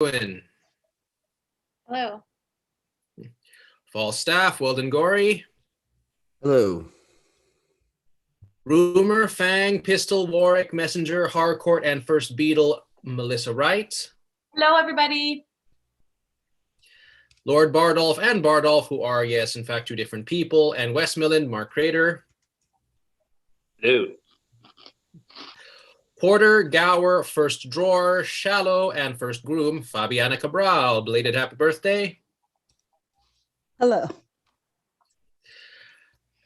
doing? Hello. Falstaff, Weldon Gorey. Hello. Rumor, Fang, Pistol, Warwick, Messenger, Harcourt, and First Beetle, Melissa Wright. Hello, everybody. Lord Bardolph and Bardolph, who are, yes, in fact, two different people, and Westmoreland, Mark Crater. Hello. Porter, Gower, First Drawer, Shallow, and First Groom, Fabiana Cabral. Belated happy birthday. Hello.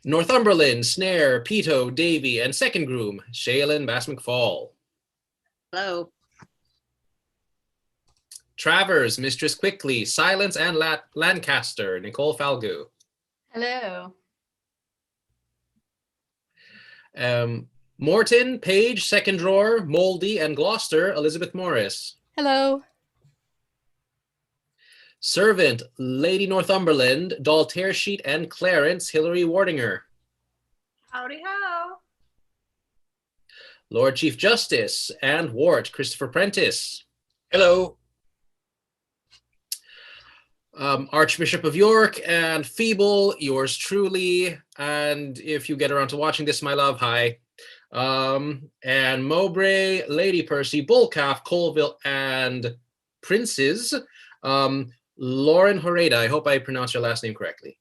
Northumberland, Snare, Pito, Davy, and Second Groom, Shaylin Bass McFall. Hello. Travers, Mistress Quickly, Silence, and Lancaster, Nicole Falgu. Hello. Morton, Page, Second Drawer, Moldy, and Gloucester, Elizabeth Morris. Hello. Servant, Lady Northumberland, Doll Tearsheet, and Clarence, Hilary Wardinger. Howdy ho. Lord Chief Justice and Wart, Christopher Prentice. Hello. Archbishop of York and Feeble, yours truly. And if you get around to watching this, my love, hi. And Mowbray, Lady Percy, Bullcalf, Colville, and Princes. Lauren Horeda, I hope I pronounced your last name correctly.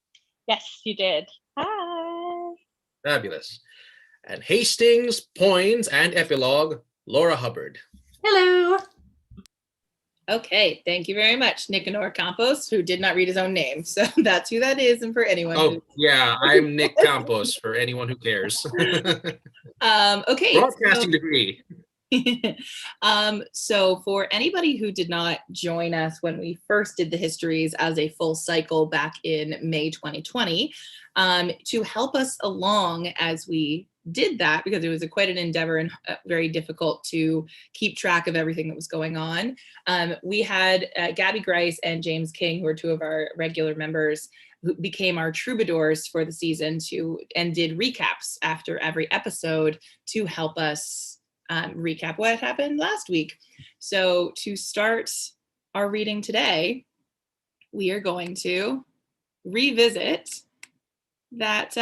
Yes, you did. Hi. Fabulous. And Hastings, Poins, and Epilogue, Laura Hubbard. Hello. Okay, thank you very much, Nicanor Campos, who did not read his own name. So that's who that is, and for anyone. Oh, yeah, I'm Nick Campos, for anyone who cares. Okay. Broadcasting degree. So for anybody who did not join us when we first did the histories as a full cycle back in May 2020, to help us along as we did that, because it was quite an endeavor and very difficult to keep track of everything that was going on. We had Gabby Grice and James King, who are two of our regular members, who became our troubadours for the season and did recaps after every episode to help us recap what happened last week. So to start our reading today, we are going to revisit that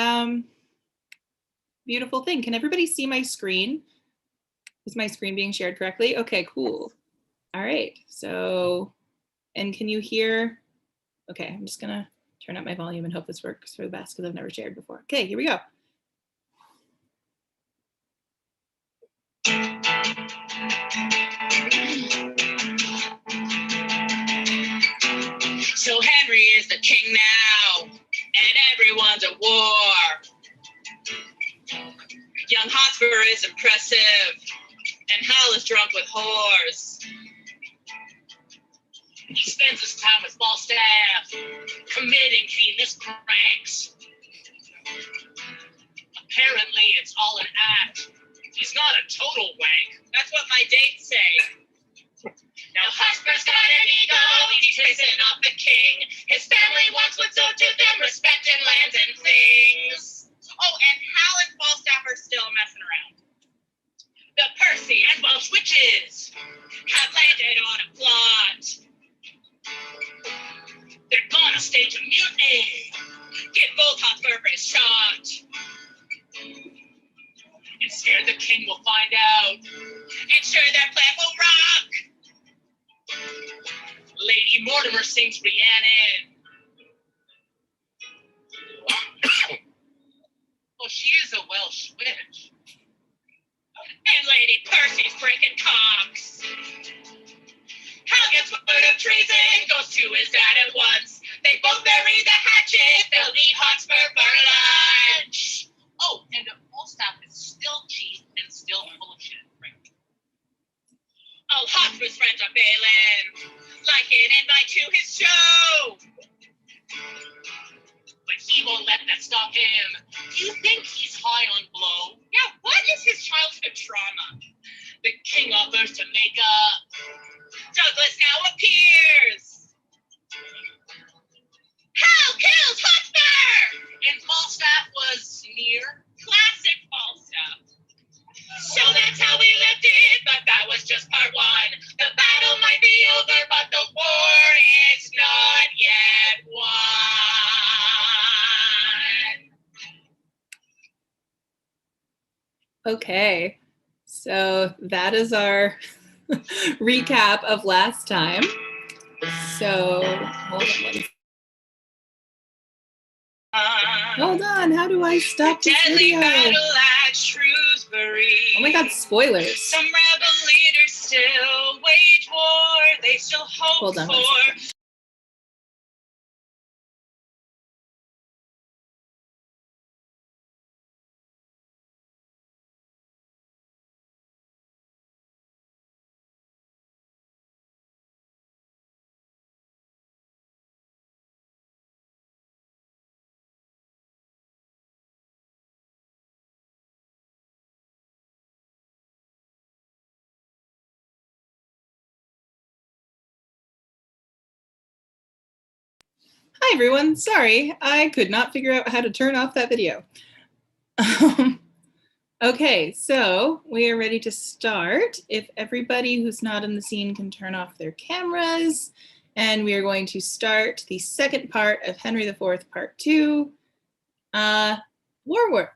beautiful thing. Can everybody see my screen? Is my screen being shared correctly? Okay, cool. All right, so, and can you hear? Okay, I'm just gonna turn up my volume and hope this works for the best because I've never shared before. Okay, here we go. So Henry is the king now, and everyone's at war. Young Hotspur is impressive, and Hal is drunk with whores. He spends his time with Falstaff, committing heinous pranks. Apparently, it's all an act. He's not a total wank. That's what my dates say. Now Hotspur's got an ego, he's pissing off the king. His family wants what's owed to them, respect and lands and things. Oh, and Hal and Falstaff are still messing around. The Percy and Welsh witches have landed on a plot. They're gonna stage a mutiny, get both Hotspur for his shot. And scared the king will find out, and sure their plan will rock. Lady Mortimer sings Rhiannon. Well, she is a Welsh witch. And Lady Percy's breaking cocks. Hal gets word of treason, goes to his dad at once. They both bury the hatchet, they'll eat Hotspur for lunch. Oh, and the Falstaff is still cheap and still full of shit. Right. Oh, Hotspur's friends are bailing, like an invite to his show. But he won't let that stop him. Do you think he's high on blow? Yeah, what is his childhood trauma? The king offers to make up. Douglas now appears. Hal kills Hotspur! And Falstaff was near. Classic Falstaff. So that's how we left it, but that was just part one. The battle might be over, but they'll Okay, so that is our recap of last time. So hold on, how do I stop this Deadly video? battle at Shrewsbury. Oh my god, spoilers. Some rebel leaders still wage war. They still hope Hold on one for. second. Hi everyone, sorry, I could not figure out how to turn off that video. Okay, so we are ready to start. If everybody who's not in the scene can turn off their cameras, and we are going to start the second part of Henry IV, Part 2. Warworth?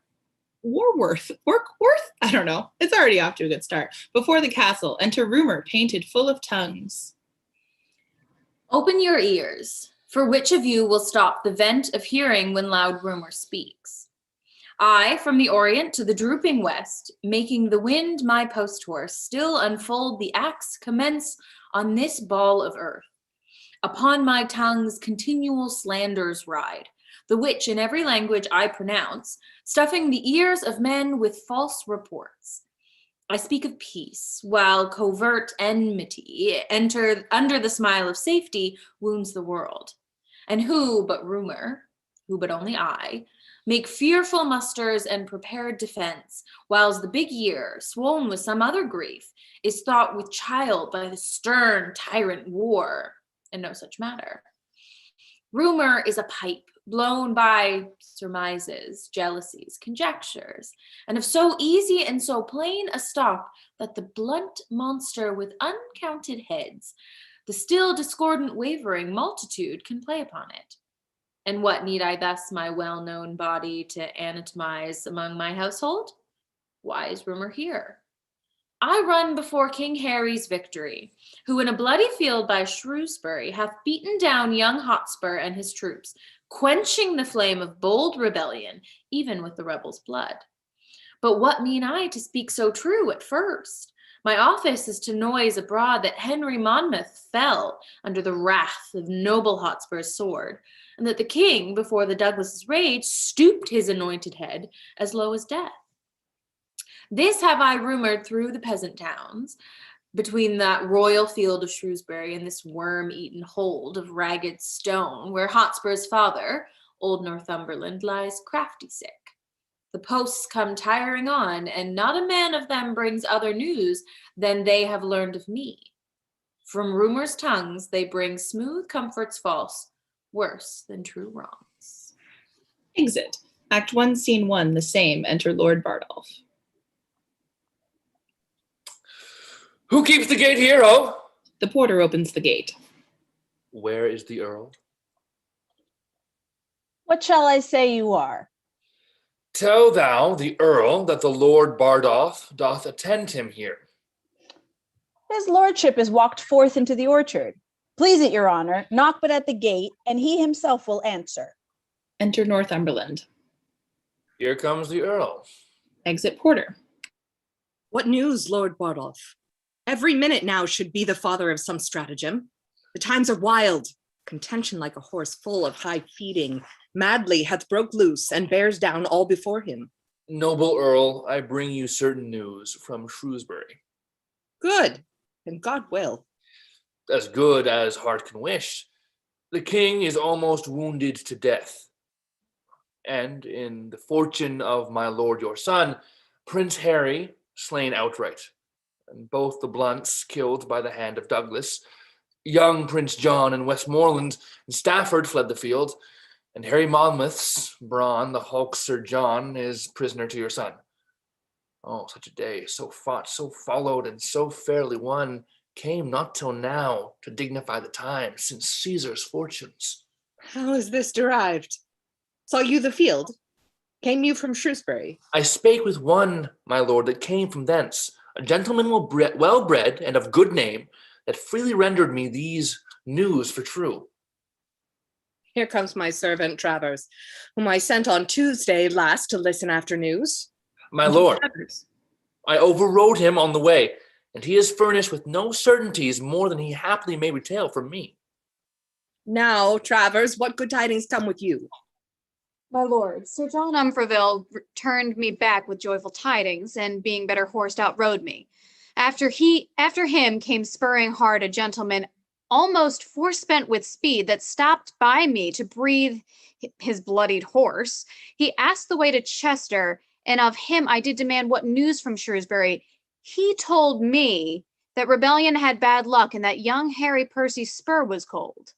I don't know. It's already off to a good start. Before the castle, enter rumor painted full of tongues. Open your ears, for which of you will stop the vent of hearing when loud rumor speaks? I, from the Orient to the drooping West, making the wind my post horse, still unfold the axe, commence on this ball of earth. Upon my tongue's continual slanders ride, the which in every language I pronounce, stuffing the ears of men with false reports. I speak of peace, while covert enmity, enter under the smile of safety, wounds the world. And who but rumor, who but only I, make fearful musters and prepared defense, whiles the big year, swollen with some other grief, is thought with child by the stern tyrant war, and no such matter. Rumor is a pipe blown by surmises, jealousies, conjectures, and of so easy and so plain a stop that the blunt monster with uncounted heads, the still discordant wavering multitude can play upon it. And what need I thus my well-known body to anatomize among my household? Why is rumor here? I run before King Harry's victory, who in a bloody field by Shrewsbury hath beaten down young Hotspur and his troops, quenching the flame of bold rebellion, even with the rebels' blood. But what mean I to speak so true at first? My office is to noise abroad that Henry Monmouth fell under the wrath of noble Hotspur's sword, and that the king, before the Douglas' rage, stooped his anointed head as low as death. This have I rumored through the peasant towns, between that royal field of Shrewsbury and this worm-eaten hold of ragged stone, where Hotspur's father, old Northumberland, lies crafty sick. The posts come tiring on, and not a man of them brings other news than they have learned of me. From rumor's tongues they bring smooth comforts false, worse than true wrongs. Exit. Act 1, Scene 1, the same. Enter Lord Bardolph. Who keeps the gate here, oh? The porter opens the gate. Where is the Earl? What shall I say you are? Tell thou the Earl that the Lord Bardolph doth attend him here. His lordship is walked forth into the orchard. Please it, your honor, knock but at the gate, and he himself will answer. Enter Northumberland. Here comes the Earl. Exit porter. What news, Lord Bardolph? Every minute now should be the father of some stratagem. The times are wild. Contention like a horse full of high feeding, madly hath broke loose and bears down all before him. Noble Earl, I bring you certain news from Shrewsbury. Good, and God will. As good as heart can wish. The king is almost wounded to death. And in the fortune of my lord your son, Prince Harry slain outright, and both the Blunts killed by the hand of Douglas. Young Prince John in Westmoreland and Stafford fled the field, and Harry Monmouth's brawn, the hulk Sir John, is prisoner to your son. Oh, such a day, so fought, so followed, and so fairly won, came not till now to dignify the time since Caesar's fortunes. How is this derived? Saw you the field? Came you from Shrewsbury? I spake with one, my lord, that came from thence, a gentleman well bred and of good name, that freely rendered me these news for true. Here comes my servant Travers, whom I sent on Tuesday last to listen after news. My lord, I overrode him on the way, and he is furnished with no certainties more than he happily may retail from me. Now, Travers, what good tidings come with you? My lord, Sir John Umfreville turned me back with joyful tidings, and being better horsed, outrode me. After him came spurring hard a gentleman almost forespent with speed that stopped by me to breathe his bloodied horse. He asked the way to Chester, and of him I did demand what news from Shrewsbury. He told me that rebellion had bad luck and that young Harry Percy's spur was cold.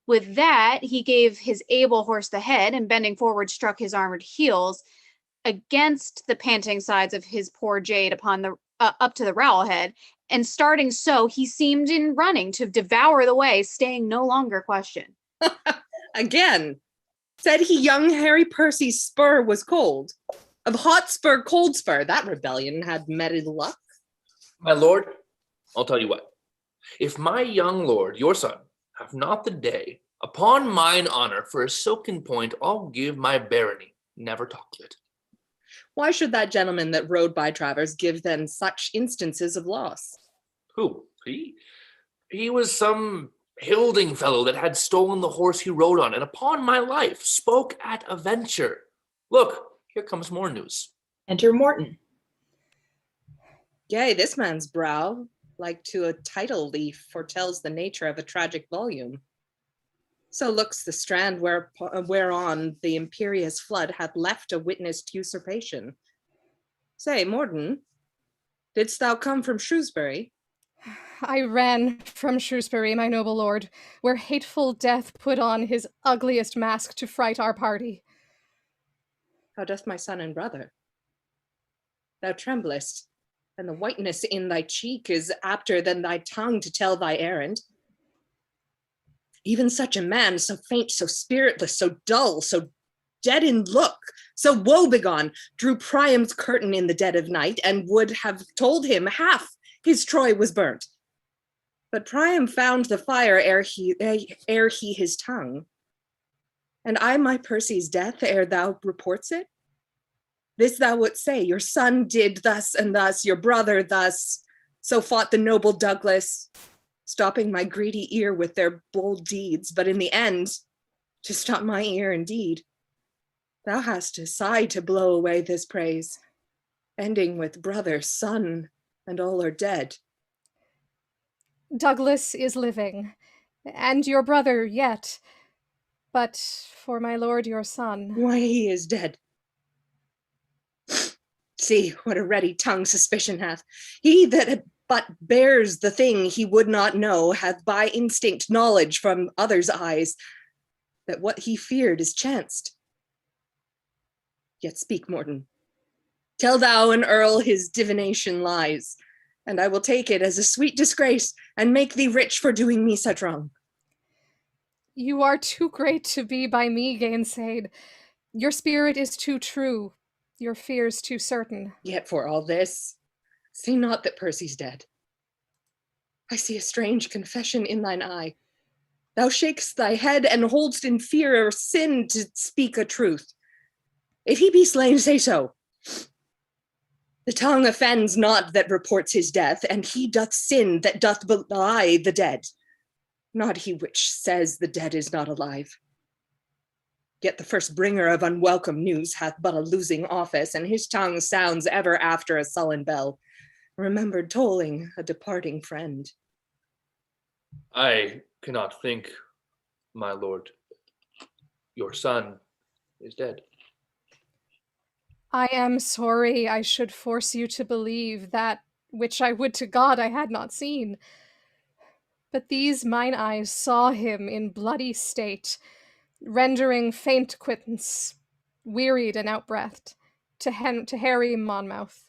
With that, he gave his able horse the head, and bending forward struck his armored heels against the panting sides of his poor jade upon the up to the rowel head, and starting so, he seemed in running to devour the way, staying no longer questioned. Again, said he young Harry Percy's spur was cold. Of hot spur, cold spur, that rebellion had meted luck. My lord, I'll tell you what. If my young lord, your son, have not the day, upon mine honor, for a silken point, I'll give my barony, never talk of it. Why should that gentleman that rode by Travers give then such instances of loss? Who? He was some hilding fellow that had stolen the horse he rode on, and upon my life spoke at a venture. Look, here comes more news. Enter Morton. Yea, this man's brow, like to a title leaf, foretells the nature of a tragic volume. So looks the strand whereon the imperious flood hath left a witnessed usurpation. Say, Morton, didst thou come from Shrewsbury? I ran from Shrewsbury, my noble lord, where hateful death put on his ugliest mask to fright our party. How doth my son and brother? Thou tremblest, and the whiteness in thy cheek is apter than thy tongue to tell thy errand. Even such a man, so faint, so spiritless, so dull, so dead in look, so woebegone, drew Priam's curtain in the dead of night, and would have told him half his Troy was burnt. But Priam found the fire ere he his tongue. And I my Percy's death ere thou reports it? This thou wouldst say, your son did thus and thus, your brother thus, so fought the noble Douglas, stopping my greedy ear with their bold deeds, but in the end, to stop my ear indeed, thou hast a sigh to blow away this praise, ending with brother, son, and all are dead. Douglas is living, and your brother yet, but for my lord your son. Why, he is dead. See what a ready tongue suspicion hath. He that but bears the thing he would not know hath by instinct knowledge from others' eyes that what he feared is chanced. Yet speak, Morton. Tell thou an earl his divination lies, and I will take it as a sweet disgrace and make thee rich for doing me such wrong. You are too great to be by me gainsayed. Your spirit is too true, your fears too certain. Yet for all this, see not that Percy's dead. I see a strange confession in thine eye. Thou shakest thy head and holdst in fear or sin to speak a truth. If he be slain, say so. The tongue offends not that reports his death, and he doth sin that doth belie the dead. Not he which says the dead is not alive. Yet the first bringer of unwelcome news hath but a losing office, and his tongue sounds ever after a sullen bell, remembered tolling a departing friend. I cannot think, my lord, your son is dead. I am sorry I should force you to believe that which I would to God I had not seen. But these mine eyes saw him in bloody state, rendering faint quittance, wearied and outbreathed, to Harry Monmouth,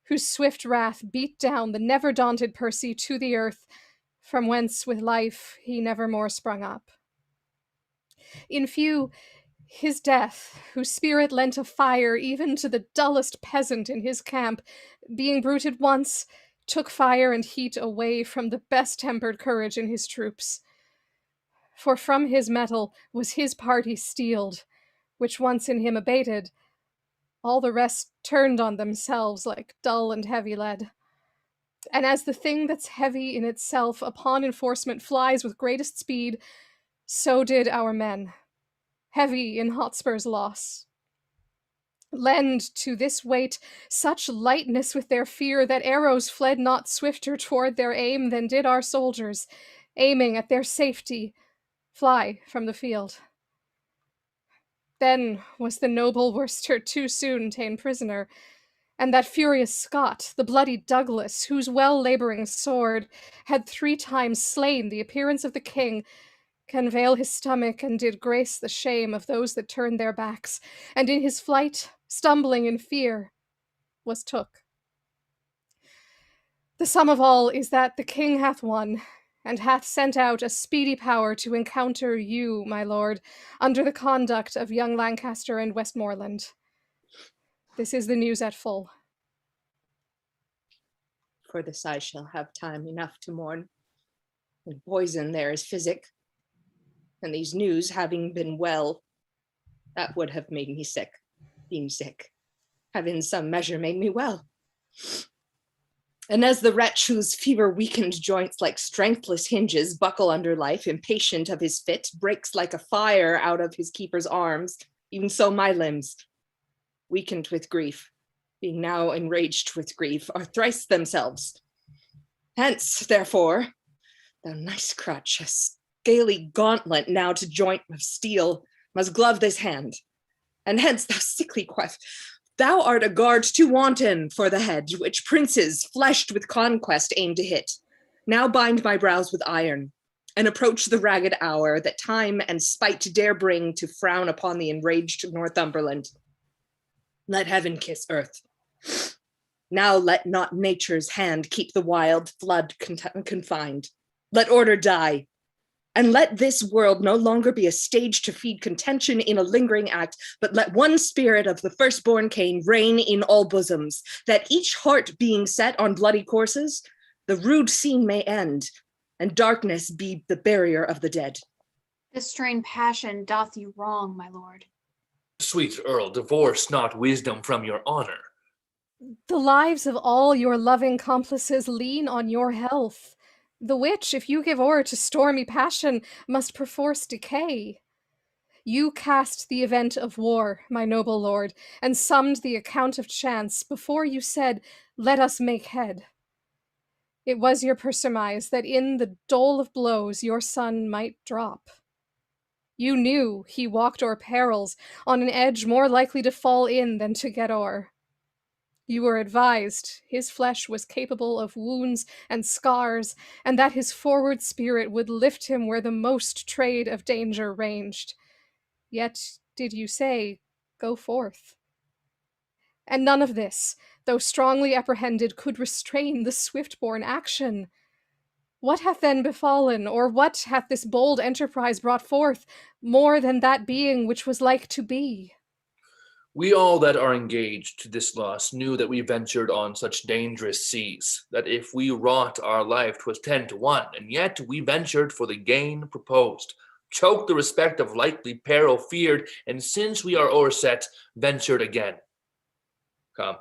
whose swift wrath beat down the never-daunted Percy to the earth, from whence with life he never more sprung up. In few, His death, whose spirit lent a fire even to the dullest peasant in his camp, being bruited once, took fire and heat away from the best-tempered courage in his troops. For from his metal was his party steeled, which once in him abated, all the rest turned on themselves like dull and heavy lead. And as the thing that's heavy in itself upon enforcement flies with greatest speed, so did our men, heavy in Hotspur's loss. Lend to this weight such lightness with their fear that arrows fled not swifter toward their aim than did our soldiers, aiming at their safety, fly from the field. Then was the noble Worcester too soon ta'en prisoner, and that furious Scot, the bloody Douglas, whose well-labouring sword had 3 times slain the appearance of the king, can veil his stomach and did grace the shame of those that turned their backs, and in his flight, stumbling in fear, was took. The sum of all is that the king hath won, and hath sent out a speedy power to encounter you, my lord, under the conduct of young Lancaster and Westmoreland. This is the news at full. For this I shall have time enough to mourn. In poison there is physic, and these news having been well, that would have made me sick. Being sick have in some measure made me well. And as the wretch whose fever-weakened joints like strengthless hinges buckle under life, impatient of his fit, breaks like a fire out of his keeper's arms, even so my limbs, weakened with grief, being now enraged with grief, are thrice themselves. Hence, therefore, thou nice crutch, a scaly gauntlet now to joint of steel, must glove this hand. And hence, thou sickly quiff, thou art a guard too wanton for the head, which princes, fleshed with conquest, aim to hit. Now bind my brows with iron, and approach the ragged hour that time and spite dare bring to frown upon the enraged Northumberland. Let heaven kiss earth. Now let not nature's hand keep the wild flood confined. Let order die. And let this world no longer be a stage to feed contention in a lingering act, but let one spirit of the firstborn Cain reign in all bosoms, that each heart being set on bloody courses, the rude scene may end, and darkness be the barrier of the dead. This strained passion doth you wrong, my lord. Sweet Earl, divorce not wisdom from your honor. The lives of all your loving complices lean on your health, the which, if you give o'er to stormy passion, must perforce decay. You cast the event of war, my noble lord, and summed the account of chance before you said, "Let us make head." It was your surmise that in the dole of blows your son might drop. You knew he walked o'er perils on an edge more likely to fall in than to get o'er. You were advised his flesh was capable of wounds and scars, and that his forward spirit would lift him where the most trade of danger ranged. Yet did you say, "Go forth"? And none of this, though strongly apprehended, could restrain the swift-born action. What hath then befallen, or what hath this bold enterprise brought forth, more than that being which was like to be? We all that are engaged to this loss knew that we ventured on such dangerous seas, that if we wrought our life 'twas 10 to 1, and yet we ventured for the gain proposed, choked the respect of likely peril feared, and since we are o'erset, ventured again. Come,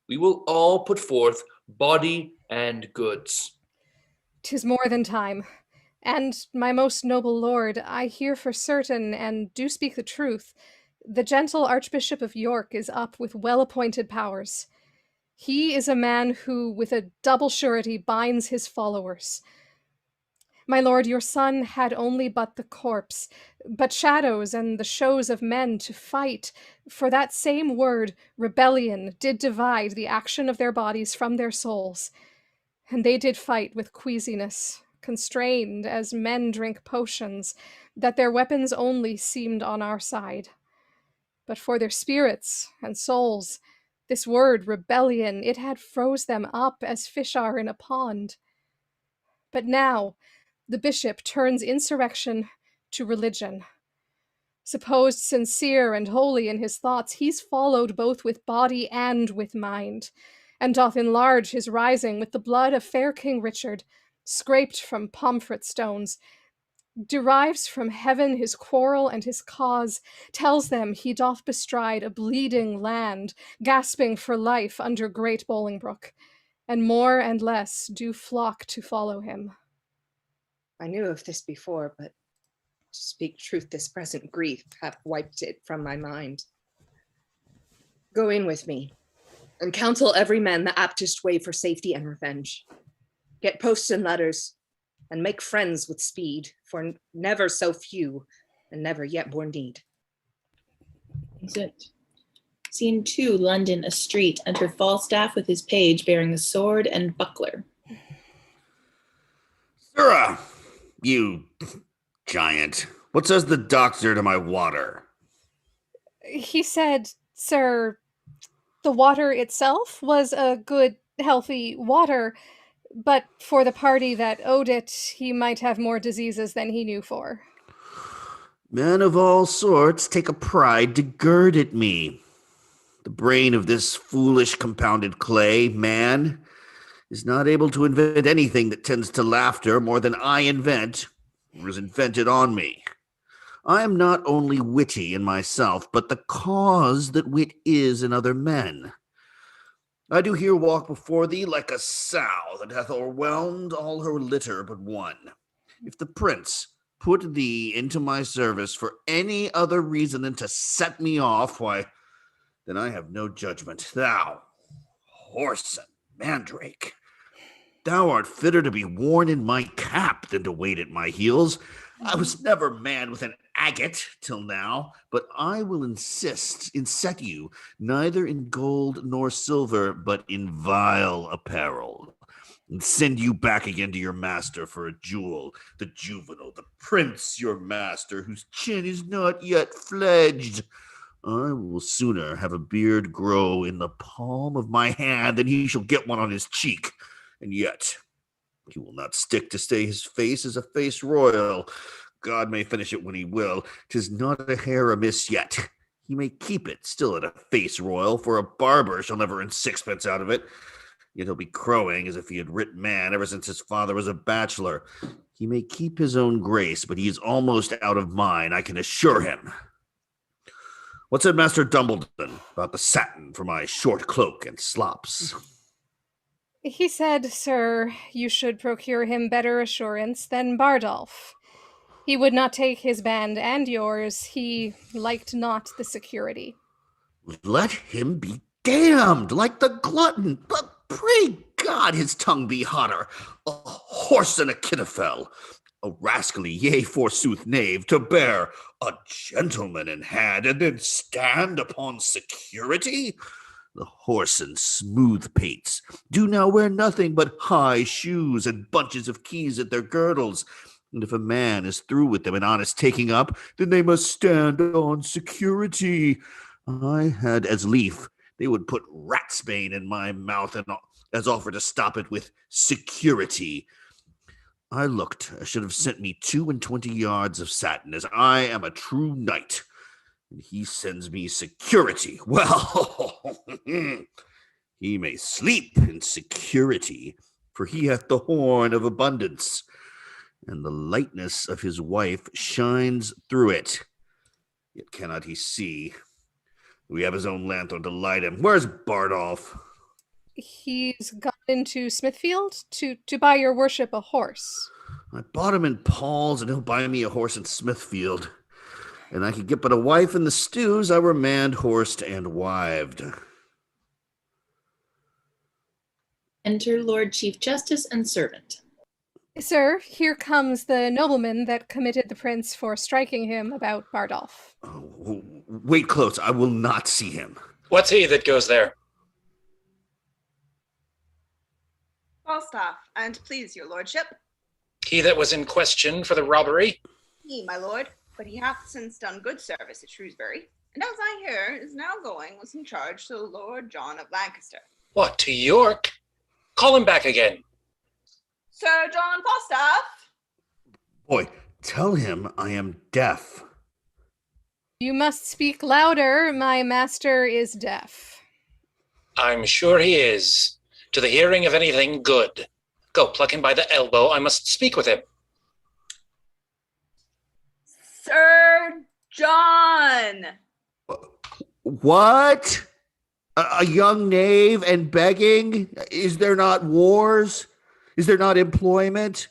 we will all put forth body and goods. 'Tis more than time. And, my most noble lord, I hear for certain, and do speak the truth, the gentle Archbishop of York is up with well-appointed powers. He is a man who, with a double surety, binds his followers. My lord, your son had only but the corpse, but shadows and the shows of men to fight, for that same word, rebellion, did divide the action of their bodies from their souls, and they did fight with queasiness, constrained as men drink potions, that their weapons only seemed on our side. But for their spirits and souls, this word, rebellion, it had froze them up as fish are in a pond. But now the bishop turns insurrection to religion. Supposed sincere and holy in his thoughts, he's followed both with body and with mind, and doth enlarge his rising with the blood of fair King Richard, scraped from Pomfret stones, derives from heaven his quarrel and his cause, tells them he doth bestride a bleeding land, gasping for life under great Bolingbroke, and more and less do flock to follow him. I knew of this before, but to speak truth, this present grief hath wiped it from my mind. Go in with me, and counsel every man the aptest way for safety and revenge. Get posts and letters, and make friends with speed, for never so few, and never yet more need. Exit. Scene 2, London, a street. Enter Falstaff with his page bearing the sword and buckler. Sirrah, you giant, what says the doctor to my water? He said, sir, the water itself was a good, healthy water, but for the party that owed it, he might have more diseases than he knew for. Men of all sorts take a pride to gird at me. The brain of this foolish compounded clay, man, is not able to invent anything that tends to laughter more than I invent, or is invented on me. I am not only witty in myself, but the cause that wit is in other men. I do here walk before thee like a sow that hath o'erwhelmed all her litter but one. If the prince put thee into my service for any other reason than to set me off, why, then I have no judgment. Thou, whoreson, mandrake, thou art fitter to be worn in my cap than to wait at my heels. I was never manned with an agate till now, but I will inset you neither in gold nor silver, but in vile apparel, and send you back again to your master for a jewel, the juvenile, the prince, your master, whose chin is not yet fledged. I will sooner have a beard grow in the palm of my hand than he shall get one on his cheek, and yet he will not stick to stay his face as a face royal. God may finish it when he will. 'Tis not a hair amiss yet. He may keep it still at a face royal, for a barber shall never earn sixpence out of it. Yet he'll be crowing as if he had writ man ever since his father was a bachelor. He may keep his own grace, but he is almost out of mine, I can assure him. What said Master Dumbledon about the satin for my short cloak and slops? He said, sir, you should procure him better assurance than Bardolph. He would not take his band and yours. He liked not the security. Let him be damned, like the glutton. But pray God his tongue be hotter. A horse and a kidafel. A rascally, yea, forsooth, knave, to bear a gentleman in hand, and then stand upon security? The horse and smooth pates do now wear nothing but high shoes and bunches of keys at their girdles. And if a man is through with them in honest taking up, then they must stand on security. I had as lief they would put ratsbane in my mouth and as offer to stop it with security. I looked, I should have sent me 22 yards of satin, as I am a true knight. And he sends me security. Well, he may sleep in security, for he hath the horn of abundance, and the lightness of his wife shines through it. Yet cannot he see? We have his own lanthorn to light him. Where's Bardolph? He's gone into Smithfield to buy your worship a horse. I bought him in Paul's, and he'll buy me a horse in Smithfield. And I could get but a wife in the stews, I were manned, horsed, and wived. Enter Lord Chief Justice and servant. Sir, here comes the nobleman that committed the prince for striking him about Bardolph. Oh, wait close, I will not see him. What's he that goes there? Falstaff, and please your lordship. He that was in question for the robbery? He, my lord, but he hath since done good service at Shrewsbury, and as I hear, is now going with some charge to Lord John of Lancaster. What, to York? Call him back again. Sir John Falstaff! Boy, tell him I am deaf. You must speak louder. My master is deaf. I'm sure he is. To the hearing of anything good. Go, pluck him by the elbow. I must speak with him. Sir John! What? A young knave and begging? Is there not wars? Is there not employment?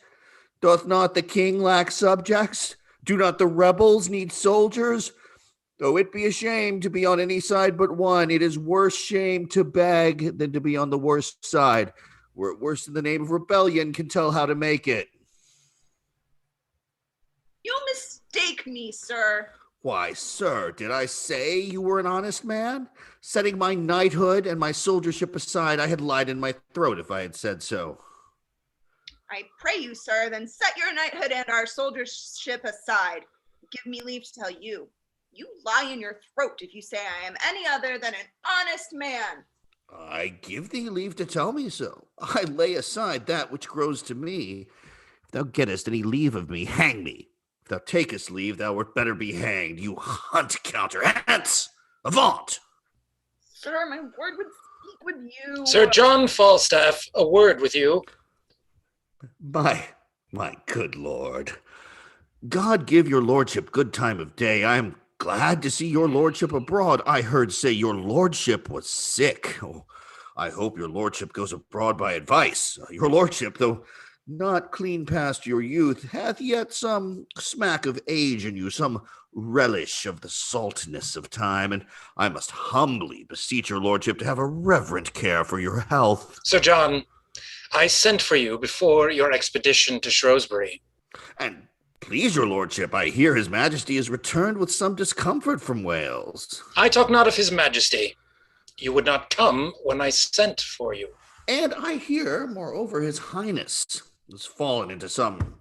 Doth not the king lack subjects? Do not the rebels need soldiers? Though it be a shame to be on any side but one, it is worse shame to beg than to be on the worst side. Were it worse in the name of rebellion, can tell how to make it. You mistake me, sir. Why, sir, did I say you were an honest man? Setting my knighthood and my soldiership aside, I had lied in my throat if I had said so. I pray you, sir, then set your knighthood and our soldiership aside. Give me leave to tell you. You lie in your throat if you say I am any other than an honest man. I give thee leave to tell me so. I lay aside that which grows to me. If thou gettest any leave of me, hang me. If thou takest leave, thou wert better be hanged. You hunt counter. Hence! Avaunt! Sir, my word would speak with you. Sir John Falstaff, a word with you. My good lord. God give your lordship good time of day. I am glad to see your lordship abroad. I heard say your lordship was sick. Oh, I hope your lordship goes abroad by advice. Your lordship, though not clean past your youth, hath yet some smack of age in you, some relish of the saltness of time, and I must humbly beseech your lordship to have a reverent care for your health. Sir John, I sent for you before your expedition to Shrewsbury. And please your lordship, I hear his majesty is returned with some discomfort from Wales. I talk not of his majesty. You would not come when I sent for you. And I hear, moreover, his highness has fallen into some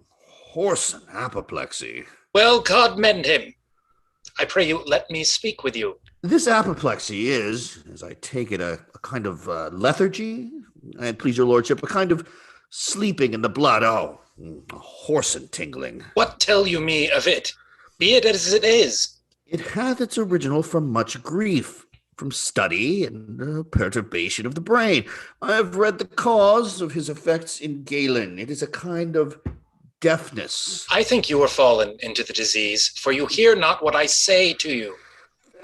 whoreson apoplexy. Well, God mend him. I pray you, let me speak with you. This apoplexy is, as I take it, a kind of lethargy, and please your lordship, a kind of sleeping in the blood. Oh, a whoreson tingling. What tell you me of it? Be it as it is. It hath its original from much grief, from study and perturbation of the brain. I have read the cause of his effects in Galen. It is a kind of deafness. I think you are fallen into the disease, for you hear not what I say to you.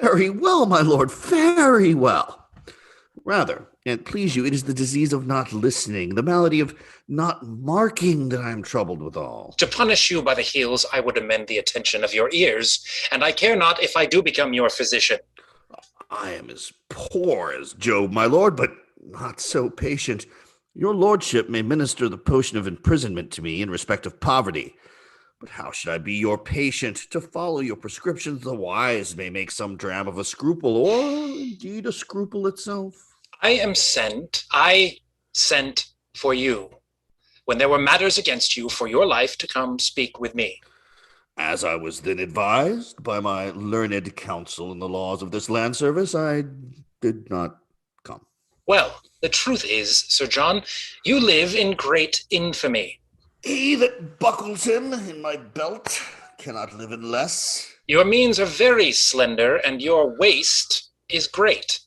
Very well, my lord, very well. Rather, and please you, it is the disease of not listening, the malady of not marking that I am troubled withal. To punish you by the heels, I would amend the attention of your ears, and I care not if I do become your physician. I am as poor as Job, my lord, but not so patient. Your lordship may minister the potion of imprisonment to me in respect of poverty. But how should I be your patient? To follow your prescriptions, the wise may make some dram of a scruple, or indeed a scruple itself. I sent for you, when there were matters against you for your life to come speak with me. As I was then advised by my learned counsel in the laws of this land service, I did not come. Well, the truth is, Sir John, you live in great infamy. He that buckles him in my belt cannot live in less. Your means are very slender, and your waist is great.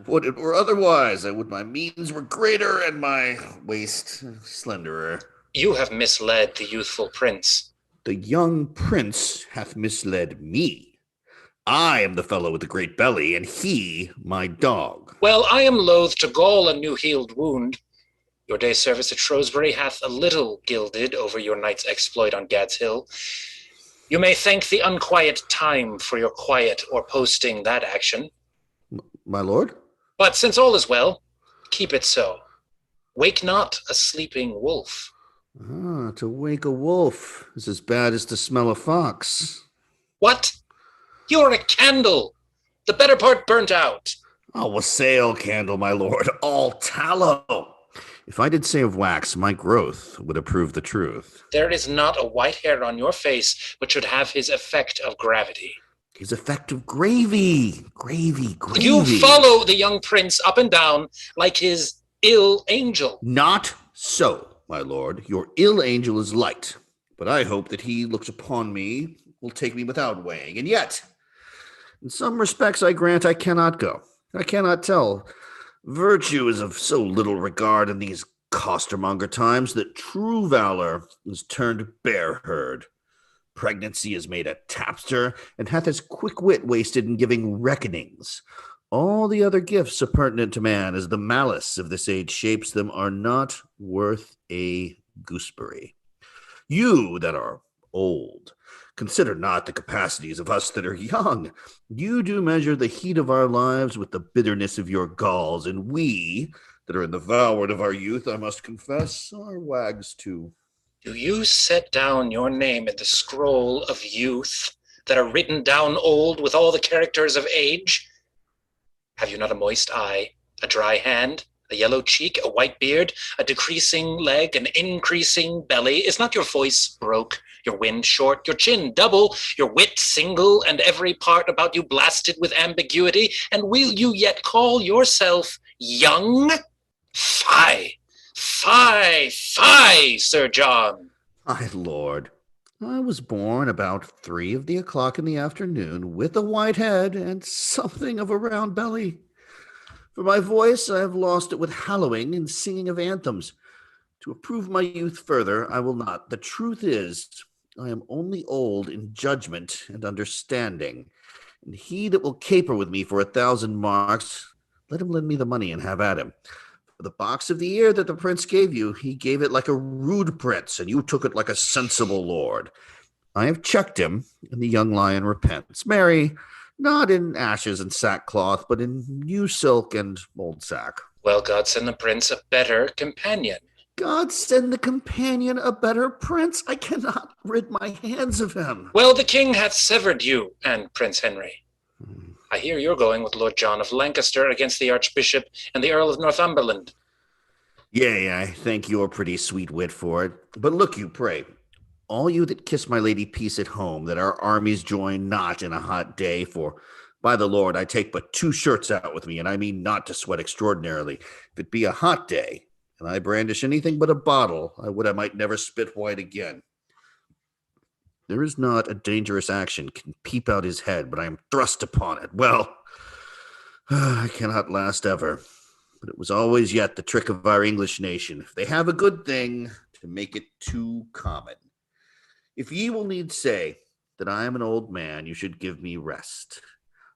Would it were otherwise. I would my means were greater and my waist slenderer. You have misled the youthful prince. The young prince hath misled me. I am the fellow with the great belly, and he my dog. Well, I am loath to gall a new-healed wound. Your day's service at Shrewsbury hath a little gilded over your night's exploit on Gad's Hill. You may thank the unquiet time for your quiet or posting that action. My lord? But since all is well, keep it so. Wake not a sleeping wolf. Ah, to wake a wolf is as bad as to smell a fox. What? You're a candle. The better part burnt out. A wassail candle, my lord, all tallow. If I did say of wax, my growth would approve the truth. There is not a white hair on your face but should have his effect of gravity. His effect of gravy. Gravy. You follow the young prince up and down like his ill angel. Not so, my lord. Your ill angel is light, but I hope that he looks upon me will take me without weighing. And yet, In some respects, I grant I cannot go. I cannot tell. Virtue is of so little regard in these costermonger times that true valor is turned bear-herd. Pregnancy is made a tapster, and hath his quick wit wasted in giving reckonings. All the other gifts appurtenant to man, as the malice of this age shapes them, are not worth a gooseberry. You that are old, consider not the capacities of us that are young. You do measure the heat of our lives with the bitterness of your galls, and we that are in the voward of our youth, I must confess, are wags too. Do you set down your name in the scroll of youth that are written down old with all the characters of age? Have you not a moist eye, a dry hand, a yellow cheek, a white beard, a decreasing leg, an increasing belly? Is not your voice broke, your wind short, your chin double, your wit single, and every part about you blasted with ambiguity? And will you yet call yourself young? Fie! Fie! Fie, Sir John! My lord, I was born about 3 o'clock in the afternoon, with a white head and something of a round belly. For my voice, I have lost it with hallowing and singing of anthems. To approve my youth further, I will not. The truth is, I am only old in judgment and understanding. And he that will caper with me for 1,000 marks, let him lend me the money and have at him. For the box of the ear that the prince gave you, he gave it like a rude prince, and you took it like a sensible lord. I have checked him, and the young lion repents. Marry, not in ashes and sackcloth, but in new silk and old sack. Well, God send the prince a better companion. God send the companion a better prince. I cannot rid my hands of him. Well, the king hath severed you and Prince Henry. I hear you're going with Lord John of Lancaster against the Archbishop and the Earl of Northumberland. Yea, I thank your pretty sweet wit for it. But look you, pray, all you that kiss my lady peace at home, that our armies join not in a hot day, for by the Lord I take but 2 shirts out with me, and I mean not to sweat extraordinarily. If it be a hot day, and I brandish anything but a bottle, I would I might never spit white again. There is not a dangerous action can peep out his head, but I am thrust upon it. Well, I cannot last ever. But it was always yet the trick of our English nation, if they have a good thing, to make it too common. If ye will needs say that I am an old man, you should give me rest.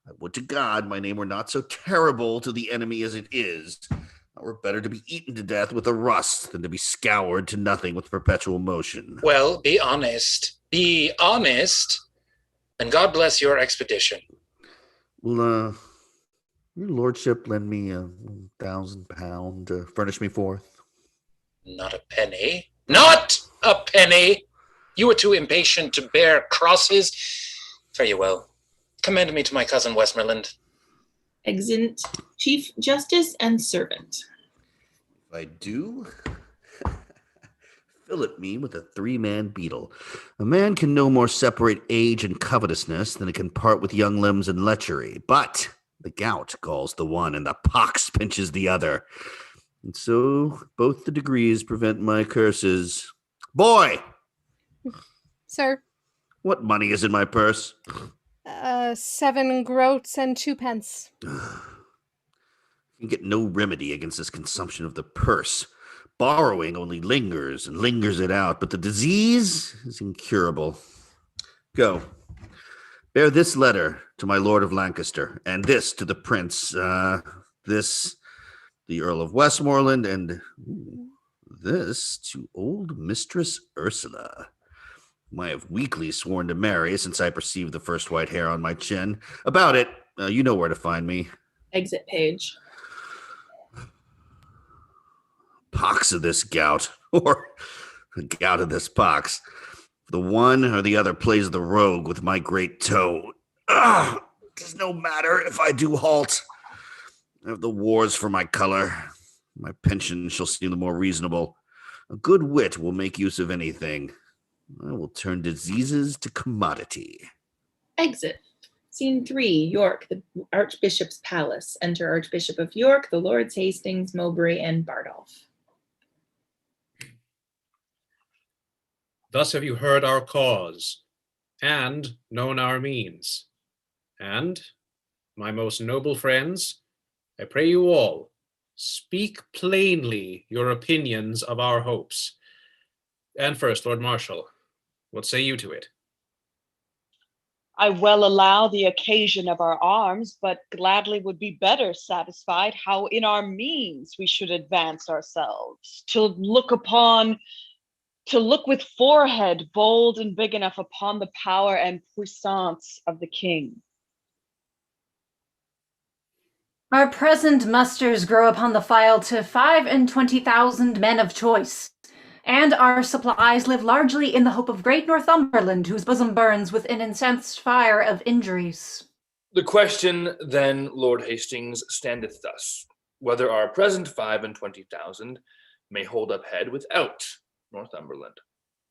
I would to God my name were not so terrible to the enemy as it is. It were better to be eaten to death with a rust than to be scoured to nothing with perpetual motion. Well, be honest. Be honest. And God bless your expedition. Will, your lordship lend me £1,000 to furnish me forth? Not a penny. Not a penny! You are too impatient to bear crosses. Fare you well. Commend me to my cousin Westmoreland. Exeunt Chief Justice and Servant. If I do, fillet me with a 3-man beetle. A man can no more separate age and covetousness than it can part with young limbs and lechery. But the gout galls the one, and the pox pinches the other. And so both the degrees prevent my curses. Boy! Sir? What money is in my purse? 7 groats and 2 pence. You get no remedy against this consumption of the purse. Borrowing only lingers and lingers it out, but the disease is incurable. Go. Bear this letter to my Lord of Lancaster, and this to the Prince, this the Earl of Westmoreland, and this to old Mistress Ursula, whom I have weakly sworn to marry since I perceived the first white hair on my chin. About it, you know where to find me. Exit page. Pox of this gout, or the gout of this pox. The one or the other plays the rogue with my great toe. It does no matter if I do halt. I have the wars for my color. My pension shall seem the more reasonable. A good wit will make use of anything. I will turn diseases to commodity. Exit. Scene 3, York, the Archbishop's palace. Enter Archbishop of York, the Lords Hastings, Mowbray, and Bardolph. Thus have you heard our cause, and known our means. And, my most noble friends, I pray you all, speak plainly your opinions of our hopes. And first, Lord Marshal, what say you to it? I well allow the occasion of our arms, but gladly would be better satisfied how in our means we should advance ourselves, to look with forehead bold and big enough upon the power and puissance of the king. Our present musters grow upon the file to 25,000 men of choice, and our supplies live largely in the hope of great Northumberland, whose bosom burns with an incensed fire of injuries. The question then, Lord Hastings, standeth thus, whether our present 25,000 may hold up head without Northumberland.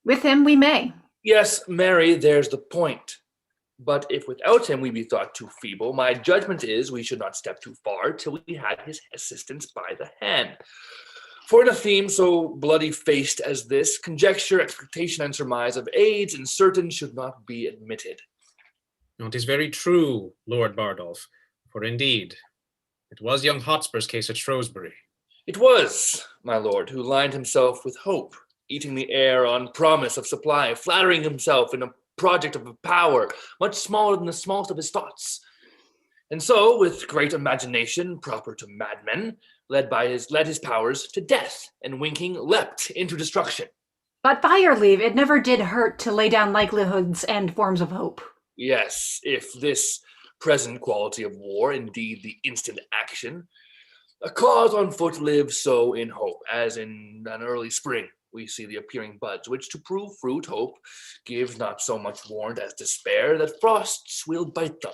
With him we may. Yes, Mary, there's the point. But if without him we be thought too feeble, my judgment is we should not step too far till we had his assistance by the hand. For in a theme so bloody-faced as this, conjecture, expectation, and surmise of aids and certain should not be admitted. It is very true, Lord Bardolph, for indeed, it was young Hotspur's case at Shrewsbury. It was, my lord, who lined himself with hope, eating the air on promise of supply, flattering himself in a project of a power much smaller than the smallest of his thoughts. And so, with great imagination proper to madmen, led his powers to death, and winking leapt into destruction. But by your leave, it never did hurt to lay down likelihoods and forms of hope. Yes, if this present quality of war, indeed the instant action, a cause on foot lives so in hope, as in an early spring we see the appearing buds, which to prove fruit hope gives not so much warrant as despair that frosts will bite them.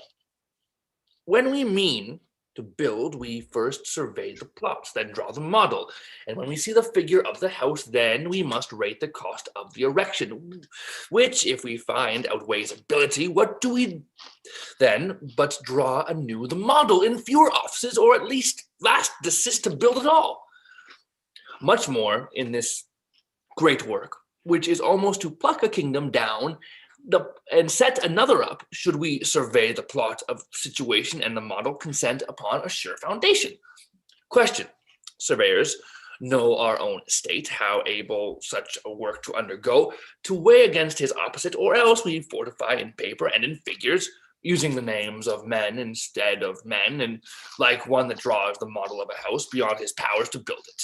When we mean to build, we first survey the plots, then draw the model. And when we see the figure of the house, then we must rate the cost of the erection, which, if we find outweighs ability, what do we then but draw anew the model in fewer offices, or at least last desist to build at all? Much more in this great work, which is almost to pluck a kingdom down and set another up, should we survey the plot of situation and the model consent upon a sure foundation. Question: surveyors know our own estate, how able such a work to undergo, to weigh against his opposite, or else we fortify in paper and in figures, using the names of men instead of men, and like one that draws the model of a house beyond his powers to build it.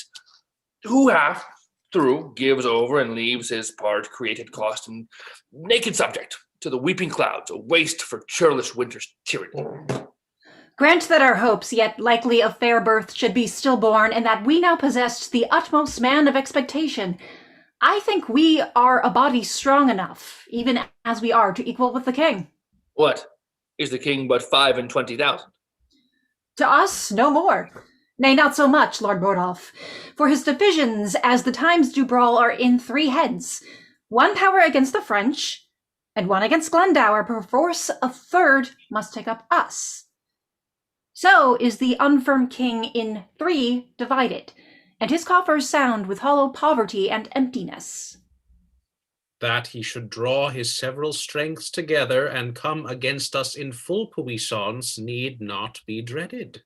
Who hath through gives over and leaves his part created cost and naked subject to the weeping clouds, a waste for churlish winter's tyranny. Grant that our hopes, yet likely of fair birth, should be stillborn, and that we now possessed the utmost man of expectation. I think we are a body strong enough, even as we are, to equal with the king. What? Is the king but 25,000? To us, no more. Nay, not so much, Lord Bardolph, for his divisions, as the times do brawl, are in 3 heads. One power against the French, and one against Glendower, perforce a third must take up us. So is the unfirm king in 3 divided, and his coffers sound with hollow poverty and emptiness. That he should draw his several strengths together and come against us in full puissance need not be dreaded.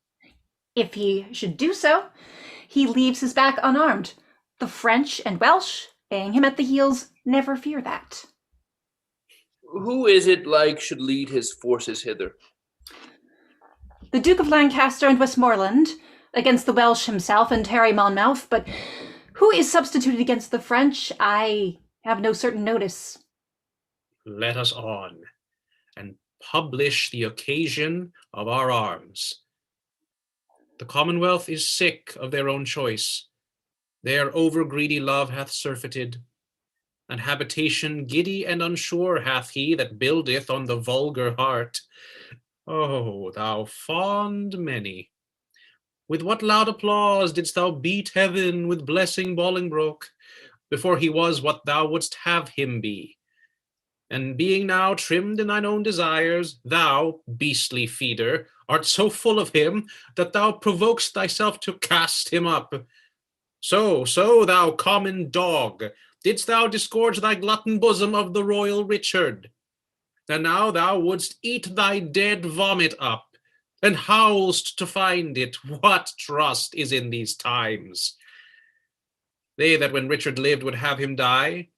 If he should do so, he leaves his back unarmed. The French and Welsh, baying him at the heels, never fear that. Who is it like should lead his forces hither? The Duke of Lancaster and Westmoreland, against the Welsh himself and Harry Monmouth, but who is substituted against the French, I have no certain notice. Let us on, and publish the occasion of our arms. The Commonwealth is sick of their own choice. Their over-greedy love hath surfeited, and habitation giddy and unsure hath he that buildeth on the vulgar heart. Oh, thou fond many! With what loud applause didst thou beat heaven with blessing Bolingbroke, before he was what thou wouldst have him be? And being now trimmed in thine own desires, thou, beastly feeder, art so full of him that thou provokest thyself to cast him up. So, thou common dog, didst thou disgorge thy glutton bosom of the royal Richard? and now thou wouldst eat thy dead vomit up, and howlst to find it. What trust is in these times? They that when Richard lived would have him die,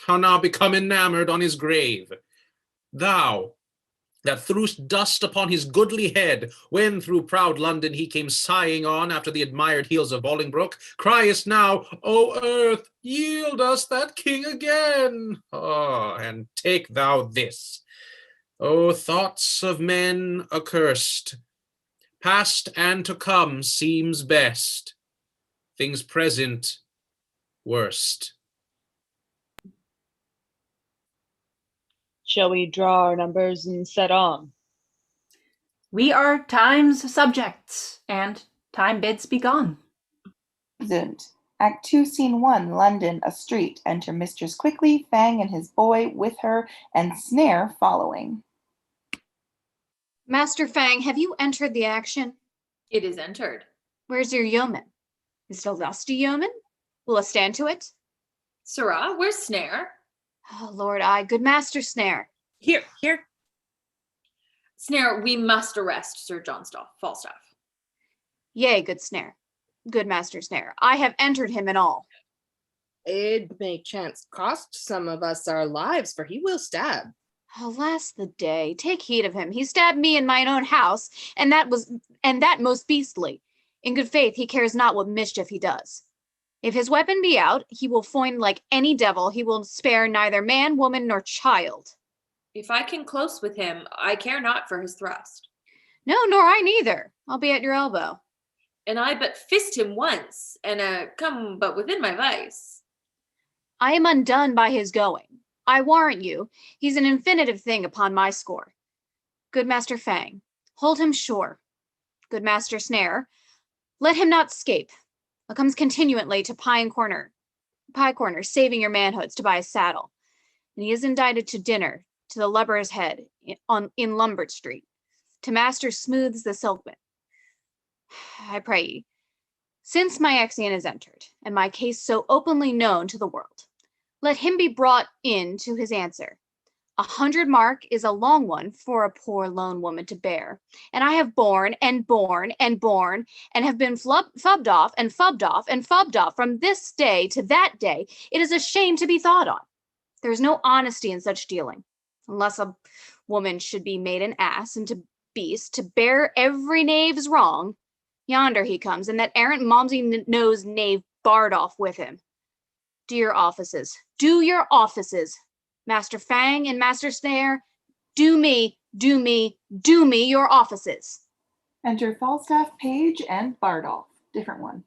are now become enamored on his grave. Thou, that threwst dust upon his goodly head, when through proud London he came sighing on after the admired heels of Bolingbroke, criest now, O earth, yield us that king again. And take thou this. O thoughts of men accursed, past and to come seems best, things present worst. Shall we draw our numbers and set on? We are time's subjects, and time bids be gone. Zund. Act 2, Scene 1, London, a street. Enter Mistress Quickly, Fang and his boy with her, and Snare following. Master Fang, have you entered the action? It is entered. Where's your yeoman? Is it a lusty yeoman? Will it stand to it? Sirrah, where's Snare? Oh, Lord, good Master Snare. Here. Snare, we must arrest Sir John Falstaff. Yea, good Snare. Good Master Snare. I have entered him in all. It may chance cost some of us our lives, for he will stab. Alas the day, take heed of him. He stabbed me in mine own house, and that most beastly. In good faith, he cares not what mischief he does. If his weapon be out, he will foin like any devil. He will spare neither man, woman, nor child. If I can close with him, I care not for his thrust. No, nor I neither. I'll be at your elbow. And I but fist him once, and come but within my vice. I am undone by his going. I warrant you, he's an infinitive thing upon my score. Good Master Fang, hold him sure. Good Master Snare, let him not scape. Comes continually to Pie Corner, saving your manhoods to buy a saddle. And he is indicted to dinner, to the Lubber's Head, in Lombard Street, to Master Smooths the Silkman. I pray ye, since my Exeon is entered, and my case so openly known to the world, let him be brought in to his answer. 100 mark is a long one for a poor lone woman to bear, and I have borne and borne and borne, and have been fubbed off and fubbed off and fubbed off from this day to that day. It is a shame to be thought on. There is no honesty in such dealing, unless a woman should be made an ass and to beast to bear every knave's wrong. Yonder he comes, and that errant momsy-nosed knave Bardolph with him. Do your offices. Master Fang and Master Snare, do me your offices. Enter Falstaff, Page, and Bardolph. Different one.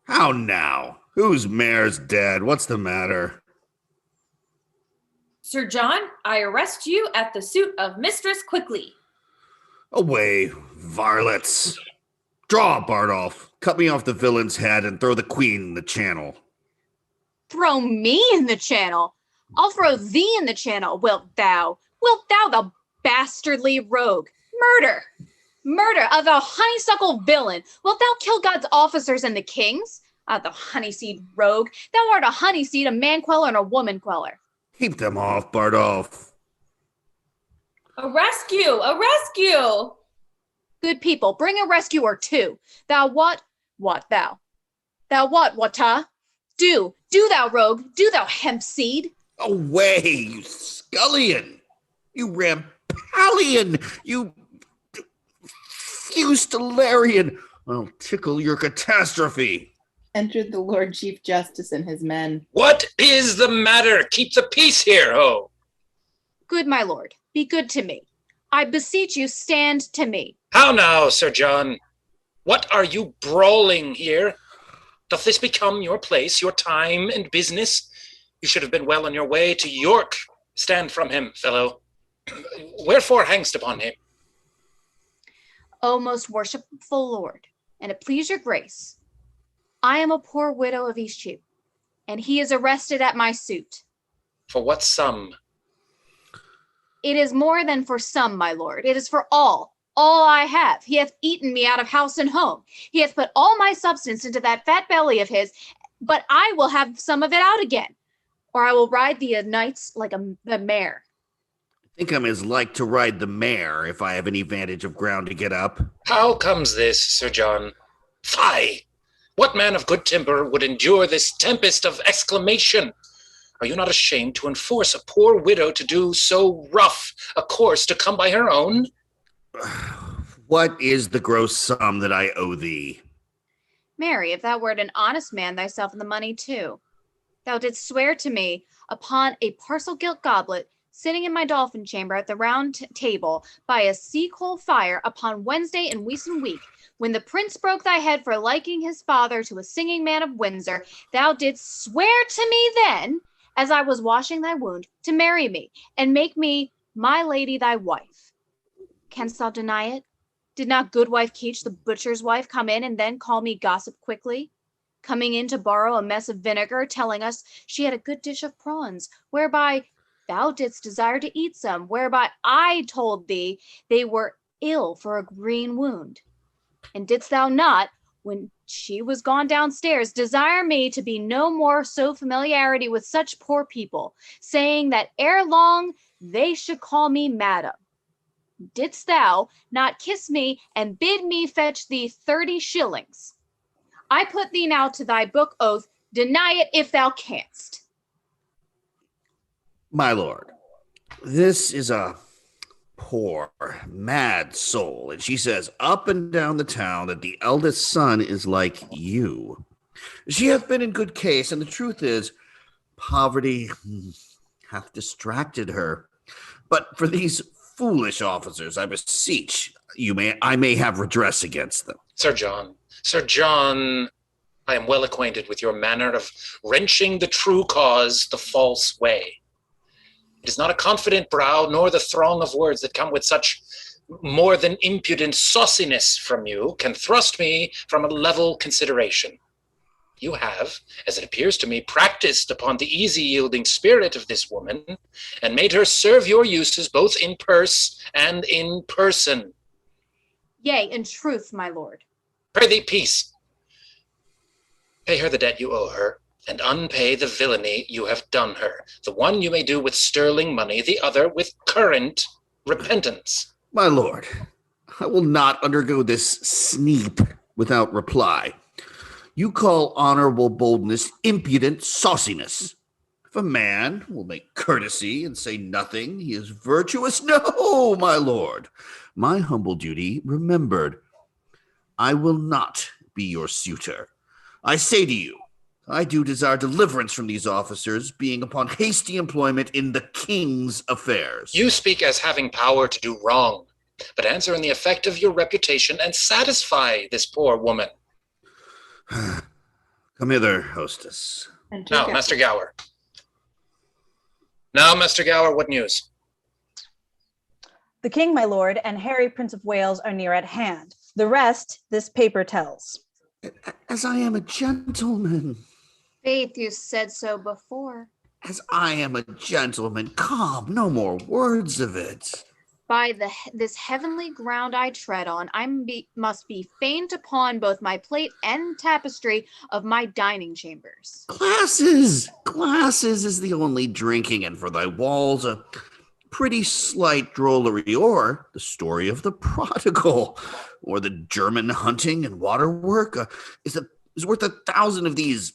How now? Whose mare's dead? What's the matter? Sir John, I arrest you at the suit of Mistress Quickly. Away, varlets. Draw, Bardolph. Cut me off the villain's head and throw the queen in the channel. Throw me in the channel? I'll throw thee in the channel, wilt thou, the bastardly rogue? Murder of the honeysuckle villain. Wilt thou kill God's officers and the kings? The honeyseed rogue. Thou art a honeyseed, a man queller, and a woman queller. Keep them off, Bardolph. A rescue! Good people, bring a rescuer too. Thou what? What thou? Thou what, ta? Do thou rogue, do thou hemp seed. Away, you scullion, you rampallion, you fustilarian. I'll tickle your catastrophe. Entered the Lord Chief Justice and his men. What is the matter? Keep the peace here, ho! Good my lord, be good to me. I beseech you, stand to me. How now, Sir John? What are you brawling here? Doth this become your place, your time and business? You should have been well on your way to York. Stand from him, fellow. Wherefore hangst upon him? O most worshipful lord, and it please your grace, I am a poor widow of Eastcheap, and he is arrested at my suit. For what sum? It is more than for some, my lord. It is for all I have. He hath eaten me out of house and home. He hath put all my substance into that fat belly of his, but I will have some of it out again. or I will ride the knights like the mare. I think I'm as like to ride the mare if I have any vantage of ground to get up. How comes this, Sir John? Fie! What man of good temper would endure this tempest of exclamation? Are you not ashamed to enforce a poor widow to do so rough a course to come by her own? What is the gross sum that I owe thee? Marry, if thou wert an honest man, thyself in the money too. Thou didst swear to me upon a parcel gilt goblet, sitting in my dolphin chamber at the round table by a sea-coal fire upon Wednesday in Weeson week, when the prince broke thy head for liking his father to a singing man of Windsor, thou didst swear to me then, as I was washing thy wound, to marry me, and make me my lady thy wife. Canst thou deny it? Did not Goodwife Keech, the butcher's wife, come in and then call me gossip quickly? Coming in to borrow a mess of vinegar, telling us she had a good dish of prawns, whereby thou didst desire to eat some, whereby I told thee they were ill for a green wound. And didst thou not, when she was gone downstairs, desire me to be no more so familiarity with such poor people, saying that ere long they should call me madam? Didst thou not kiss me and bid me fetch thee 30 shillings? I put thee now to thy book oath, deny it if thou canst. My lord, this is a poor, mad soul, and she says up and down the town that the eldest son is like you. She hath been in good case, and the truth is, poverty hath distracted her. But for these foolish officers, I beseech I may have redress against them. Sir John, I am well acquainted with your manner of wrenching the true cause the false way. It is not a confident brow, nor the throng of words that come with such more than impudent sauciness from you can thrust me from a level consideration. You have, as it appears to me, practiced upon the easy-yielding spirit of this woman, and made her serve your uses both in purse and in person. Yea, in truth, my lord. Prithee, peace. Pay her the debt you owe her, and unpay the villainy you have done her. The one you may do with sterling money, the other with current repentance. My lord, I will not undergo this sneap without reply. You call honorable boldness impudent sauciness. If a man will make courtesy and say nothing, he is virtuous. No, my lord, my humble duty remembered. I will not be your suitor. I say to you, I do desire deliverance from these officers, being upon hasty employment in the king's affairs. You speak as having power to do wrong, but answer in the effect of your reputation and satisfy this poor woman. Come hither, hostess. Now, Master Gower. What news? The king, my lord, and Harry, Prince of Wales, are near at hand. The rest, this paper tells. As I am a gentleman. Faith, you said so before. As I am a gentleman. Come, no more words of it. By this heavenly ground I tread on, must be faint upon both my plate and tapestry of my dining chambers. Glasses is the only drinking, and for thy walls a pretty slight drollery, or the story of the prodigal, or the German hunting and waterwork is worth 1,000 of these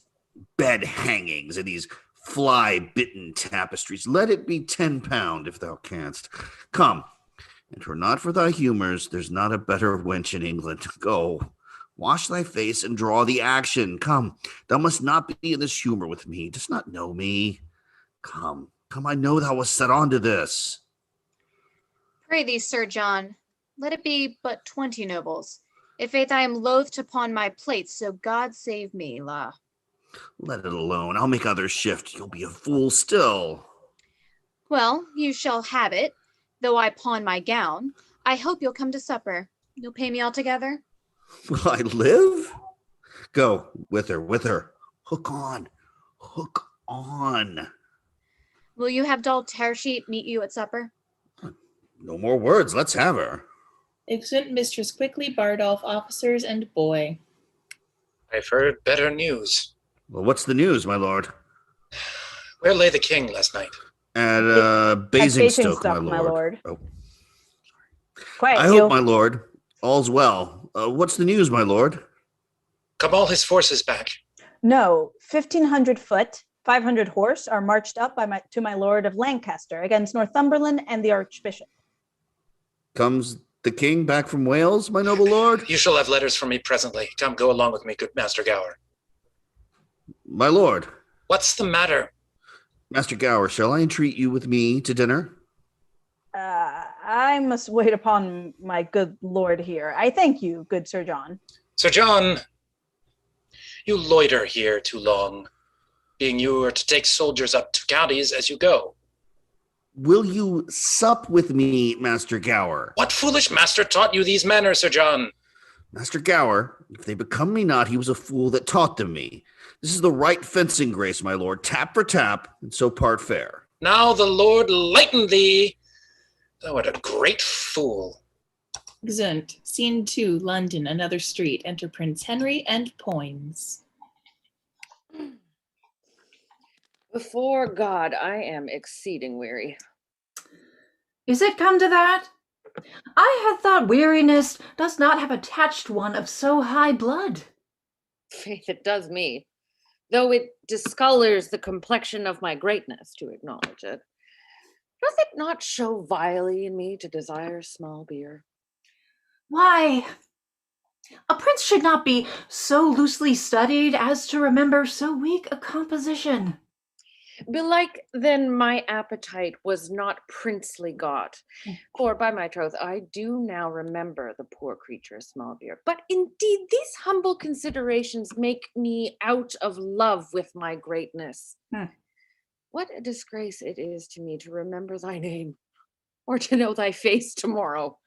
bed hangings and these fly-bitten tapestries. Let it be £10 if thou canst. Come. And were not for thy humors, there's not a better wench in England. Go, wash thy face and draw the action. Come, thou must not be in this humor with me. Dost not know me. Come, I know thou wast set on to this. Pray thee, Sir John, let it be but 20 nobles. If faith I am loath to pawn my plate, so God save me, la. Let it alone. I'll make others shift. You'll be a fool still. Well, you shall have it. Though I pawn my gown, I hope you'll come to supper. You'll pay me altogether? Will I live? Go, with her. Hook on. Will you have Doll Tearsheet meet you at supper? No more words, let's have her. Exeunt Mistress Quickly, Bardolph, officers, and boy. I've heard better news. Well, what's the news, my lord? Where lay the king last night? At Basingstoke, my lord. Oh. Quiet, I you. hope, my lord, all's well. What's the news, my lord? Come all his forces back. No, 1,500 foot, 500 horse are marched up to my lord of Lancaster against Northumberland and the Archbishop. Comes the king back from Wales, my noble lord? You shall have letters from me presently. Come, go along with me, good Master Gower. My lord. What's the matter? Master Gower, shall I entreat you with me to dinner? I must wait upon my good lord here. I thank you, good Sir John. Sir John, you loiter here too long, being you are to take soldiers up to counties as you go. Will you sup with me, Master Gower? What foolish master taught you these manners, Sir John? Master Gower, if they become me not, he was a fool that taught them me. This is the right fencing grace, my lord, tap for tap, and so part fair. Now the Lord lighten thee. Thou art a great fool. Exeunt. Scene 2, London, another street. Enter Prince Henry and Poins. Before God, I am exceeding weary. Is it come to that? I had thought weariness does not have attached one of so high blood. Faith, it does me, though it discolors the complexion of my greatness to acknowledge it. Doth it not show vilely in me to desire small beer? Why, a prince should not be so loosely studied as to remember so weak a composition. Belike, then my appetite was not princely got, for by my troth, I do now remember the poor creature's small beer. But indeed, these humble considerations make me out of love with my greatness. What a disgrace it is to me to remember thy name, or to know thy face tomorrow,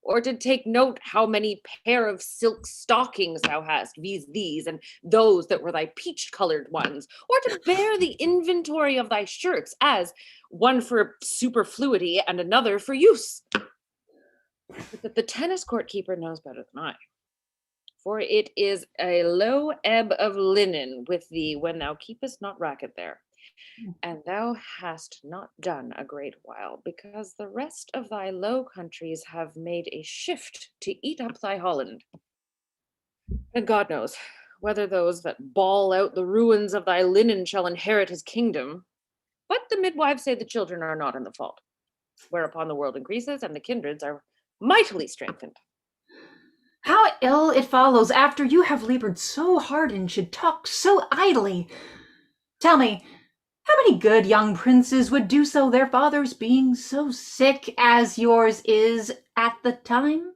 or to take note how many pair of silk stockings thou hast, viz. These, and those that were thy peach-colored ones, or to bear the inventory of thy shirts, as one for superfluity and another for use. But that the tennis court keeper knows better than I. For it is a low ebb of linen with thee when thou keepest not racket there. And thou hast not done a great while, because the rest of thy low countries have made a shift to eat up thy Holland. And God knows whether those that bawl out the ruins of thy linen shall inherit his kingdom. But the midwives say the children are not in the fault, whereupon the world increases and the kindreds are mightily strengthened. How ill it follows after you have labored so hard and should talk so idly. Tell me, how many good young princes would do so, their fathers being so sick as yours is at the time?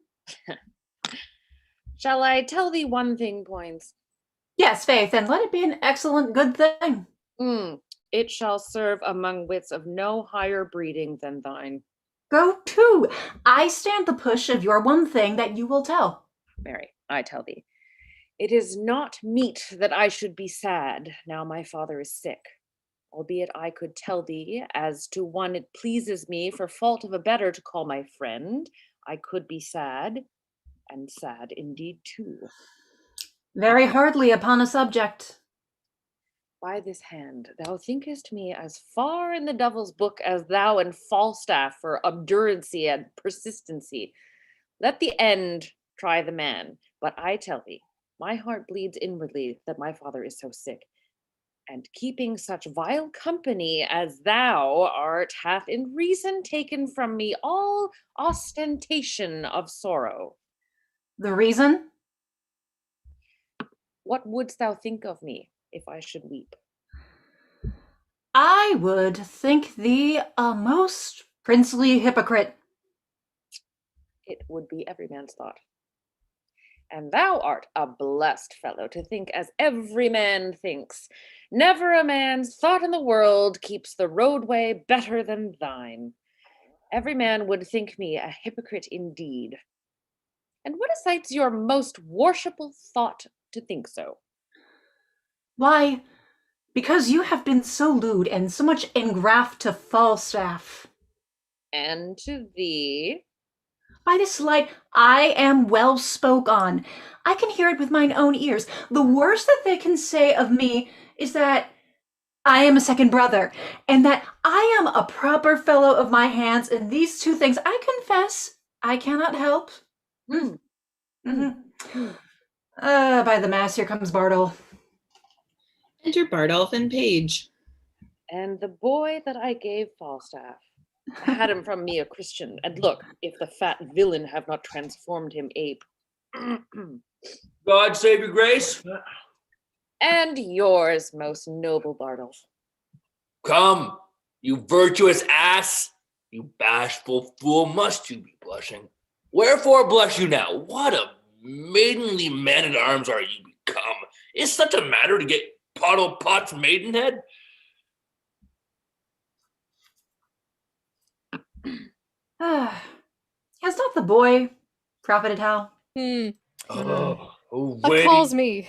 Shall I tell thee one thing, Poins? Yes, faith, and let it be an excellent good thing. It shall serve among wits of no higher breeding than thine. Go to. I stand the push of your one thing that you will tell. Mary, I tell thee, it is not meet that I should be sad now my father is sick. Albeit I could tell thee, as to one it pleases me for fault of a better to call my friend, I could be sad, and sad indeed too. Very hardly upon a subject. By this hand, thou thinkest me as far in the devil's book as thou and Falstaff for obduracy and persistency. Let the end try the man, but I tell thee, my heart bleeds inwardly that my father is so sick. And keeping such vile company as thou art hath in reason taken from me all ostentation of sorrow. The reason? What wouldst thou think of me if I should weep? I would think thee a most princely hypocrite. It would be every man's thought. And thou art a blessed fellow to think as every man thinks. Never a man's thought in the world keeps the roadway better than thine. Every man would think me a hypocrite indeed. And what excites your most worshipful thought to think so? Why, because you have been so lewd and so much engraft to Falstaff. And to thee? By this light, I am well spoke on. I can hear it with mine own ears. The worst that they can say of me is that I am a second brother, and that I am a proper fellow of my hands in these two things I confess I cannot help. By the mass, here comes Bartle. Enter Bardolph and Paige. And the boy that I gave Falstaff, I had him from me a Christian. And look, if the fat villain have not transformed him ape. God save your grace. And yours, most noble Bardolph. Come, you virtuous ass. You bashful fool, must you be blushing? Wherefore blush you now? What a maidenly man-at-arms are you become. Is such a matter to get Pottle Pot's maidenhead? Has not the boy profited Hal? Calls me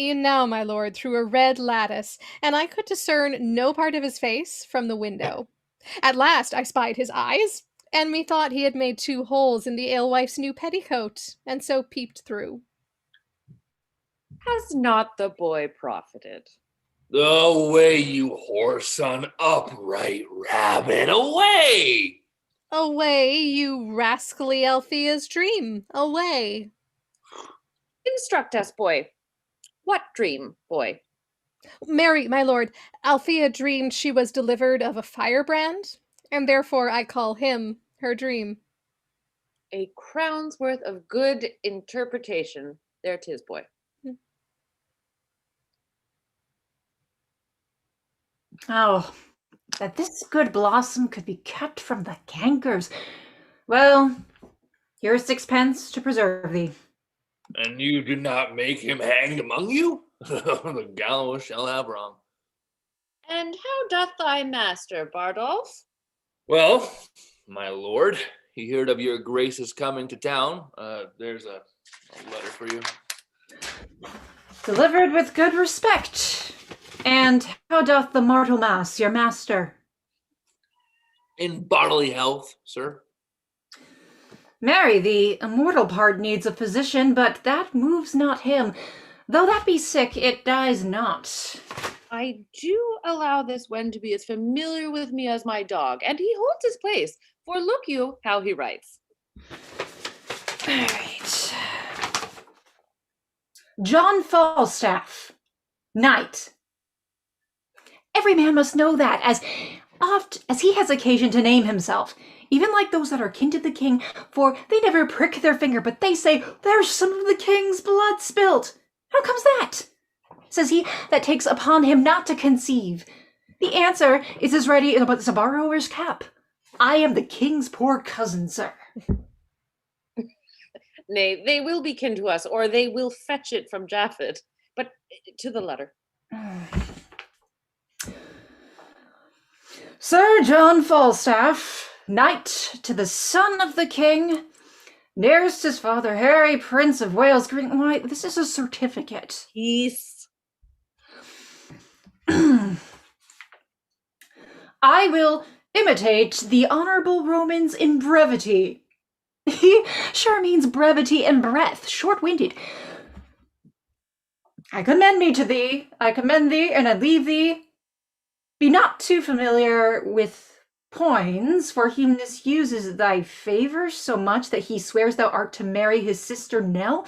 e'en now, my lord, through a red lattice, and I could discern no part of his face from the window. At last I spied his eyes, and methought he had made 2 holes in the alewife's new petticoat, and so peeped through. Has not the boy profited? Away, you whoreson, upright rabbit, away! Away, you rascally Althea's dream, away. Instruct us, boy. What dream, boy? Marry, my lord, Althea dreamed she was delivered of a firebrand, and therefore I call him her dream. A crown's worth of good interpretation. There 'tis, boy. Oh, that this good blossom could be kept from the cankers. Well, here's 6 to preserve thee. And you do not make him hanged among you? The gallows shall have wrong. And how doth thy master, Bardolph? Well, my lord, he heard of your grace's coming to town. There's a letter for you. Delivered with good respect. And how doth the Martelmas, your master? In bodily health, sir. Marry, the immortal part needs a physician, but that moves not him. Though that be sick, it dies not. I do allow this one to be as familiar with me as my dog, and he holds his place, for look you how he writes. All right. John Falstaff, knight. Every man must know that, as oft as he has occasion to name himself, even like those that are kin to the king, for they never prick their finger, but they say, there's some of the king's blood spilt. How comes that? Says he that takes upon him not to conceive. The answer is as ready as a borrower's cap. I am the king's poor cousin, sir. Nay, they will be kin to us, or they will fetch it from Japhet. But to the letter. Sir John Falstaff, knight to the son of the king, nearest his father Harry, Prince of Wales. Why, this is a certificate. Peace. I will imitate the honorable Romans in brevity. He sure means brevity and breath, short-winded. I commend me to thee, and I leave thee. Be not too familiar with poins, for he misuses thy favor so much that he swears thou art to marry his sister Nell.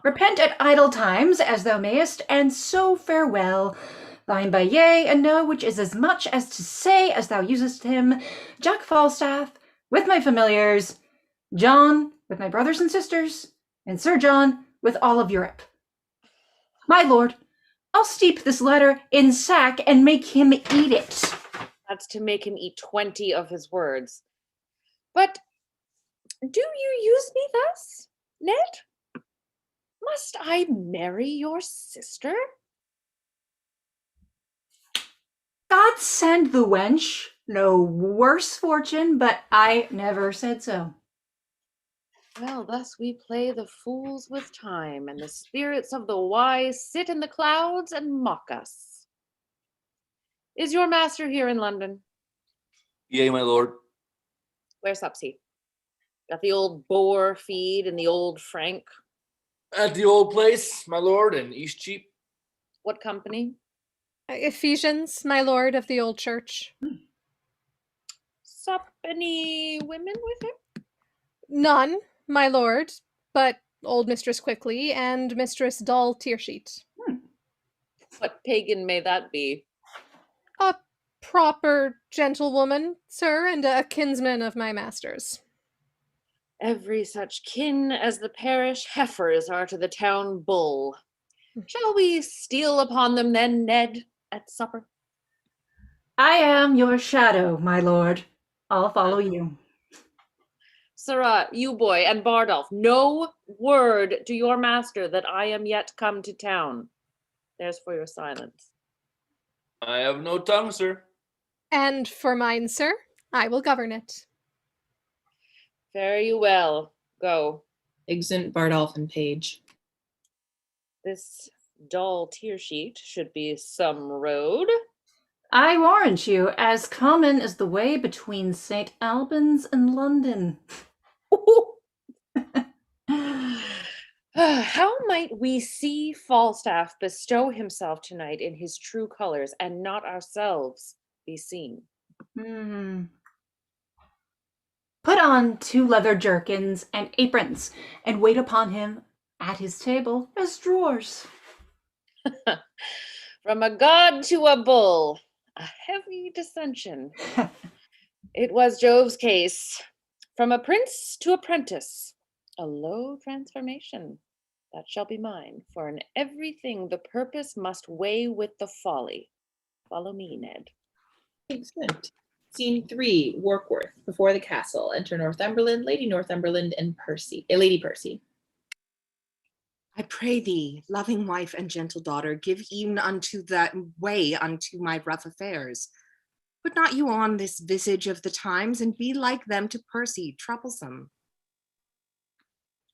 Repent at idle times as thou mayest, and so farewell. Thine by yea and no, which is as much as to say as thou usest him, Jack Falstaff, with my familiars, John, with my brothers and sisters, and Sir John, with all of Europe. My lord, I'll steep this letter in sack and make him eat it. That's to make him eat 20 of his words. But do you use me thus, Ned? Must I marry your sister? God send the wench no worse fortune, but I never said so. Well, thus we play the fools with time, and the spirits of the wise sit in the clouds and mock us. Is your master here in London? Yea, my lord. Where sups he? Got the old boar feed and the old frank? At the old place, my lord, in Eastcheap. What company? Ephesians, my lord of the old church. Sup any women with him? None, my lord, but old Mistress Quickly and Mistress Dull Tearsheet. What pagan may that be? A proper gentlewoman, sir, and a kinsman of my master's. Every such kin as the parish heifers are to the town bull. Shall we steal upon them then, Ned, at supper? I am your shadow, my lord. I'll follow you. Sirrah, you boy, and Bardolph, no word to your master that I am yet come to town. There's for your silence. I have no tongue, sir. And for mine, sir, I will govern it. Fare you well. Go. Exeunt Bardolph and Page. This dull tear sheet should be some road. I warrant you, as common as the way between St. Albans and London. How might we see Falstaff bestow himself tonight in his true colors and not ourselves be seen? Put on 2 leather jerkins and aprons, and wait upon him at his table as drawers. From a god to a bull, a heavy dissension. It was Jove's case. From a prince to apprentice, a low transformation. That shall be mine, for in everything the purpose must weigh with the folly. Follow me, Ned. Excellent. Scene 3, Warkworth, before the castle. Enter Northumberland, Lady Northumberland, and Lady Percy. I pray thee, loving wife and gentle daughter, give e'en unto that way unto my rough affairs. Put not you on this visage of the times, and be like them to Percy, troublesome.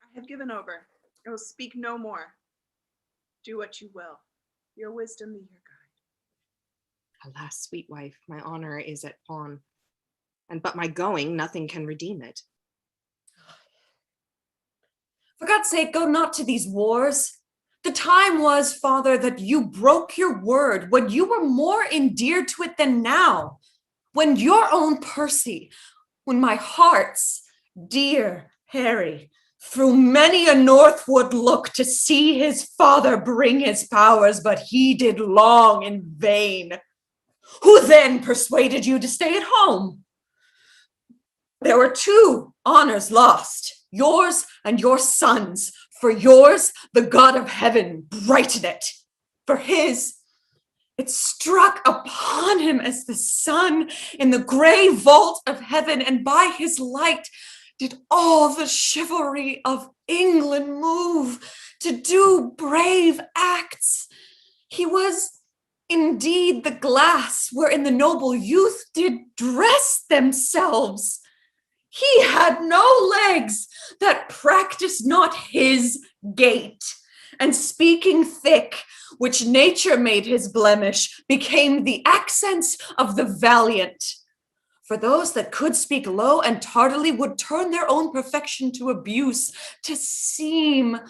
I have given over. I will speak no more. Do what you will. Your wisdom be your guide. Alas, sweet wife, my honor is at pawn, and but my going, nothing can redeem it. For God's sake, go not to these wars. The time was, Father, that you broke your word when you were more endeared to it than now. When your own Percy, when my heart's dear Harry, through many a northward look to see his father bring his powers, but he did long in vain. Who then persuaded you to stay at home? There were 2 honors lost, yours and your son's. For yours, the God of heaven brightened it. For his, it struck upon him as the sun in the gray vault of heaven, and by his light did all the chivalry of England move to do brave acts. He was indeed the glass wherein the noble youth did dress themselves. He had no legs that practiced not his gait, and speaking thick, which nature made his blemish, became the accents of the valiant. For those that could speak low and tardily would turn their own perfection to abuse, to seem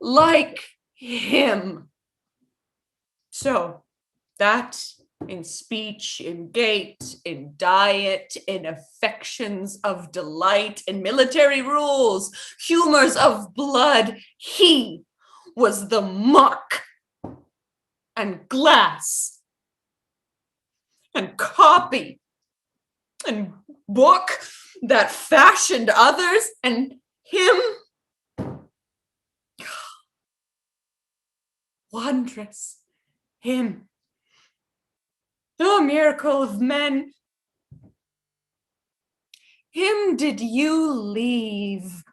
like him. So that in speech, in gait, in diet, in affections of delight, in military rules, humors of blood, he was the mark and glass and copy and book that fashioned others, and him, wondrous, him, the miracle of men, him did you leave,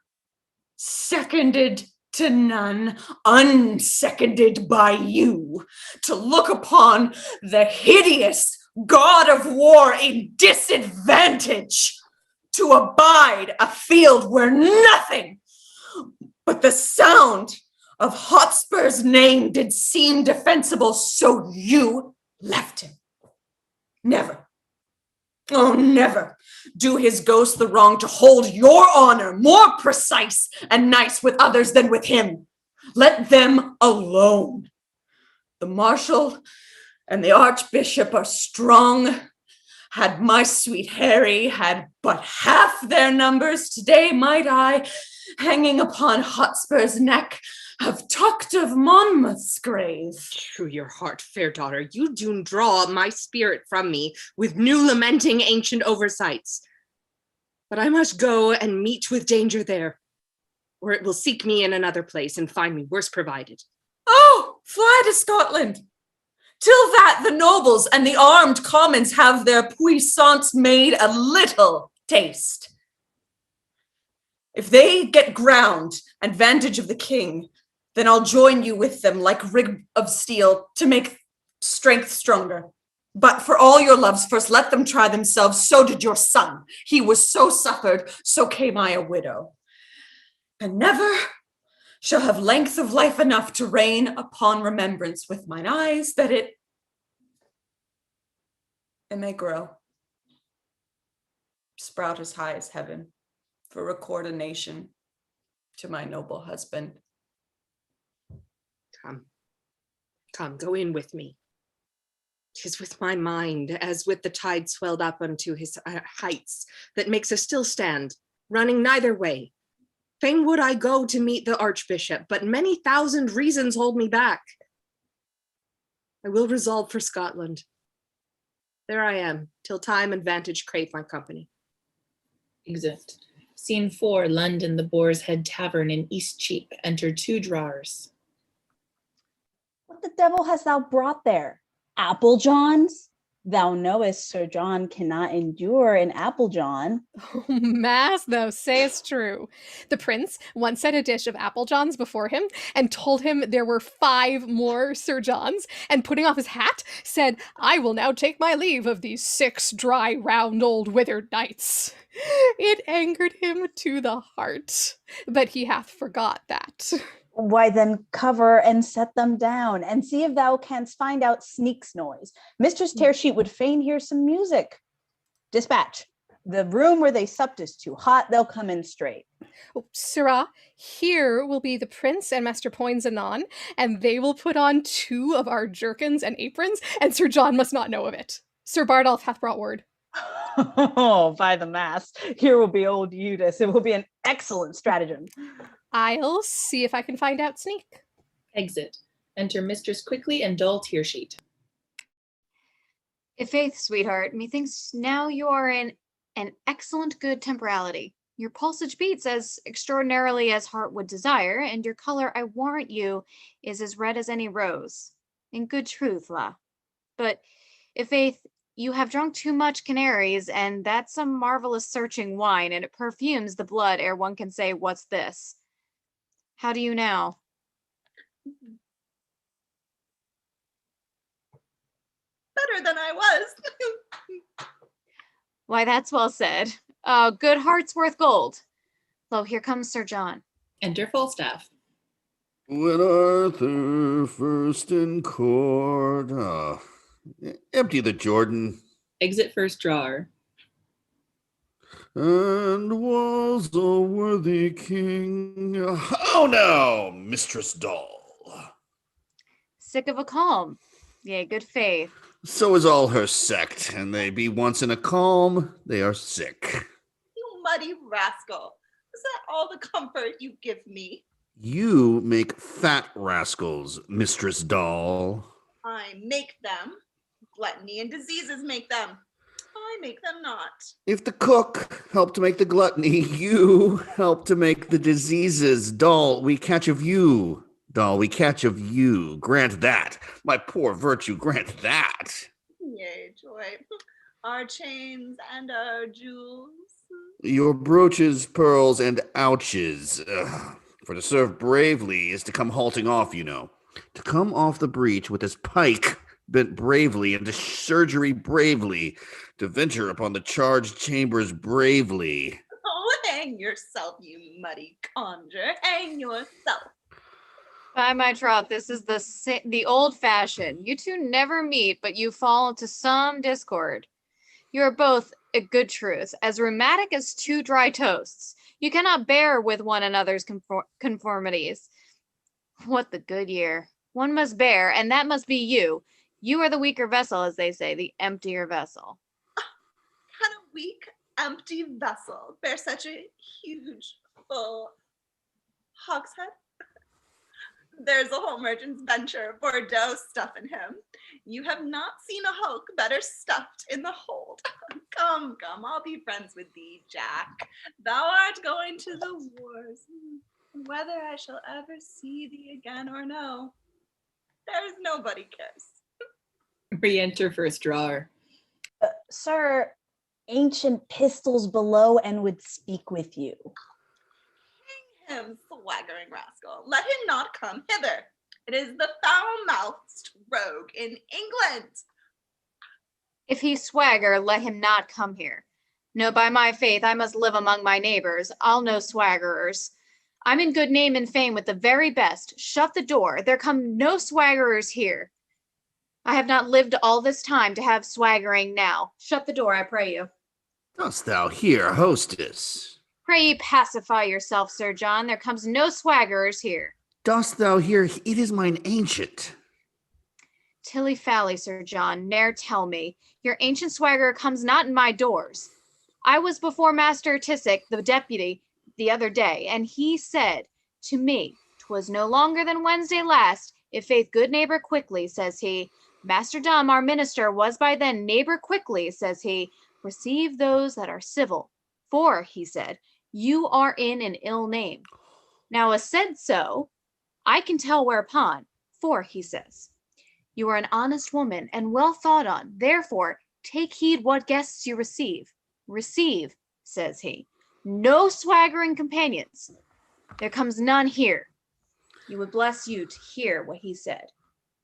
seconded to none, unseconded by you, to look upon the hideous God of war in disadvantage, to abide a field where nothing but the sound of Hotspur's name did seem defensible, so you left him. Never, oh never, do his ghost the wrong to hold your honor more precise and nice with others than with him. Let them alone. The marshal and the Archbishop are strong. Had my sweet Harry had but half their numbers, today might I, hanging upon Hotspur's neck, have talked of Monmouth's grave. True your heart, fair daughter, you do draw my spirit from me with new lamenting ancient oversights. But I must go and meet with danger there, or it will seek me in another place and find me worse provided. Oh, fly to Scotland! Till that the nobles and the armed commons have their puissance made a little taste. If they get ground and vantage of the king, then I'll join you with them like rig of steel to make strength stronger. But for all your loves, first let them try themselves. So did your son. He was so suffered, so came I a widow. And never shall have length of life enough to reign upon remembrance with mine eyes, that it may grow, sprout as high as heaven, for record a nation to my noble husband. Come, go in with me. 'Tis with my mind, as with the tide swelled up unto his heights, that makes us still stand, running neither way. Fain would I go to meet the Archbishop, but many thousand reasons hold me back. I will resolve for Scotland. There I am, till time and vantage crave my company. Exit. Scene 4, London, the Boar's Head Tavern in Eastcheap. Enter 2 drawers. What the devil hast thou brought there? Apple Johns? Thou knowest Sir John cannot endure an apple John. Oh, mass, thou sayest true. The prince once set a dish of apple Johns before him and told him there were 5 more Sir Johns, and putting off his hat, said, I will now take my leave of these 6 dry, round, old, withered knights. It angered him to the heart, but he hath forgot that. Why then cover and set them down, and see if thou canst find out Sneak's noise. Mistress Tearsheet would fain hear some music. Dispatch. The room where they supped is too hot, they'll come in straight. Oh, sirrah, here will be the prince and Master Poins anon, and they will put on 2 of our jerkins and aprons, and Sir John must not know of it. Sir Bardolph hath brought word. Oh, by the mass, here will be old Eudes. It will be an excellent stratagem. I'll see if I can find out Sneak. Exit. Enter Mistress Quickly and dull Tearsheet. I'faith, sweetheart, methinks now you are in an excellent good temporality. Your pulsage beats as extraordinarily as heart would desire, and your color, I warrant you, is as red as any rose. In good truth, la. But, i'faith, you have drunk too much canaries, and that's some marvelous searching wine, and it perfumes the blood ere one can say, what's this? How do you now? Better than I was. Why, that's well said. Good heart's worth gold. Lo, here comes Sir John. Enter Falstaff. When Arthur first in court, empty the Jordan. Exit first drawer. And was a worthy king. How now, Mistress Doll? Sick of a calm. Yea, good faith. So is all her sect, and they be once in a calm, they are sick. You muddy rascal. Is that all the comfort you give me? You make fat rascals, Mistress Doll. I make them. Gluttony and diseases make them. I make them not. If the cook helped to make the gluttony, you help to make the diseases. Doll, we catch of you. Doll, we catch of you. Grant that. My poor virtue, grant that. Yea, joy. Our chains and our jewels. Your brooches, pearls, and ouches. For to serve bravely is to come halting off, you know. To come off the breach with his pike bent bravely, and to surgery bravely, to venture upon the charged chambers bravely. Oh, hang yourself, you muddy conjure. Hang yourself. By my troth, this is the old fashion. You two never meet, but you fall into some discord. You are both, a good truth, as rheumatic as 2 dry toasts. You cannot bear with one another's conformities. What the good year. One must bear, and that must be you. You are the weaker vessel, as they say, the emptier vessel. Can a weak, empty vessel bear such a huge, full hogshead? There's a whole merchant's venture Bordeaux stuff in him. You have not seen a hulk better stuffed in the hold. Come, I'll be friends with thee, Jack. Thou art going to the wars. Whether I shall ever see thee again or no, there's nobody cares. Re-enter first drawer. Sir, ancient pistols below and would speak with you. Him, swaggering rascal. Let him not come hither. It is the foul-mouthed rogue in England. If he swagger, let him not come here. No, by my faith, I must live among my neighbors. I'll no swaggerers. I'm in good name and fame with the very best. Shut the door. There come no swaggerers here. I have not lived all this time to have swaggering now. Shut the door, I pray you. Dost thou hear, hostess? Pray ye pacify yourself, Sir John. There comes no swaggerers here. Dost thou hear, it is mine ancient. Tilly-fally, Sir John, ne'er tell me. Your ancient swagger comes not in my doors. I was before Master Tissick, the deputy, the other day, and he said to me, 'twas no longer than Wednesday last, if faith good neighbor quickly, says he. Master Dumb, our minister, was by then neighbor quickly, says he. Receive those that are civil, for, he said, you are in an ill name. Now, as said so, I can tell whereupon, for, he says, you are an honest woman and well thought on. Therefore, take heed what guests you receive. Receive, says he, no swaggering companions. There comes none here. You would bless you to hear what he said.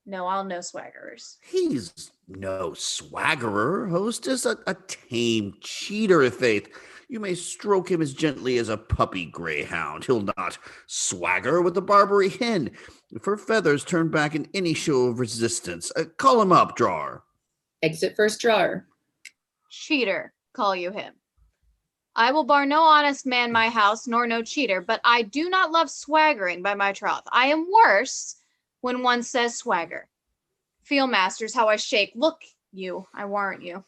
No, I'll no swaggerers. He's no swaggerer, hostess, a tame cheater, i' faith. You may stroke him as gently as a puppy greyhound. He'll not swagger with the Barbary hen, if her feathers turn back in any show of resistance. Call him up, drawer. Exit first drawer. Cheater, call you him. I will bar no honest man my house, nor no cheater, but I do not love swaggering, by my troth. I am worse when one says swagger. Feel, masters, how I shake. Look you, I warrant you.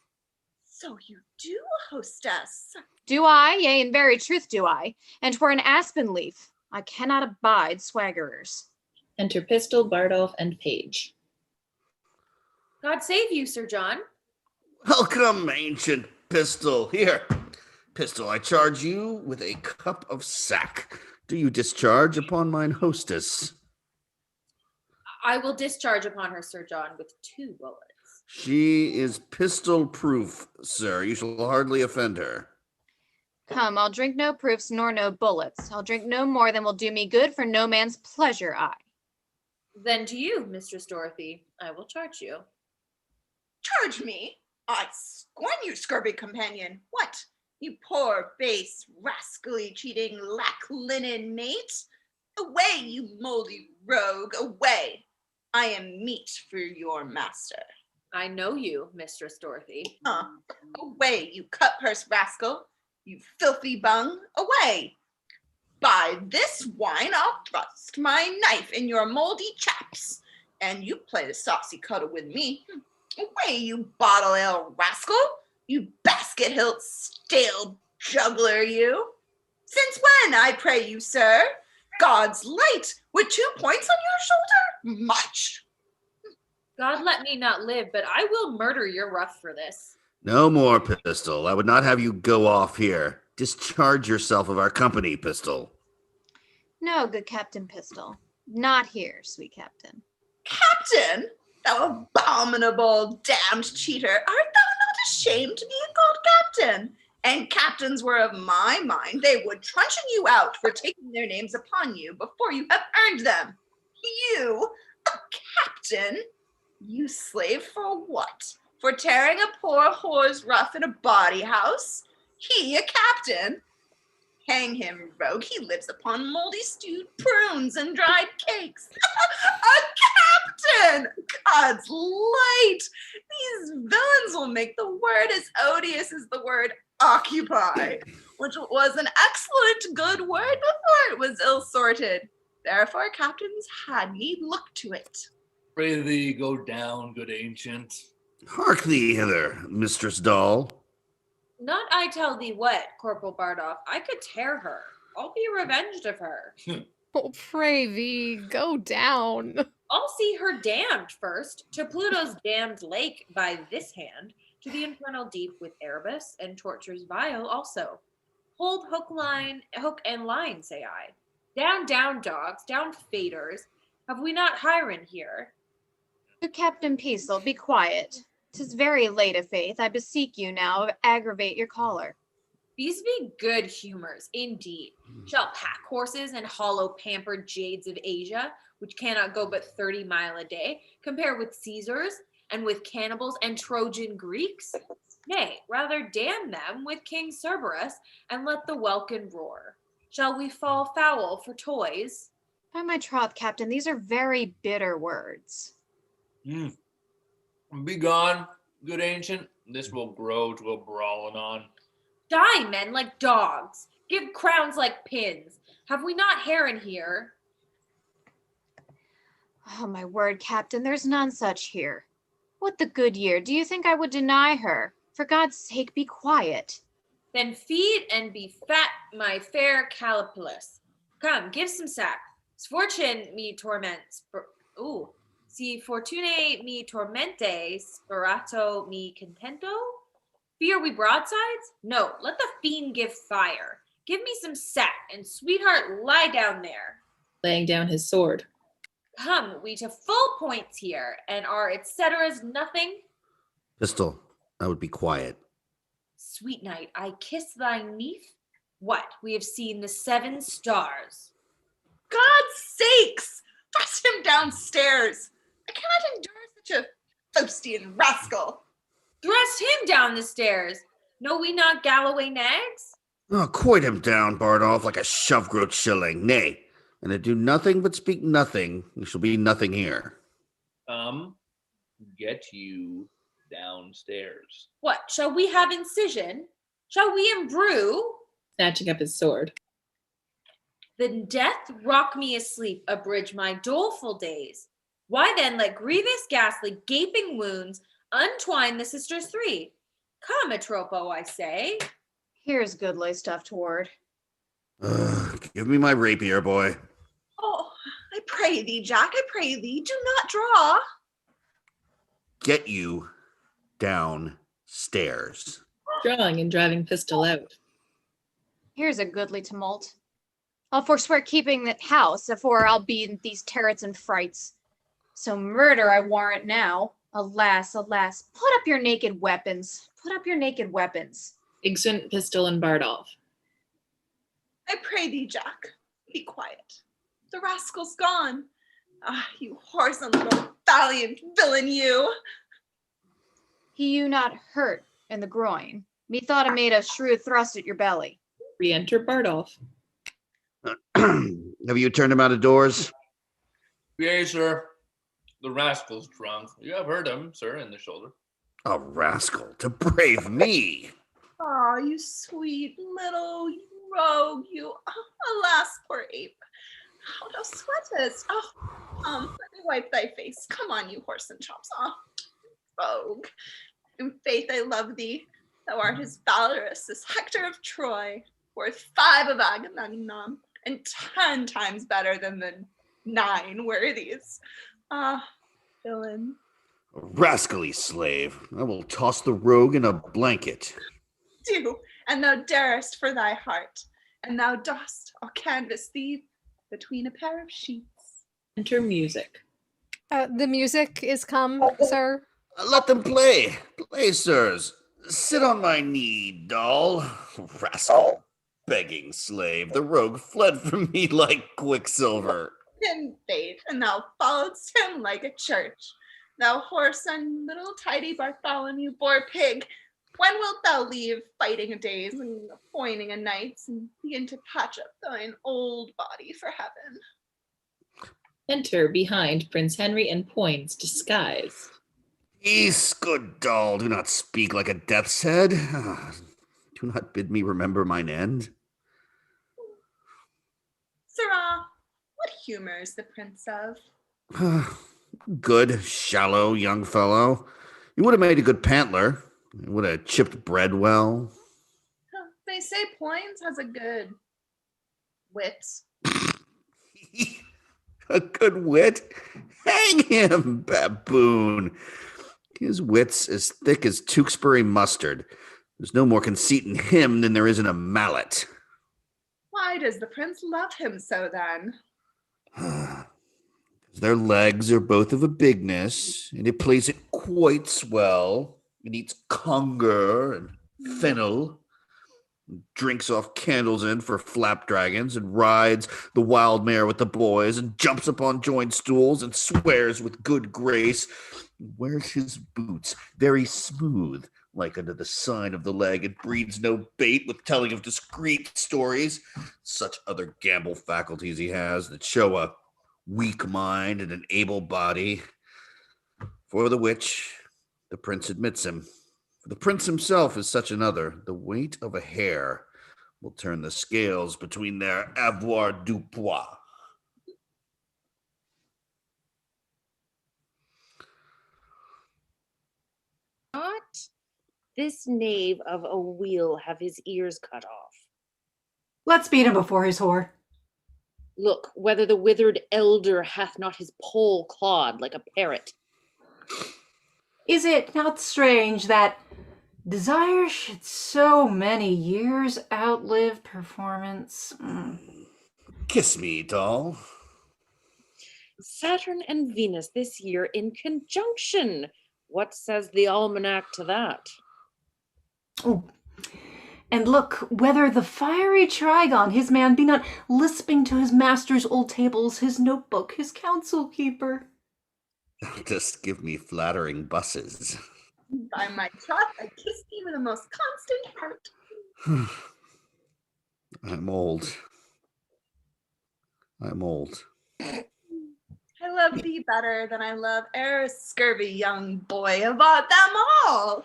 So you do, hostess. Do I? Yea, in very truth do I. And for an aspen leaf, I cannot abide swaggerers. Enter Pistol, Bardolph, and Page. God save you, Sir John. Welcome, ancient Pistol. Here, Pistol, I charge you with a cup of sack. Do you discharge upon mine hostess? I will discharge upon her, Sir John, with 2 bullets. She is pistol-proof, sir. You shall hardly offend her. Come, I'll drink no proofs nor no bullets. I'll drink no more than will do me good for no man's pleasure, I. Then to you, Mistress Dorothy, I will charge you. Charge me? I scorn you, scurvy companion. What? You poor, base, rascally, cheating, lack-linen mate? Away, you moldy rogue, away. I am meat for your master. I know you, Mistress Dorothy. Away, you cut-purse rascal. You filthy bung, away. By this wine, I'll thrust my knife in your moldy chaps, and you play the saucy cuddle with me. Away, you bottle ale rascal. You basket-hilt stale juggler, you. Since when, I pray you, sir? God's light with 2 points on your shoulder? Much. God let me not live, but I will murder your ruff for this. No more, Pistol. I would not have you go off here. Discharge yourself of our company, Pistol. No, good Captain Pistol. Not here, sweet Captain. Captain? Thou abominable, damned cheater, art thou not ashamed to be called captain? And captains were of my mind, they would truncheon you out for taking their names upon you before you have earned them. You, a captain? You slave for what? For tearing a poor whore's ruff in a bawdy house? He, a captain? Hang him, rogue, he lives upon moldy stewed prunes and dried cakes. A captain! God's light! These villains will make the word as odious as the word occupy, which was an excellent good word before it was ill-sorted. Therefore, captains had need look to it. Pray thee go down, good ancient. Hark thee hither, Mistress Doll. Not I tell thee what, Corporal Bardoff. I could tear her. I'll be revenged of her. Oh, pray thee, go down. I'll see her damned first, to Pluto's damned lake by this hand, to the infernal deep with Erebus and tortures vile also. Hold hook and line, say I. Down, down, dogs, down, faders. Have we not Hiron here? Good Captain Peaceful, be quiet. 'Tis very late, a faith. I beseech you now, aggravate your choler. These be good humors, indeed. Shall pack horses and hollow pampered jades of Asia, which cannot go but 30 mile a day, compare with Caesars, and with cannibals and Trojan Greeks? Nay, rather damn them with King Cerberus, and let the welkin roar. Shall we fall foul for toys? By my troth, Captain, these are very bitter words. Be gone, good ancient. This will grow to a brawling on. Die, men, like dogs. Give crowns like pins. Have we not Heron here? Oh, my word, Captain, there's none such here. What the good year, do you think I would deny her? For God's sake, be quiet. Then feed and be fat, my fair Calipulus. Come, give some sack. Sfortune me torments. Si fortune me tormente, sperato me contento? Fear we broadsides? No, let the fiend give fire. Give me some sack, and sweetheart, lie down there. Laying down his sword. Come, we to full points here, and our et ceteras nothing? Pistol, I would be quiet. Sweet knight, I kiss thy neath. What, we have seen the 7 stars. God's sakes! Thrust him downstairs! I cannot endure such a Faustian rascal. Thrust him down the stairs. Know we not Galloway nags? Oh, quoit him down, Bardoff, like a shove-groat shilling. Nay, and I do nothing but speak nothing. We shall be nothing here. Get you downstairs. What, shall we have incision? Shall we embrue? Snatching up his sword. Then death rock me asleep, abridge my doleful days. Why then let grievous, ghastly, gaping wounds untwine the sisters 3? Come, Atropo, I say. Here's goodly stuff toward. Give me my rapier, boy. Oh, I pray thee, Jack, I pray thee, do not draw. Get you downstairs. Drawing and driving pistol out. Here's a goodly tumult. I'll forswear keeping that house, afore I'll be in these terrors and frights. So murder I warrant now. Alas, alas, put up your naked weapons. Put up your naked weapons. Exeunt Pistol and Bardolph. I pray thee, Jack, be quiet. The rascal's gone. Ah, you whoreson little valiant villain, you. He you not hurt in the groin. Methought I made a shrewd thrust at your belly. Re-enter Bardolph. Have you turned him out of doors? Yea, sir. The rascal's drunk. You have hurt him, sir, in the shoulder. A rascal to brave me. Oh, you sweet little rogue, you. Oh, alas, poor ape. How thou sweatest. Oh, let me wipe thy face. Come on, you horse and chops. Oh, rogue. In faith, I love thee. Thou art as valorous as Hector of Troy, worth 5 of Agamemnon, and 10 times better than the 9 worthies. Ah, villain. A rascally slave. I will toss the rogue in a blanket. Do, and thou darest for thy heart, and thou dost, I'll canvas thee between a pair of sheets. Enter music. The music is come, sir. Let them play. Play, sirs. Sit on my knee, doll. Rascal. Begging slave. The rogue fled from me like quicksilver. In faith, and thou followedst him like a church. Thou whoreson, little tidy Bartholomew boar pig, when wilt thou leave fighting a days and appointing a nights and begin to patch up thine old body for heaven? Enter behind Prince Henry and Poins, disguised. Peace, good doll. Do not speak like a death's head. Do not bid me remember mine end. Sirrah, what humor is the prince of? Good, shallow young fellow. You would have made a good pantler. You would have chipped bread well. They say Poins has a good wit. A good wit? Hang him, baboon. His wit's as thick as Tewkesbury mustard. There's no more conceit in him than there is in a mallet. Why does the prince love him so then? Their legs are both of a bigness, and he plays it quite swell, and eats conger and fennel, and drinks off candles in for flapdragons, and rides the wild mare with the boys, and jumps upon joined stools, and swears with good grace, and wears his boots very smooth, like unto the sign of the leg, and breeds no bait with telling of discreet stories. Such other gamble faculties he has that show a weak mind and an able body, for the which the prince admits him. For the prince himself is such another. The weight of a hair will turn the scales between their avoirdupois. Not this knave of a wheel have his ears cut off. Let's beat him before his whore. Look, whether the withered elder hath not his poll clawed like a parrot. Is it not strange that desire should so many years outlive performance? Kiss me, doll. Saturn and Venus this year in conjunction. What says the almanac to that? Oh, and look, whether the fiery Trigon, his man, be not lisping to his master's old tables, his notebook, his counsel keeper. Just give me flattering busses. By my troth, I kiss thee with a most constant heart. I'm old. I love thee better than I love e'er a scurvy young boy about them all.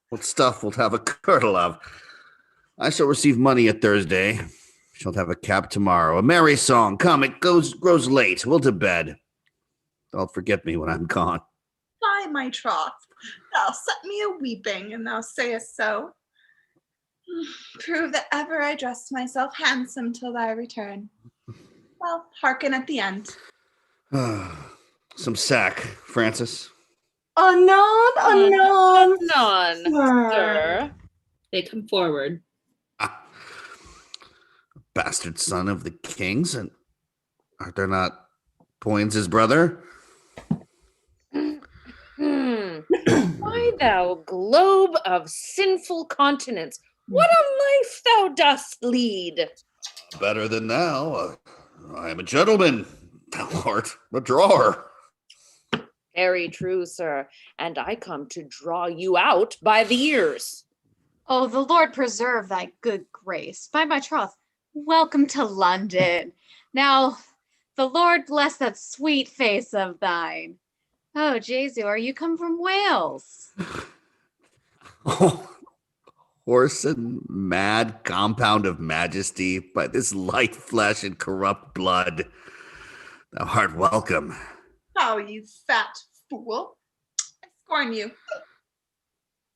What stuff wilt have a curdle of? I shall receive money at Thursday. Shalt have a cap tomorrow. A merry song. Come, it grows late. We'll to bed. Don't forget me when I'm gone. By my troth, thou set me a weeping, and thou sayest so. Prove that ever I dressed myself handsome till thy return. Well, hearken at the end. Some sack, Francis. Anon, Sir. They come forward. Bastard son of the kings, and are there not Poins his brother? Why, thou globe of sinful continents, what a life thou dost lead! Better than thou. I am a gentleman. Thou art a drawer. Very true, sir, and I come to draw you out by the ears. Oh, the Lord preserve thy good grace. By my troth, welcome to London. Now, the Lord bless that sweet face of thine. Oh, Jesu, are you come from Wales? Horse and mad compound of majesty by this light flesh and corrupt blood. Thou art welcome. Oh, you fat fool. I scorn you.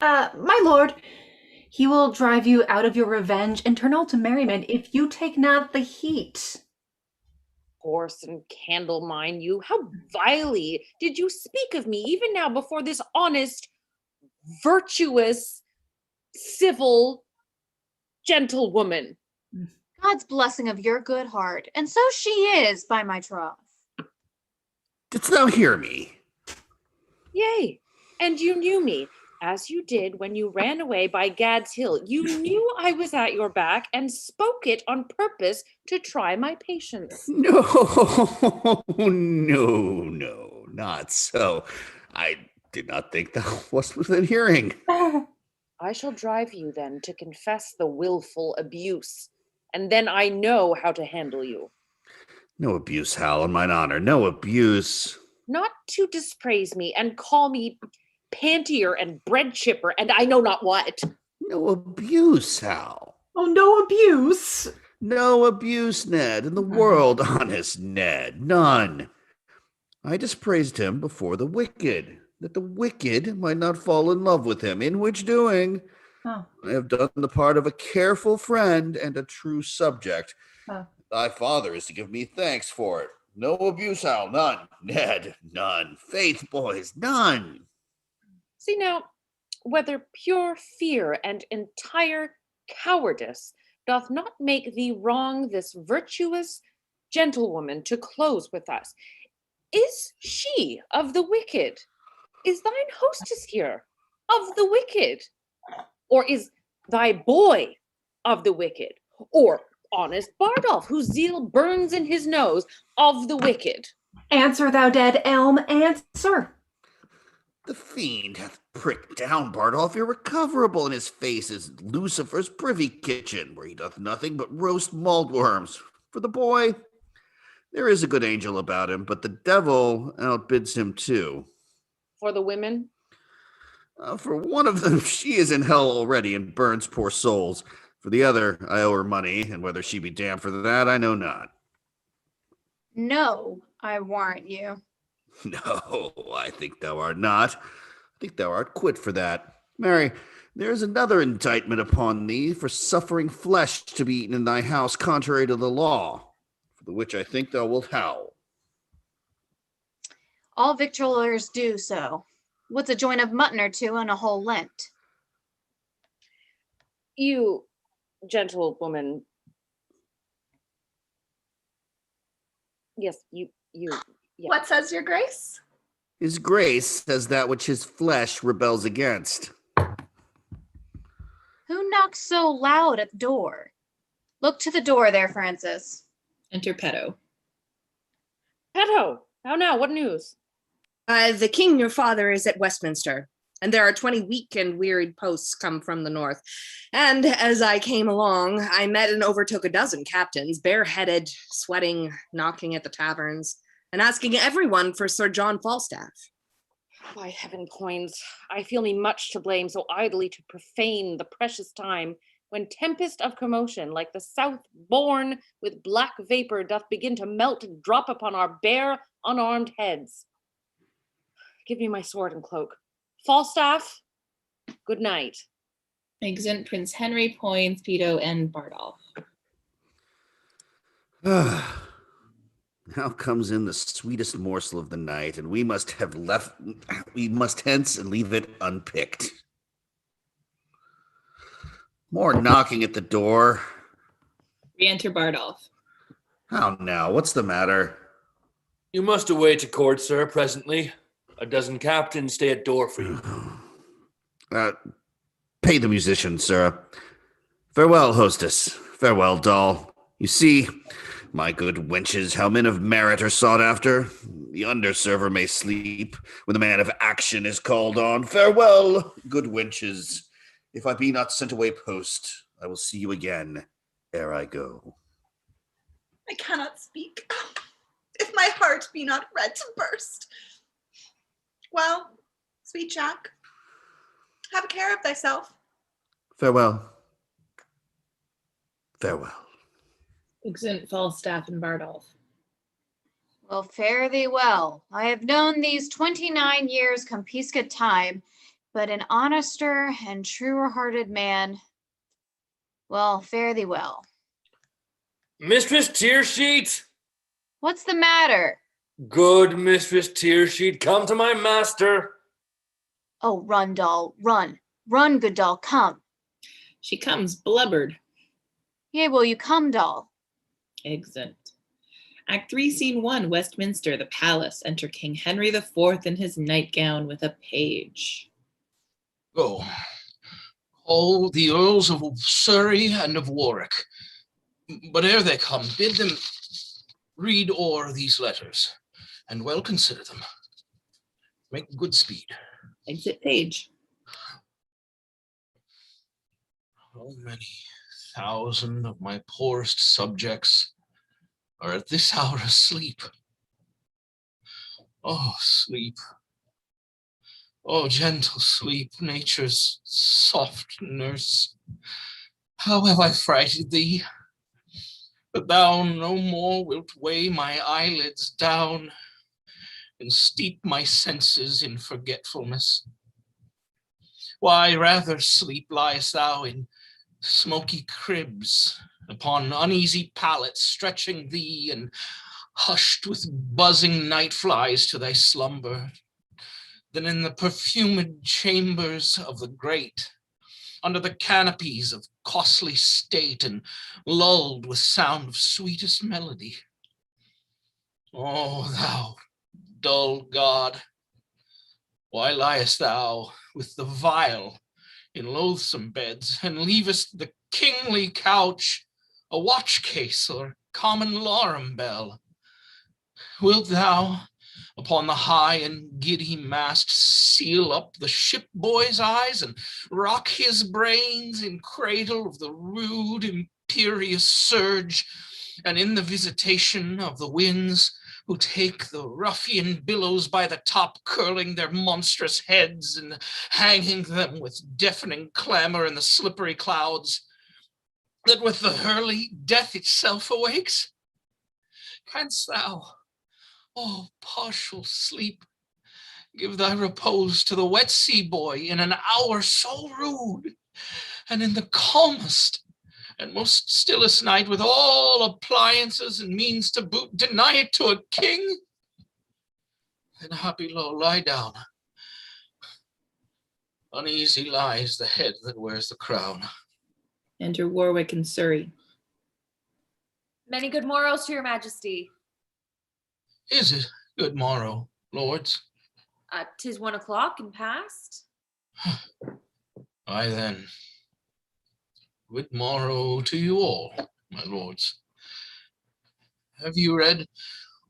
My lord, he will drive you out of your revenge and turn all to merriment if you take not the heat. Horse and candle, mind you, how vilely did you speak of me even now before this honest, virtuous, civil, gentlewoman? God's blessing of your good heart, and so she is, by my troth. Didst thou hear me? Yea, and you knew me, as you did when you ran away by Gad's Hill. You knew I was at your back and spoke it on purpose to try my patience. No, not so. I did not think thou wast within hearing. I shall drive you then to confess the willful abuse, and then I know how to handle you. No abuse, Hal, on mine honor, no abuse. Not to dispraise me and call me pantier and bread chipper and I know not what. No abuse, Hal. Oh, no abuse? No abuse, Ned, in the world, honest Ned, none. I dispraised him before the wicked, that the wicked might not fall in love with him, in which doing Oh. I have done the part of a careful friend and a true subject. Oh. Thy father is to give me thanks for it. No abuse, Hal, none. Ned, none. Faith, boys, none. See now, whether pure fear and entire cowardice doth not make thee wrong this virtuous gentlewoman to close with us. Is she of the wicked? Is thine hostess here of the wicked? Or is thy boy of the wicked? Or honest Bardolph, whose zeal burns in his nose, of the wicked? Answer, thou dead elm, answer. The fiend hath pricked down Bardolph irrecoverable, and his face is Lucifer's privy kitchen, where he doth nothing but roast mulled worms. For the boy, there is a good angel about him, but the devil outbids him too. For the women? For one of them, she is in hell already and burns poor souls. For the other, I owe her money, and whether she be damned for that, I know not. No, I warrant you. No, I think thou art not. I think thou art quit for that. Mary, there is another indictment upon thee for suffering flesh to be eaten in thy house contrary to the law, for the which I think thou wilt howl. All victuallers do so. What's a joint of mutton or two and a whole Lent? You, gentlewoman. Yes, you. Yeah. What says your grace? His grace says that which his flesh rebels against. Who knocks so loud at the door? Look to the door there, Francis. Enter Peto. Peto, now, what news? The king, your father, is at Westminster, and there are 20 weak and wearied posts come from the north. And as I came along, I met and overtook a dozen captains, bareheaded, sweating, knocking at the taverns, and asking everyone for Sir John Falstaff. By heaven, Poins, I feel me much to blame so idly to profane the precious time when tempest of commotion, like the south born with black vapor, doth begin to melt and drop upon our bare, unarmed heads. Give me my sword and cloak. Falstaff, good night. Exeunt Prince Henry, Poins, Peto, and Bardolph. Now comes in the sweetest morsel of the night, and we must hence and leave it unpicked. More knocking at the door. Re-enter Bardolph. How now? What's the matter? You must away to court, sir, presently. A dozen captains stay at door for you. Pay the musician, sir. Farewell, hostess. Farewell, doll. You see, my good wenches, how men of merit are sought after. The underserver may sleep when the man of action is called on. Farewell, good wenches. If I be not sent away post, I will see you again ere I go. I cannot speak. If my heart be not red to burst. Well, sweet Jack, have a care of thyself. Farewell. Farewell. Exeunt Falstaff and Bardolph. Well, fare thee well. I have known these 29 years compiscate time, but an honester and truer-hearted man. Well, fare thee well. Mistress Tearsheet! What's the matter? Good Mistress Tearsheet, come to my master. Oh, run, doll, run. Run, good doll, come. She comes, blubbered. Yea, will you come, doll? Exeunt. Act 3, Scene 1, Westminster, the palace. Enter King Henry IV in his nightgown with a page. Go. Call the Earls of Surrey and of Warwick. But ere they come, bid them read o'er these letters, and well consider them. Make good speed. Exit page. How many thousand of my poorest subjects are at this hour asleep? Oh, sleep. Oh, gentle sleep, nature's soft nurse. How have I frighted thee? But thou no more wilt weigh my eyelids down, and steep my senses in forgetfulness? Why rather sleep liest thou in smoky cribs, upon uneasy pallets stretching thee, and hushed with buzzing night flies to thy slumber, than in the perfumed chambers of the great, under the canopies of costly state, and lulled with sound of sweetest melody? O thou dull god, why liest thou with the vile in loathsome beds, and leavest the kingly couch a watch case or common larum bell? Wilt thou upon the high and giddy mast seal up the ship boy's eyes, and rock his brains in cradle of the rude imperious surge, and in the visitation of the winds, who take the ruffian billows by the top, curling their monstrous heads and hanging them with deafening clamor in the slippery clouds, that with the hurly death itself awakes? Canst thou, O partial sleep, give thy repose to the wet sea boy in an hour so rude, and in the calmest and most stillest night, with all appliances and means to boot, deny it to a king? Then happy low, lie down. Uneasy lies the head that wears the crown. Enter Warwick and Surrey. Many good morrows to your majesty. Is it good morrow, lords? 'Tis 1 o'clock and past. Aye then. Good morrow to you all, my lords. Have you read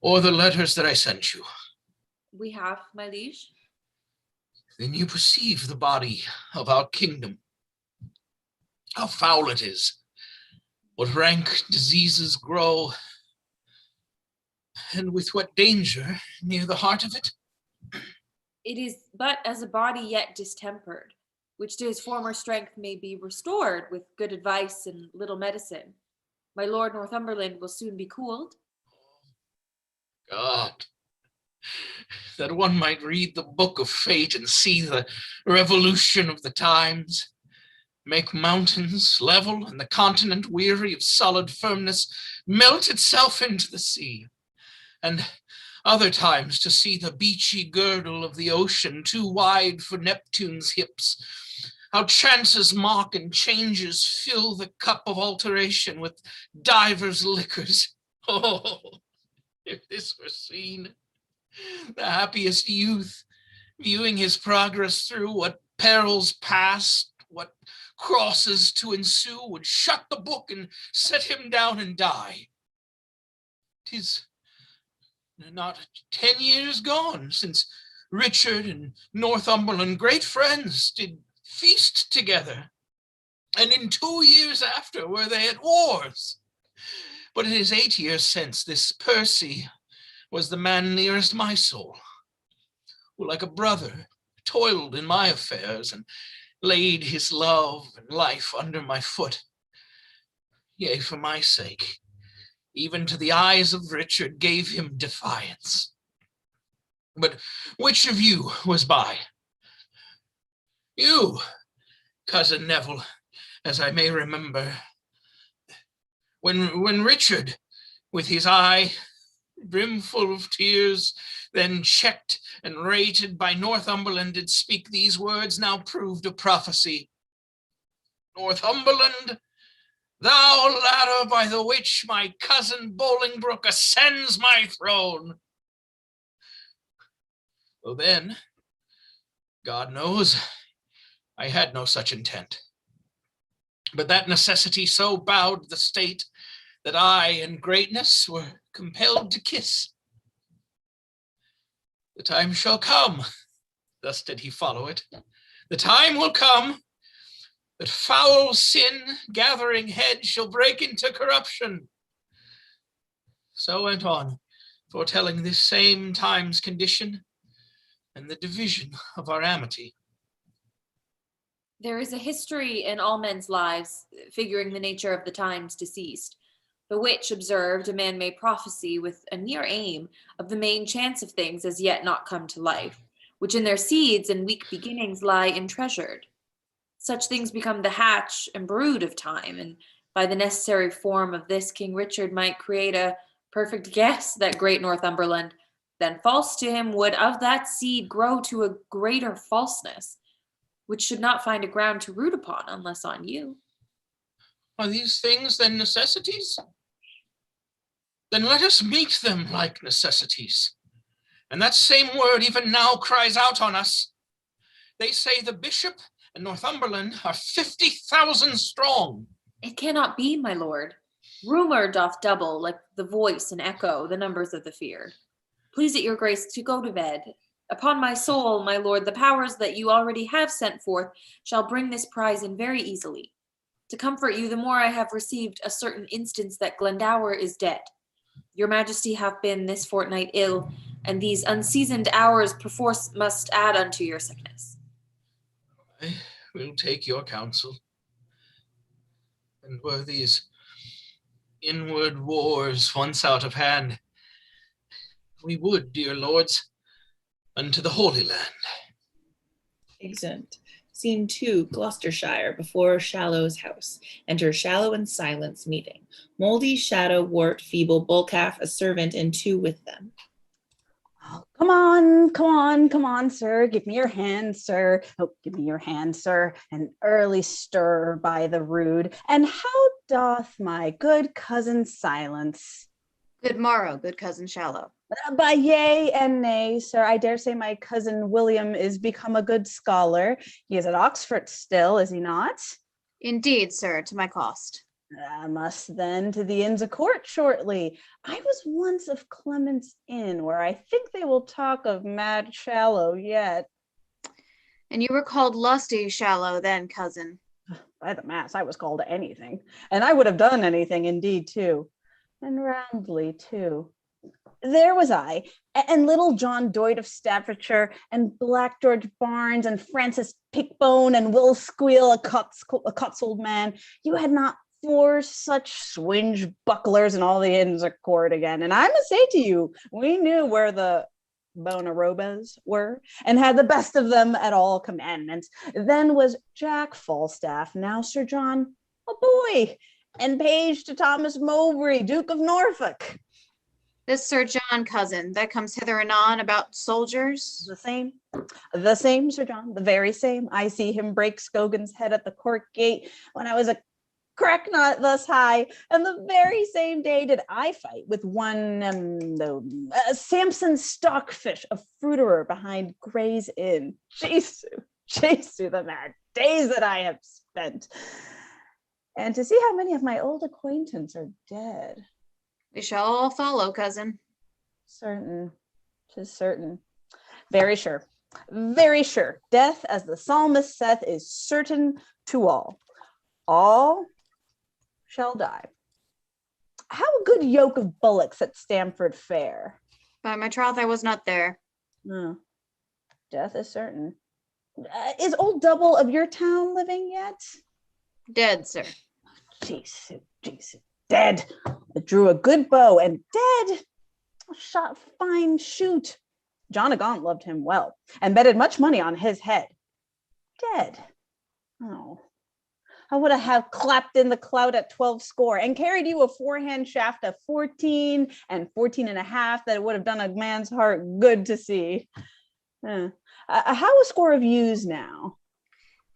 o'er the letters that I sent you? We have, my liege. Then you perceive the body of our kingdom, how foul it is, what rank diseases grow, and with what danger near the heart of it? It is but as a body yet distempered, which to his former strength may be restored with good advice and little medicine. My lord Northumberland will soon be cooled. God, that one might read the book of fate and see the revolution of the times, make mountains level and the continent weary of solid firmness melt itself into the sea, and other times to see the beachy girdle of the ocean too wide for Neptune's hips, how chances mock and changes fill the cup of alteration with divers liquors. Oh, if this were seen, the happiest youth, viewing his progress through what perils past, what crosses to ensue, would shut the book and set him down and die. 'Tis not 10 years gone since Richard and Northumberland, great friends, did feast together, and in 2 years after were they at wars. But it is 8 years since this Percy was the man nearest my soul, who like a brother toiled in my affairs and laid his love and life under my foot. Yea, for my sake, even to the eyes of Richard, gave him defiance. But which of you was by? You, cousin Neville, as I may remember, when Richard, with his eye brimful of tears, then checked and rated by Northumberland, did speak these words, now proved a prophecy. Northumberland, thou ladder by the which my cousin Bolingbroke ascends my throne. Well then, God knows, I had no such intent. But that necessity so bowed the state that I and greatness were compelled to kiss. The time shall come, thus did he follow it, the time will come that foul sin gathering head shall break into corruption. So went on, foretelling this same time's condition and the division of our amity. There is a history in all men's lives, figuring the nature of the times deceased. The which observed a man may prophesy with a near aim of the main chance of things as yet not come to life, which in their seeds and weak beginnings lie entreasured. Such things become the hatch and brood of time, and by the necessary form of this King Richard might create a perfect guess that great Northumberland, then false to him, would of that seed grow to a greater falseness, which should not find a ground to root upon unless on you. Are these things then necessities? Then let us meet them like necessities. And that same word even now cries out on us. They say the bishop and Northumberland are 50,000 strong. It cannot be, my lord. Rumor doth double, like the voice and echo, the numbers of the feared. Please it your grace to go to bed. Upon my soul, my lord, the powers that you already have sent forth shall bring this prize in very easily. To comfort you, the more I have received a certain instance that Glendower is dead. Your majesty hath been this fortnight ill, and these unseasoned hours perforce must add unto your sickness. I will take your counsel. And were these inward wars once out of hand, we would, dear lords, unto the Holy Land. Exeunt. Scene 2, Gloucestershire, before Shallow's house. Enter Shallow and Silence meeting. Moldy, Shadow, Wart, Feeble, Bullcalf, a servant, and 2 with them. Oh, come on, sir. Give me your hand, sir. Oh, give me your hand, sir. An early stir by the rude. And how doth my good cousin Silence? Good morrow, good cousin Shallow. By yea and nay, sir, I dare say my cousin William is become a good scholar. He is at Oxford still, is he not? Indeed, sir, to my cost. I must then to the Inns of Court shortly. I was once of Clement's Inn, where I think they will talk of mad Shallow yet. And you were called lusty Shallow then, cousin. By the mass, I was called anything, and I would have done anything indeed too, and roundly too. There was I, and little John Doyd of Staffordshire, and Black George Barnes, and Francis Pickbone, and Will Squeal, a Cotswold man. You had not 4 such swingebucklers in all the Inns of Court again. And I must say to you, we knew where the Bonarobas were, and had the best of them at all commandments. Then was Jack Falstaff, now Sir John, a boy, and page to Thomas Mowbray, Duke of Norfolk. This Sir John, cousin, that comes hither and on about soldiers? The same, Sir John, the very same. I see him break Scogan's head at the court gate when I was a crack not thus high, and the very same day did I fight with one Samson Stockfish, a fruiterer behind Gray's Inn. Jesu, the mad days that I have spent. And to see how many of my old acquaintance are dead. We shall all follow, cousin. Certain, 'tis certain. Very sure, very sure. Death, as the psalmist saith, is certain to all. All shall die. How a good yoke of bullocks at Stamford Fair? By my troth, I was not there. No, death is certain. Is old Double of your town living yet? Dead, sir. Jesus, dead. I drew a good bow, and dead. Shot fine shoot. John of Gaunt loved him well, and betted much money on his head. Dead. Oh, I would have clapped in the clout at 12 score, and carried you a forehand shaft of 14 and 14 and a half, that it would have done a man's heart good to see. How a score of ewes now?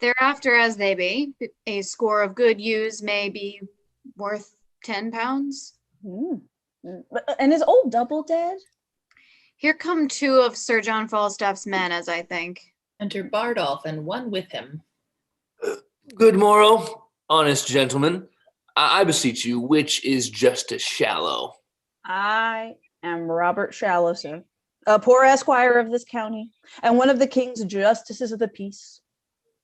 Thereafter as they be, a score of good ewes may be worth 10 pounds. And is old Double dead? Here come 2 of Sir John Falstaff's men, as I think. Enter Bardolph and 1 with him. Good morrow, honest gentlemen. I beseech you, which is Justice Shallow? I am Robert Shallow, sir, a poor esquire of this county, and one of the king's justices of the peace.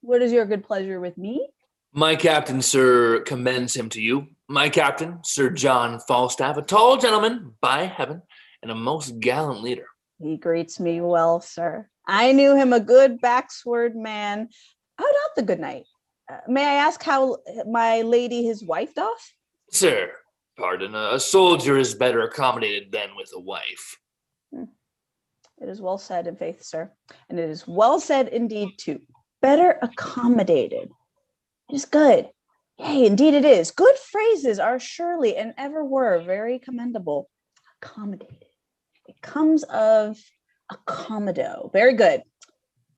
What is your good pleasure with me? My captain, sir, commends him to you. My captain, Sir John Falstaff, a tall gentleman, by heaven, and a most gallant leader. He greets me well, sir. I knew him a good backsword man. How doth the good knight? May I ask how my lady his wife doth? Sir, Pardon, a soldier is better accommodated than with a wife. It is well said in faith, sir. And it is well said indeed, too. Better accommodated. It is good. Yea, indeed it is. Good phrases are surely and ever were very commendable. Accommodated. It comes of accommodо. Very good.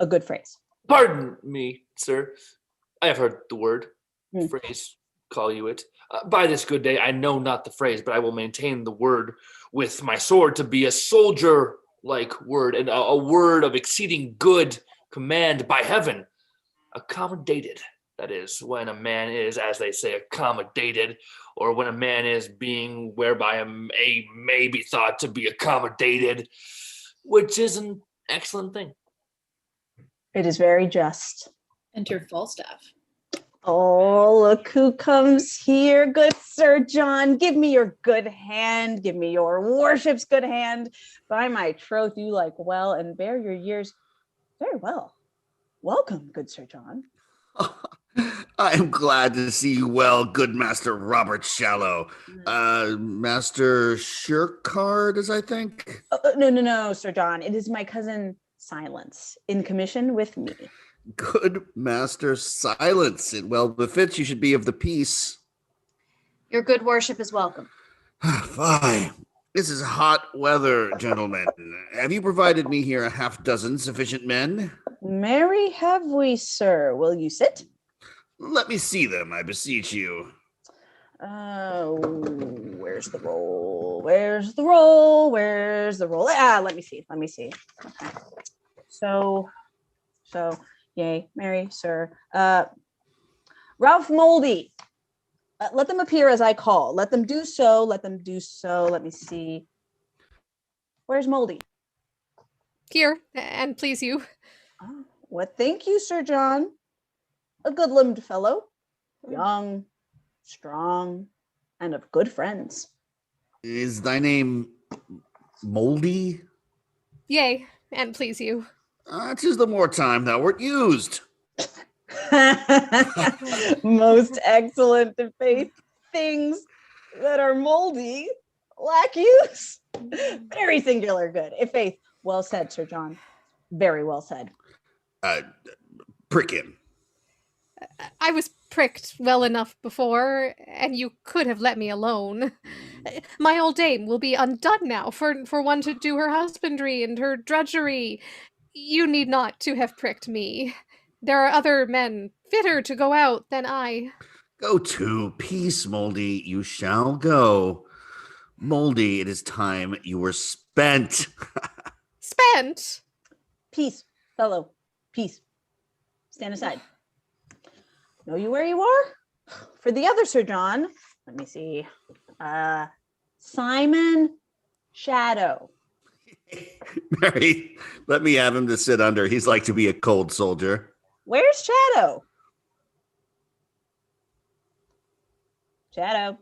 A good phrase. Pardon me, sir. I have heard the word, phrase, call you it. By this good day, I know not the phrase, but I will maintain the word with my sword to be a soldier-like word, and a word of exceeding good command by heaven. Accommodated. That is, when a man is, as they say, accommodated, or when a man is being whereby a may be thought to be accommodated, which is an excellent thing. It is very just. Enter Falstaff. Oh, look who comes here, good Sir John. Give me your good hand. Give me your worship's good hand. By my troth, you like well and bear your years very well. Welcome, good Sir John. I am glad to see you well, good Master Robert Shallow. Master Shirkard, as I think? No, Sir John. It is my cousin Silence, in commission with me. Good Master Silence. It well befits you should be of the peace. Your good worship is welcome. Fine. This is hot weather, gentlemen. Have you provided me here a half dozen sufficient men? Marry have we, sir. Will you sit? Let me see them, I beseech you. Where's the roll? Where's the roll? Where's the roll? Let me see. Okay. So, yay, Mary, sir. Ralph Moldy. Let them appear as I call. Let them do so. Let me see. Where's Moldy? Here, and please you. What think you, Sir John? A good-limbed fellow, young, strong, and of good friends. Is thy name Moldy? Yea, and please you. 'Tis the more time thou wert used. Most excellent to faith. Things that are moldy lack use. Very singular good. If faith, well said, Sir John. Very well said. Prick him. I was pricked well enough before, and you could have let me alone. My old dame will be undone now for one to do her husbandry and her drudgery. You need not to have pricked me. There are other men fitter to go out than I. Go to, peace, Moldy, you shall go. Moldy, it is time you were spent. Spent? Peace, fellow, peace. Stand aside. Know you where you are? For the other Sir John, let me see. Simon Shadow. Mary, let me have him to sit under. He's like to be a cold soldier. Where's Shadow? Shadow.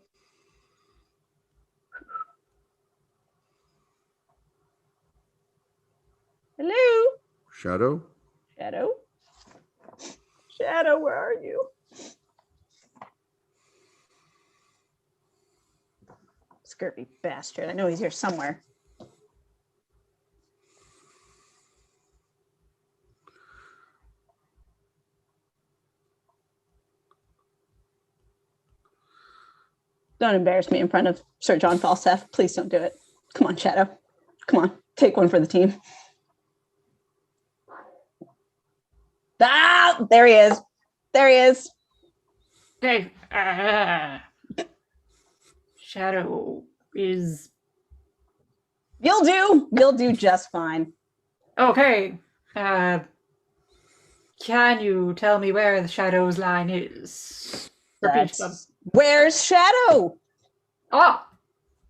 Hello? Shadow? Shadow? Shadow, where are you? Scurvy bastard. I know he's here somewhere. Don't embarrass me in front of Sir John Falstaff. Please don't do it. Come on, Shadow. Come on. Take one for the team. Ah, there he is. There he is. Okay. Shadow is... You'll do. You'll do just fine. Okay. Can you tell me where the Shadow's line is? Repeat them. Where's Shadow? Oh,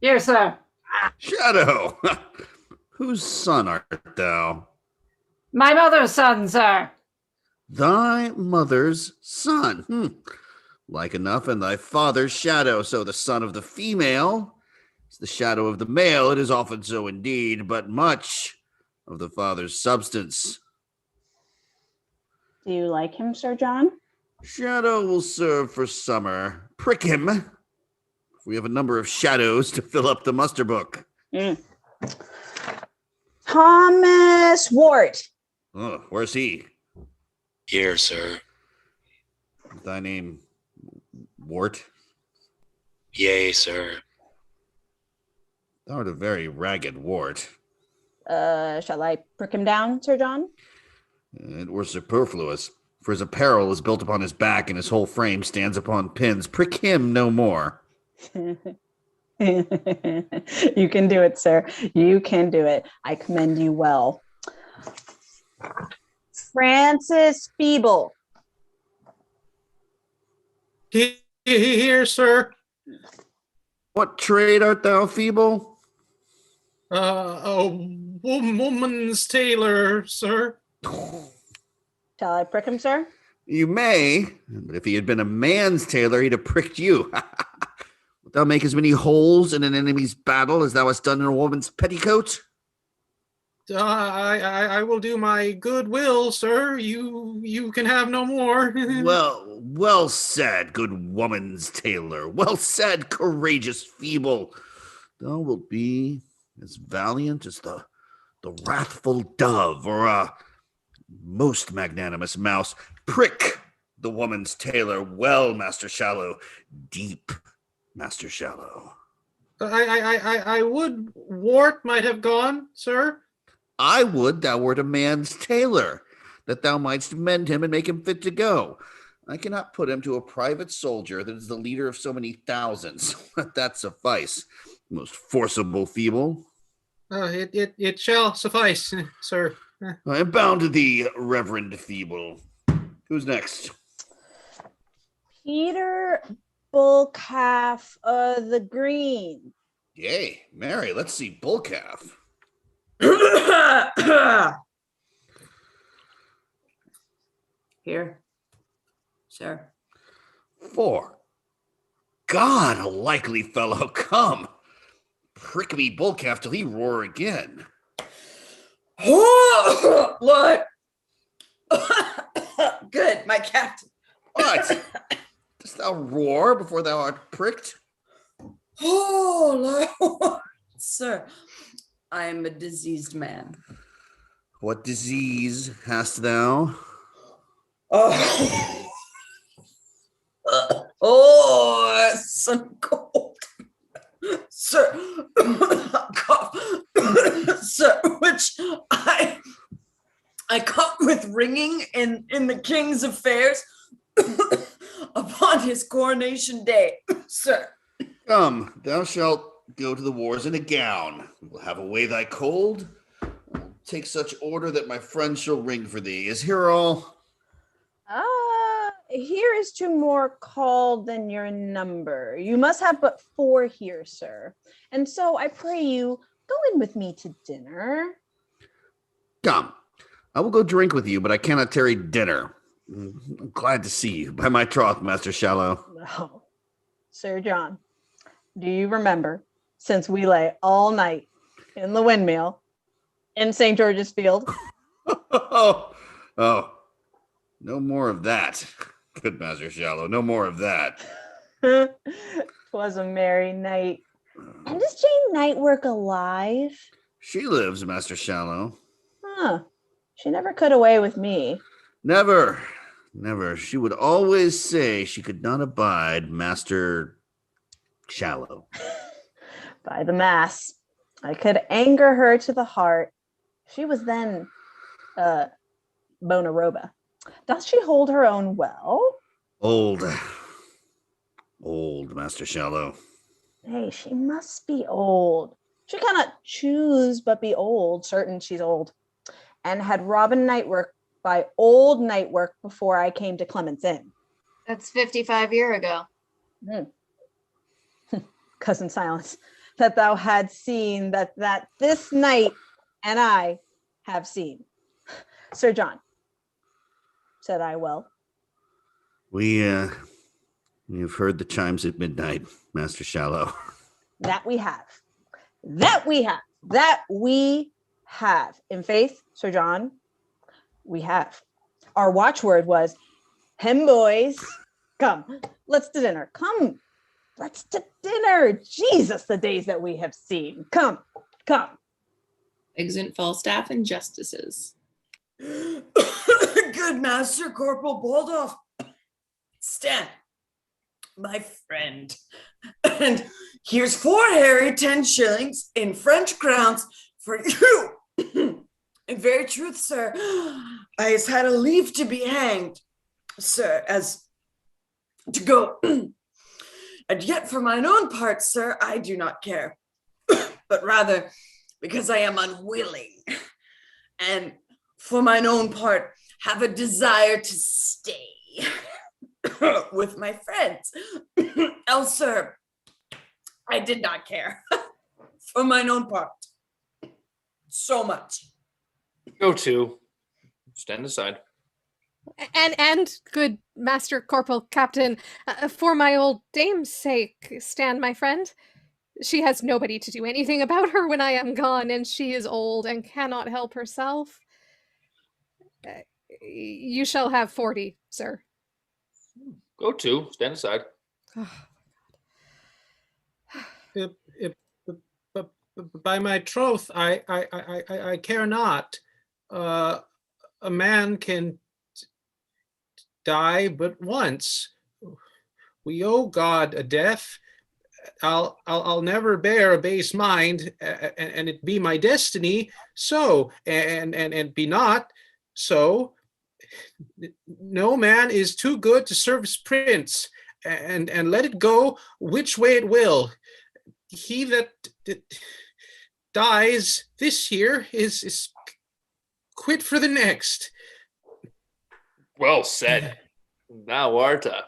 here, sir. Shadow! Whose son art thou? My mother's son, sir. Thy mother's son. Like enough, and thy father's shadow. So the son of the female is the shadow of the male. It is often so indeed, but much of the father's substance. Do you like him, Sir John? Shadow will serve for summer. Prick him We have a number of shadows to fill up the muster book. Thomas Ward. Oh, where's he? Here, sir. Thy name, Wart? Yea, sir. Thou art a very ragged Wart. Shall I prick him down, Sir John? It were superfluous, for his apparel is built upon his back, and his whole frame stands upon pins. Prick him no more. You can do it, sir. You can do it. I commend you well. Francis Feeble. Here, sir. What trade art thou, Feeble? A woman's tailor, sir. Shall I prick him, sir? You may, but if he had been a man's tailor, he'd have pricked you. Wilt thou make as many holes in an enemy's battle as thou hast done in a woman's petticoat? I will do my good will, sir. You can have no more. Well said, good woman's tailor. Well said, courageous Feeble. Thou wilt be as valiant as the wrathful dove, or a most magnanimous mouse. Prick the woman's tailor well, Master Shallow. Deep, Master Shallow. I would Wart might have gone, sir. I would thou wert a man's tailor, that thou mightst mend him and make him fit to go. I cannot put him to a private soldier that is the leader of so many thousands. Let that suffice, most forcible Feeble. It shall suffice, sir. I am bound to thee, Reverend Feeble. Who's next? Peter Bullcalf the Green. Yay, Mary, let's see Bullcalf. Here, sir. 4. God, a likely fellow. Come. Prick me Bullcalf till he roar again. Oh, Lord. Good, my captain. What? Dost thou roar before thou art pricked? Oh, Lord. Sir, I am a diseased man. What disease hast thou? Some cold. Sir, cough. Sir, which I caught with ringing in the king's affairs upon his coronation day, sir. Come, thou shalt go to the wars in a gown. We will have away thy cold. I'll take such order that my friend shall ring for thee. Is here all? Here is 2 more called than your number. You must have but 4 here, sir. And so I pray you, go in with me to dinner. Come, I will go drink with you, but I cannot tarry dinner. I'm glad to see you, by my troth, Master Shallow. Oh, Sir John, do you remember, since we lay all night in the windmill in St. George's Field? Oh, no more of that. Good Master Shallow, no more of that. 'Twas a merry night. And is Jane Nightwork alive? She lives, Master Shallow. Huh. She never could away with me. Never. She would always say she could not abide Master Shallow. By the mass, I could anger her to the heart. She was then Bonaroba. Does she hold her own well? Old, Master Shallow. Hey, she must be old. She cannot choose but be old, certain she's old. And had Robin Nightwork by old Nightwork before I came to Clement's Inn. That's 55 years ago. Cousin Silence, that thou had seen that this night and I have seen. Sir John, said I well. We have heard the chimes at midnight, Master Shallow. That we have. In faith, Sir John, we have. Our watchword was, "Hem boys, come, let's to dinner. Come, Let's to dinner. Jesus, the days that we have seen. Come, come. Exeunt Falstaff and justices. Good Master Corporal Baldoff. Stand, my friend. And here's 4 Harry 10 shillings in French crowns for you. In very truth, sir, I has had a leave to be hanged, sir, as to go. And yet for mine own part, sir, I do not care, but rather because I am unwilling, and for mine own part have a desire to stay with my friends. Else, sir, I did not care for mine own part so much. Go to. Stand aside. And good Master Corporal Captain, for my old dame's sake, stand, my friend. She has nobody to do anything about her when I am gone, and she is old and cannot help herself. You shall have 40, sir. Go to. Stand aside. By my troth, I care not. A man can die but once. We owe God a death. I'll never bear a base mind, and it be my destiny so, and be not so. No man is too good to serve his prince, and let it go which way it will. He that dies this year is quit for the next. Well said. Thou art a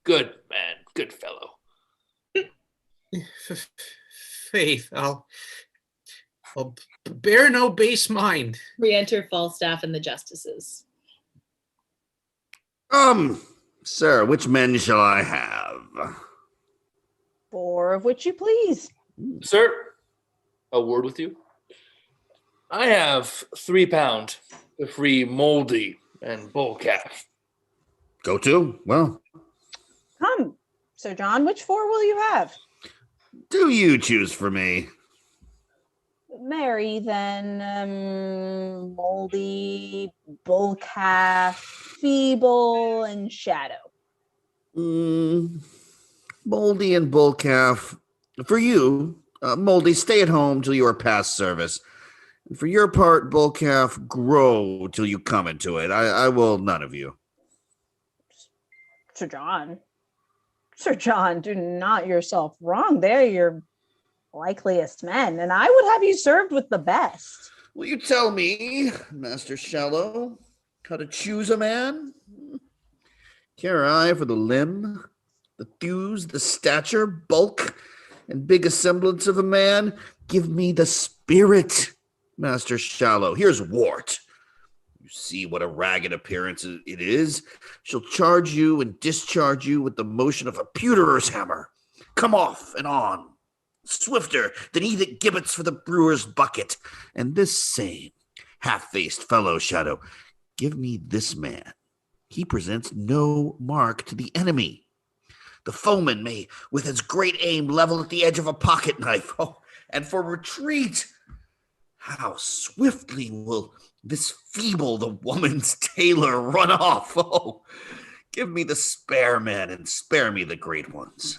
good man, good fellow. Faith, I'll bear no base mind. Re-enter Falstaff and the justices. Sir, which men shall I have? 4 of which you please. Sir, a word with you. I have £3 to free Moldy and Bull Calf. Go to. Well, Come, Sir John, which 4 will you have? do you choose for me? Mary, then, Moldy, Bullcalf, Feeble, and Shadow. Moldy and Bullcalf. For you, Moldy, stay at home till you are past service. And for your part, Bullcalf, grow till you come into it. I will none of you. Sir John, do not yourself wrong. They're your likeliest men, and I would have you served with the best. Will you tell me, Master Shallow, how to choose a man? Care I for the limb, the thews, the stature, bulk, and big assemblance of a man? Give me the spirit, Master Shallow. Here's Wart. You see what a ragged appearance it is. She'll charge you and discharge you with the motion of a pewterer's hammer. Come off and on, swifter than he that gibbets for the brewer's bucket. And this same half-faced fellow, Shadow, give me this man. He presents no mark to the enemy. The foeman may, with his great aim, level at the edge of a pocket knife. Oh, and for retreat, how swiftly will this feeble, the woman's tailor, run off. Oh, give me the spare men and spare me the great ones.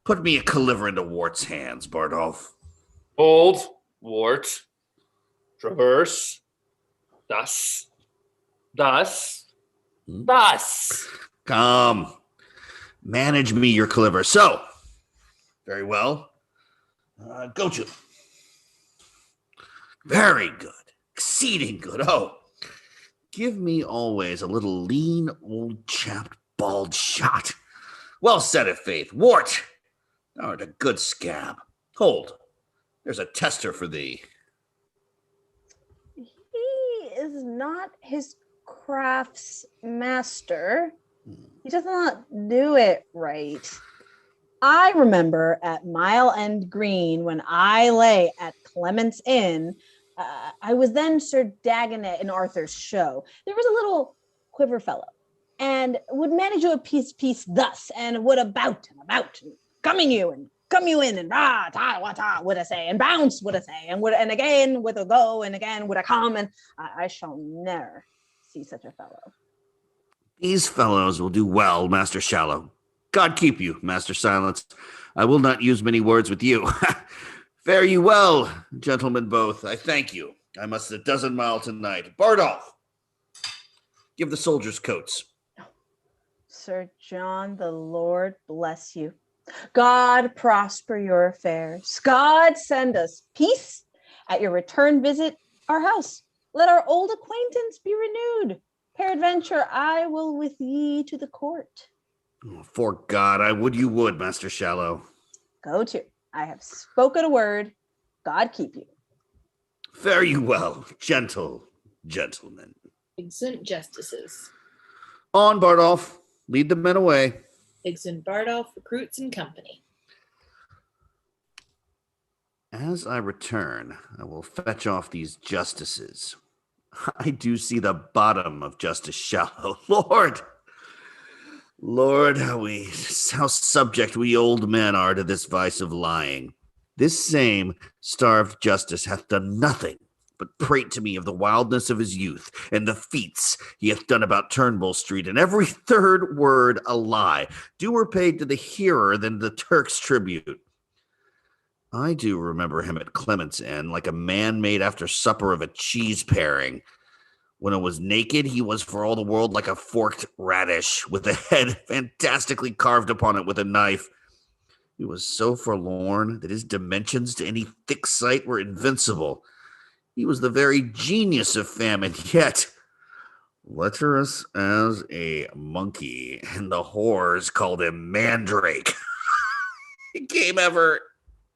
Put me a caliver into Wart's hands, Bardolph. Hold, Wart. Traverse. Thus. Come. Manage me your caliver. So, very well. Go to. Very good. Exceeding good. Oh, give me always a little lean, old chapped, bald shot. Well said it, Faith. Wart, thou art a good scab. Hold, there's a tester for thee. He is not his craft's master. He does not do it right. I remember at Mile End Green when I lay at Clement's Inn. I was then Sir Dagonet in Arthur's show. There was a little quiver fellow, and would manage you a piece thus, and would about and about, and coming you and come you in and rah, ta, wa, ta, would I say, and bounce, would I say, and again would I go, and again would I come, and I shall ne'er see such a fellow. These fellows will do well, Master Shallow. God keep you, Master Silence. I will not use many words with you. Fare you well, gentlemen both. I thank you. I must a dozen mile tonight. Bardolph, give the soldiers coats. Sir John, the Lord bless you. God prosper your affairs. God send us peace at your return visit our house. Let our old acquaintance be renewed. Peradventure, I will with ye to the court. Oh, for God, I would you would, Master Shallow. Go to. I have spoken a word. God keep you. Fare you well, gentle gentlemen. Exeunt justices. On, Bardolph. Lead the men away. Exeunt Bardolph, recruits, and company. As I return, I will fetch off these justices. I do see the bottom of Justice Shallow. Lord, how subject we old men are to this vice of lying. This same starved justice hath done nothing but prate to me of the wildness of his youth, and the feats he hath done about Turnbull Street, and every third word a lie, duer paid to the hearer than the Turk's tribute. I do remember him at Clement's Inn, like a man made after supper of a cheese paring. When it was naked, he was for all the world like a forked radish, with a head fantastically carved upon it with a knife. He was so forlorn that his dimensions to any thick sight were invincible. He was the very genius of famine, yet lecherous as a monkey, and the whores called him Mandrake. He came ever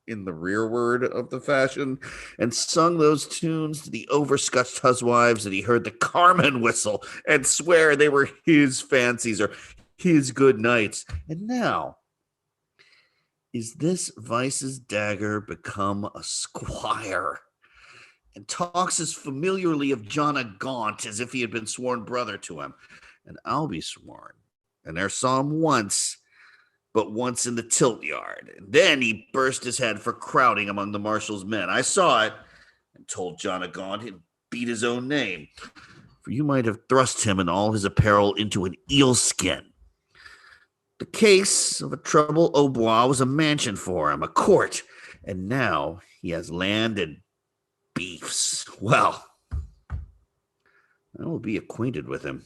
in the rearward of the fashion, and sung those tunes to the overscutched huswives that he heard the carman whistle and swear they were his fancies or his good nights. And now, is this vice's dagger become a squire, and talks as familiarly of John a Gaunt as if he had been sworn brother to him? And I'll be sworn, and there saw him once, but once in the tilt yard. And then he burst his head for crowding among the marshal's men. I saw it and told John a Gaunt he'd beat his own name, for you might have thrust him and all his apparel into an eel skin. The case of a trouble au bois was a mansion for him, a court, and now he has land and beefs. Well, I will be acquainted with him.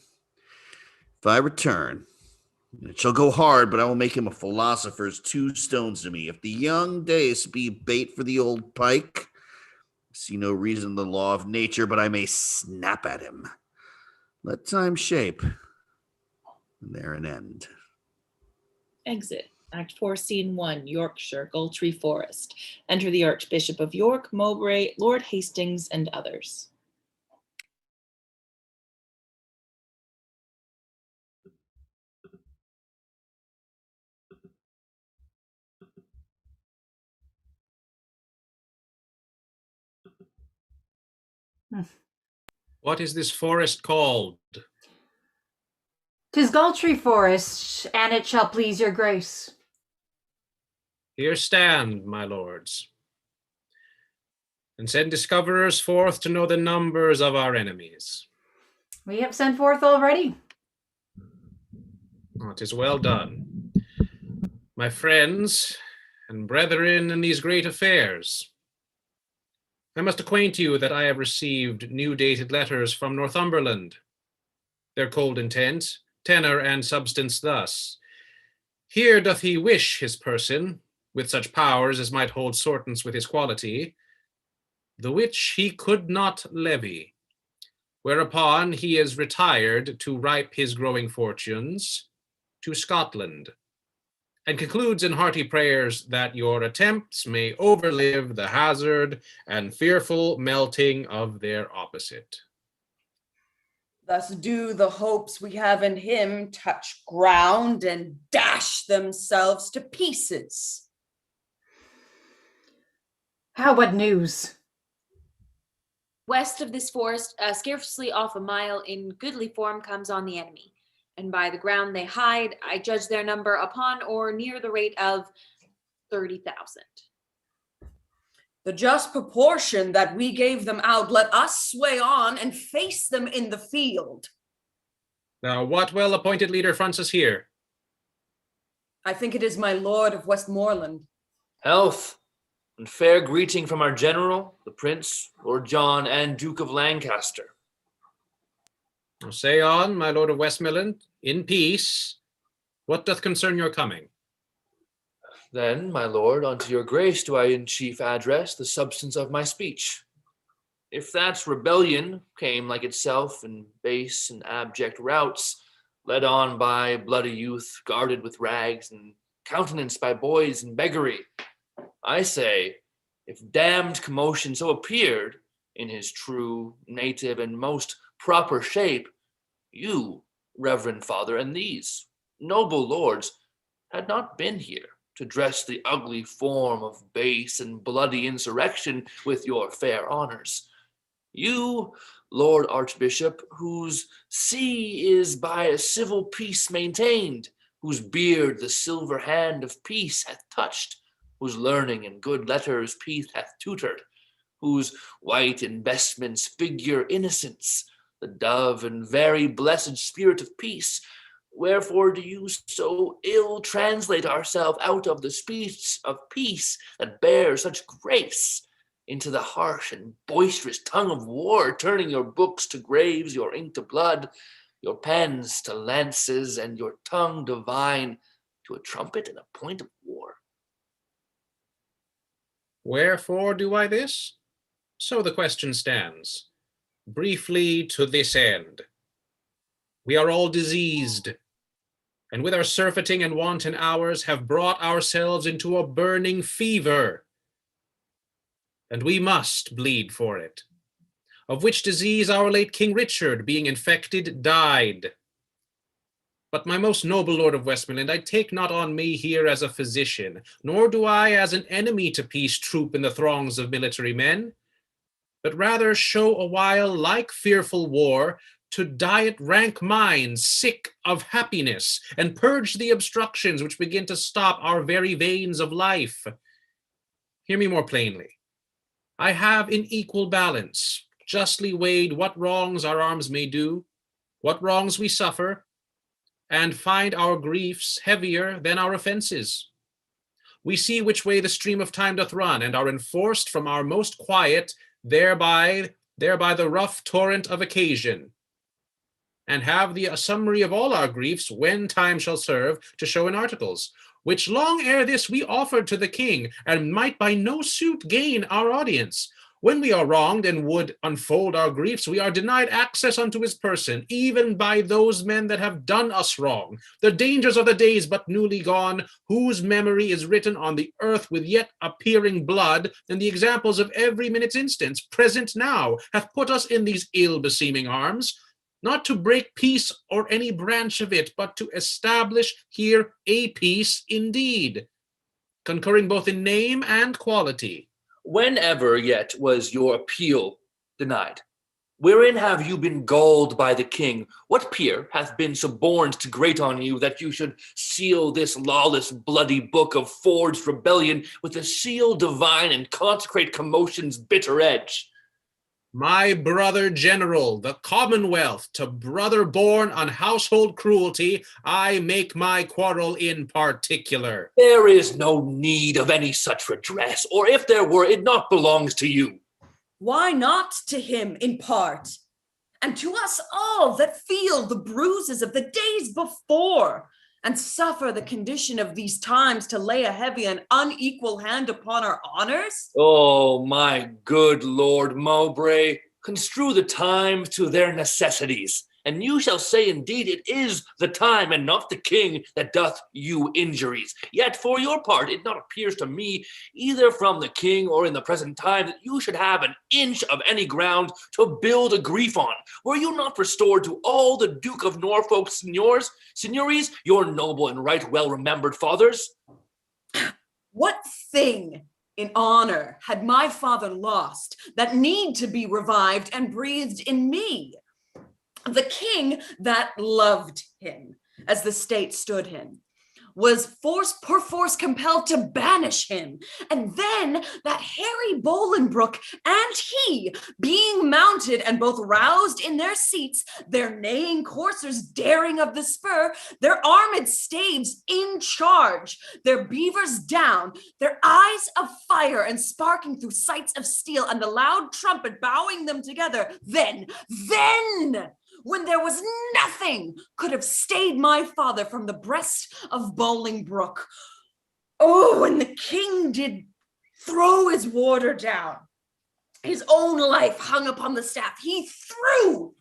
If I return, it shall go hard, but I will make him a philosopher's 2 stones to me. If the young days be bait for the old pike, I see no reason in the law of nature, but I may snap at him. Let time shape, and there an end. Exit. Act 4, Scene 1, Yorkshire, Gultree Forest. Enter the Archbishop of York, Mowbray, Lord Hastings, and others. What is this forest called? 'Tis Gultree Forest, and it shall please your grace. Here stand, my lords, and send discoverers forth to know the numbers of our enemies. We have sent forth already. Oh, 'tis well done. My friends and brethren in these great affairs, I must acquaint you that I have received new dated letters from Northumberland. Their cold intent, tenor, and substance thus. Here doth he wish his person, with such powers as might hold sortance with his quality, the which he could not levy, whereupon he is retired to ripe his growing fortunes to Scotland, and concludes in hearty prayers that your attempts may overlive the hazard and fearful melting of their opposite. Thus do the hopes we have in him touch ground and dash themselves to pieces. What news? West of this forest, scarcely off a mile, in goodly form comes on the enemy. And by the ground they hide, I judge their number upon or near the rate of 30,000. The just proportion that we gave them out, let us sway on and face them in the field. Now, what well-appointed leader fronts us here? I think it is my lord of Westmoreland. Health, and fair greeting from our general, the Prince, Lord John, and Duke of Lancaster. Now say on, my lord of Westmoreland, in peace. What doth concern your coming? Then, my lord, unto your grace do I in chief address the substance of my speech. If that rebellion came like itself in base and abject routs, led on by bloody youth, guarded with rags, and countenanced by boys in beggary, I say, if damned commotion so appeared in his true, native, and most proper shape, you, reverend father, and these noble lords had not been here to dress the ugly form of base and bloody insurrection with your fair honors. You, Lord Archbishop, whose see is by a civil peace maintained, whose beard the silver hand of peace hath touched, whose learning and good letters peace hath tutored, whose white investments figure innocence, the dove and very blessed spirit of peace. Wherefore do you so ill translate ourselves out of the speech of peace that bears such grace into the harsh and boisterous tongue of war, turning your books to graves, your ink to blood, your pens to lances, and your tongue divine to a trumpet and a point of war? Wherefore do I this? So the question stands. Briefly to this end. We are all diseased, and with our surfeiting and wanton hours have brought ourselves into a burning fever, and we must bleed for it, of which disease our late King Richard, being infected, died. But my most noble Lord of Westmoreland, I take not on me here as a physician, nor do I as an enemy to peace troop in the throngs of military men, but rather show a while, like fearful war, to diet rank minds sick of happiness, and purge the obstructions which begin to stop our very veins of life. Hear me more plainly. I have in equal balance justly weighed what wrongs our arms may do, what wrongs we suffer, and find our griefs heavier than our offenses. We see which way the stream of time doth run, and are enforced from our most quiet, thereby the rough torrent of occasion, and have the summary of all our griefs, when time shall serve, to show in articles, which long ere this we offered to the king, and might by no suit gain our audience. When we are wronged and would unfold our griefs, we are denied access unto his person, even by those men that have done us wrong, the dangers of the days but newly gone, whose memory is written on the earth with yet appearing blood, and the examples of every minute's instance present now hath put us in these ill-beseeming arms, not to break peace or any branch of it, but to establish here a peace indeed, concurring both in name and quality. Whenever yet was your appeal denied? Wherein have you been galled by the king? What peer hath been suborned to grate on you, that you should seal this lawless bloody book of forged rebellion with a seal divine and consecrate commotion's bitter edge? My brother general, the commonwealth, to brother born on household cruelty, I make my quarrel in particular. There is no need of any such redress, or if there were, it not belongs to you. Why not to him in part, and to us all that feel the bruises of the days before, and suffer the condition of these times to lay a heavy and unequal hand upon our honors? Oh, my good Lord Mowbray, construe the times to their necessities, and you shall say indeed it is the time and not the king that doth you injuries. Yet for your part it not appears to me, either from the king or in the present time, that you should have an inch of any ground to build a grief on. Were you not restored to all the Duke of Norfolk's signories, your noble and right well remembered fathers? What thing in honor had my father lost that need to be revived and breathed in me? The king that loved him, as the state stood him, was perforce compelled to banish him. And then that Harry Bolingbroke and he, being mounted and both roused in their seats, their neighing coursers daring of the spur, their armed staves in charge, their beavers down, their eyes of fire and sparking through sights of steel, and the loud trumpet bowing them together, then, when there was nothing could have stayed my father from the breast of Bolingbroke. Oh, when the king did throw his warder down, his own life hung upon the staff, he threw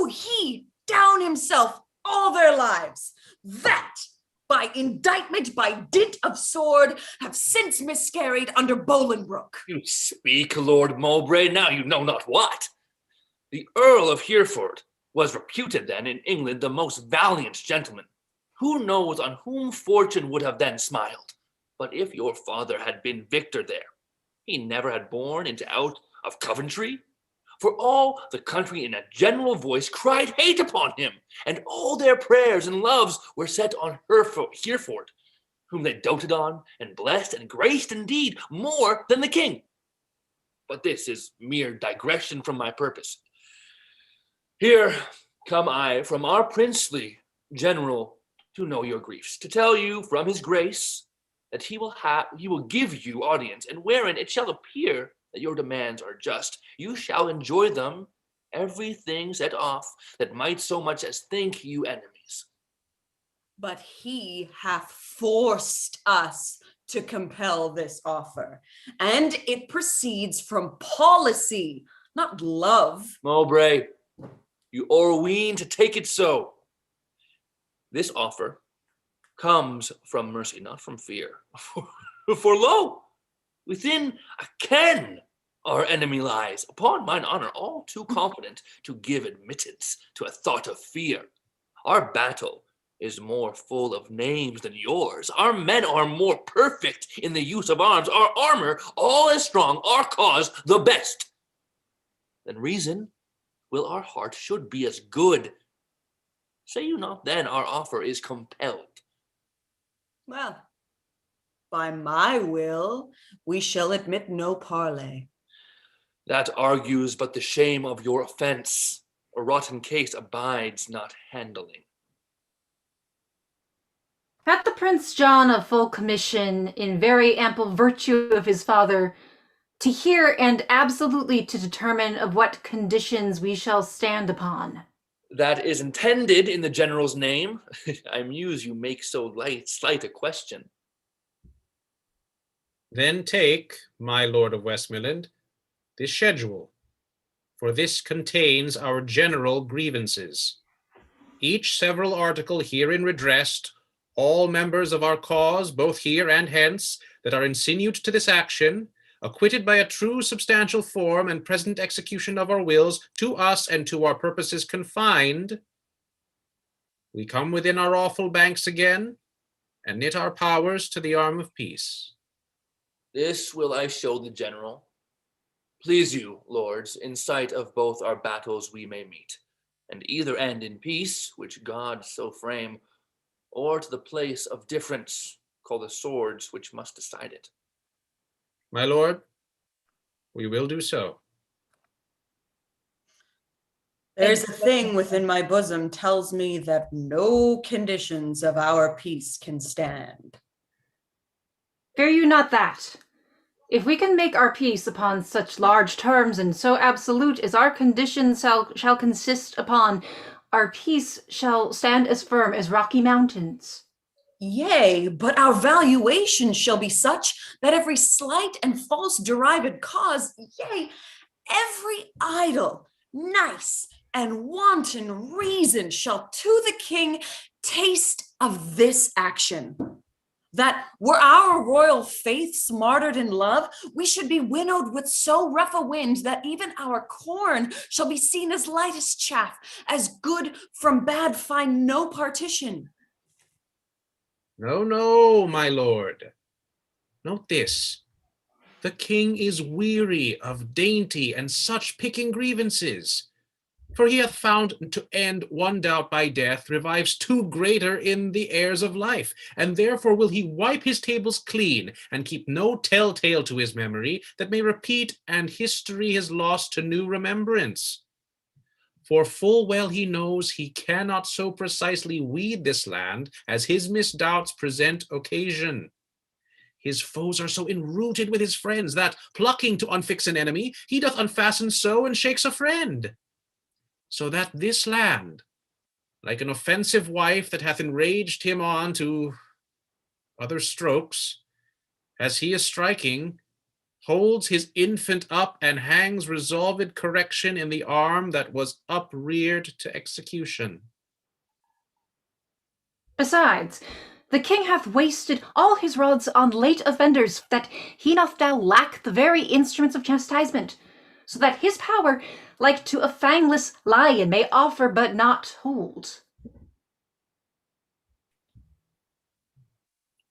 he down himself all their lives, that by indictment, by dint of sword, have since miscarried under Bolingbroke. You speak, Lord Mowbray, now you know not what. The Earl of Hereford was reputed then in England the most valiant gentleman. Who knows on whom fortune would have then smiled? But if your father had been victor there, he never had borne into out of Coventry. For all the country in a general voice cried hate upon him, and all their prayers and loves were set on Hereford, whom they doted on and blessed and graced indeed more than the king. But this is mere digression from my purpose. Here come I from our princely general to know your griefs, to tell you from his grace that he will give you audience, and wherein it shall appear that your demands are just, you shall enjoy them, everything set off that might so much as think you enemies. But he hath forced us to compel this offer, and it proceeds from policy, not love. Mowbray, you o'erween to take it so. This offer comes from mercy, not from fear. For lo, within a ken our enemy lies, upon mine honor, all too confident to give admittance to a thought of fear. Our battle is more full of names than yours. Our men are more perfect in the use of arms, our armor all as strong, our cause the best. Then reason will our heart should be as good. Say you not then our offer is compelled? Well, by my will, we shall admit no parley. That argues but the shame of your offense. A rotten case abides not handling. Had the Prince John a full commission, in very ample virtue of his father, to hear and absolutely to determine of what conditions we shall stand upon? That is intended in the general's name. I muse you make so slight a question. Then take, my Lord of Westmoreland, this schedule, for this contains our general grievances. Each several article herein redressed, all members of our cause, both here and hence, that are insinuate to this action, acquitted by a true substantial form and present execution of our wills, to us and to our purposes confined, we come within our awful banks again, and knit our powers to the arm of peace. This will I show the general. Please you, lords, in sight of both our battles we may meet, and either end in peace, which God so frame, or to the place of difference, call the swords which must decide it. My lord, we will do so. There's a thing within my bosom tells me that no conditions of our peace can stand. Fear you not that. If we can make our peace upon such large terms and so absolute as our conditions shall consist upon, our peace shall stand as firm as rocky mountains. Yea, but our valuation shall be such that every slight and false derived cause, yea, every idle, nice, and wanton reason shall to the king taste of this action. That were our royal faiths martyred in love, we should be winnowed with so rough a wind that even our corn shall be seen as light as chaff, as good from bad find no partition. No, no, my lord. Note this. The king is weary of dainty and such picking grievances. For he hath found to end one doubt by death revives two greater in the heirs of life, and therefore will he wipe his tables clean, and keep no telltale to his memory that may repeat, and history his loss to new remembrance. For full well he knows he cannot so precisely weed this land as his misdoubts present occasion. His foes are so enrooted with his friends that, plucking to unfix an enemy, he doth unfasten so and shakes a friend. So that this land, like an offensive wife that hath enraged him on to other strokes, as he is striking, holds his infant up and hangs resolved correction in the arm that was upreared to execution. Besides, the king hath wasted all his rods on late offenders, that he doth now lack the very instruments of chastisement, so that his power, like to a fangless lion, may offer but not hold.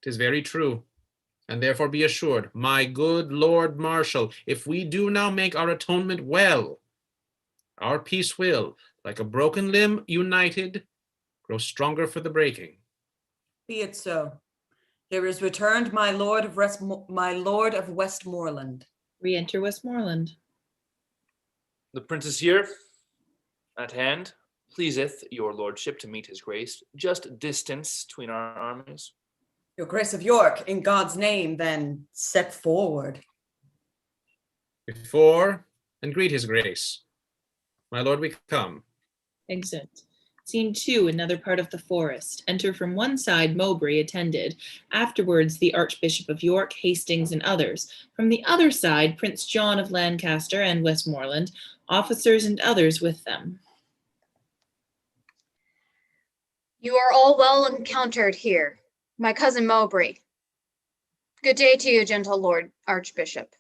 'Tis very true. And therefore be assured, my good Lord Marshal, if we do now make our atonement well, our peace will, like a broken limb united, grow stronger for the breaking. Be it so. Here is returned my lord of Westmoreland. Re-enter Westmoreland. The prince is here, at hand. Pleaseth your lordship to meet his grace, just distance between our armies. Your Grace of York, in God's name, then set forward. Before, and greet his grace. My lord, we come. Exit. Scene 2, another part of the forest. Enter from one side Mowbray attended. Afterwards, the Archbishop of York, Hastings, and others. From the other side, Prince John of Lancaster and Westmoreland, officers and others with them. You are all well encountered here. My cousin Mowbray. Good day to you, gentle Lord Archbishop,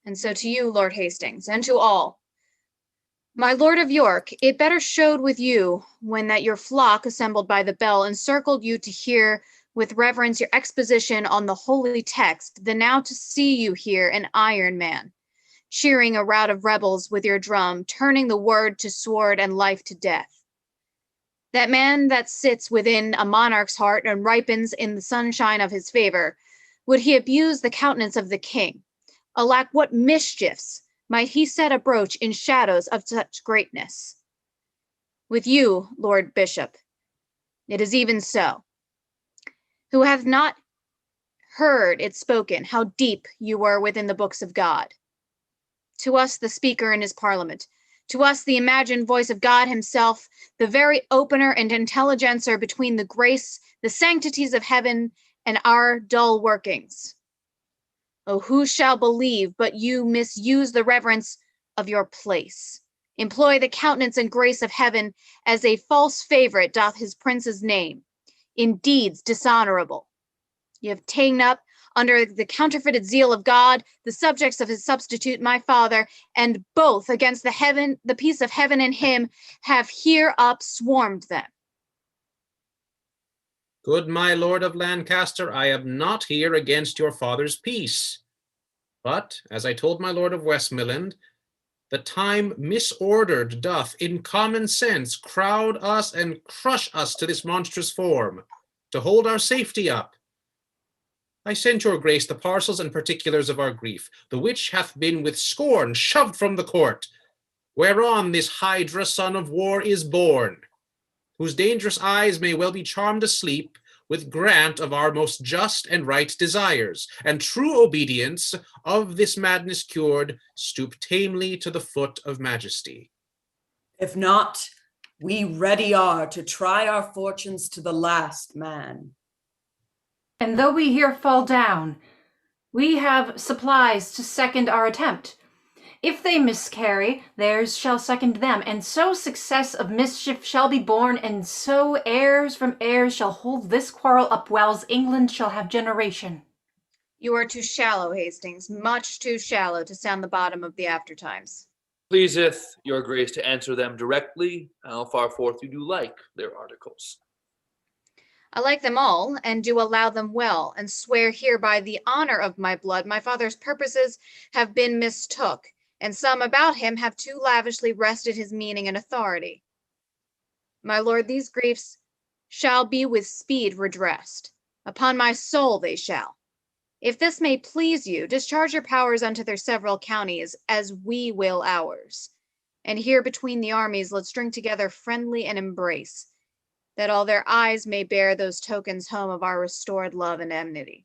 and so to you, Lord Hastings, and to all. My Lord of York, it better showed with you when that your flock assembled by the bell encircled you to hear with reverence your exposition on the holy text, than now to see you here an iron man, cheering a rout of rebels with your drum, turning the word to sword and life to death. That man that sits within a monarch's heart and ripens in the sunshine of his favor, would he abuse the countenance of the king? Alack, what mischiefs might he set abroach in shadows of such greatness? With you, Lord Bishop, it is even so. Who hath not heard it spoken, how deep you were within the books of God? To us, the speaker in his parliament, to us, the imagined voice of God himself, the very opener and intelligencer between the grace, the sanctities of heaven, and our dull workings. Oh, who shall believe but you misuse the reverence of your place? Employ the countenance and grace of heaven as a false favorite doth his prince's name, in deeds dishonorable. You have ta'en up under the counterfeited zeal of God, the subjects of his substitute, my father, and both against the peace of heaven and him, have here up swarmed them. Good my lord of Lancaster, I am not here against your father's peace. But, as I told my lord of Westmoreland, the time misordered doth in common sense crowd us and crush us to this monstrous form, to hold our safety up. I sent your grace the parcels and particulars of our grief, the which hath been with scorn shoved from the court, whereon this hydra son of war is born, whose dangerous eyes may well be charmed asleep with grant of our most just and right desires, and true obedience of this madness cured, stoop tamely to the foot of majesty. If not, we ready are to try our fortunes to the last man. And though we here fall down, we have supplies to second our attempt. If they miscarry, theirs shall second them, and so success of mischief shall be born, and so heirs from heirs shall hold this quarrel up, whiles England shall have generation. You are too shallow, Hastings, much too shallow to sound the bottom of the aftertimes. Pleaseth your grace to answer them directly, how far forth you do like their articles. I like them all, and do allow them well, and swear here by the honor of my blood, my father's purposes have been mistook, and some about him have too lavishly wrested his meaning and authority. My lord, these griefs shall be with speed redressed. Upon my soul they shall. If this may please you, discharge your powers unto their several counties, as we will ours. And here between the armies let's drink together friendly and embrace, that all their eyes may bear those tokens home of our restored love and enmity.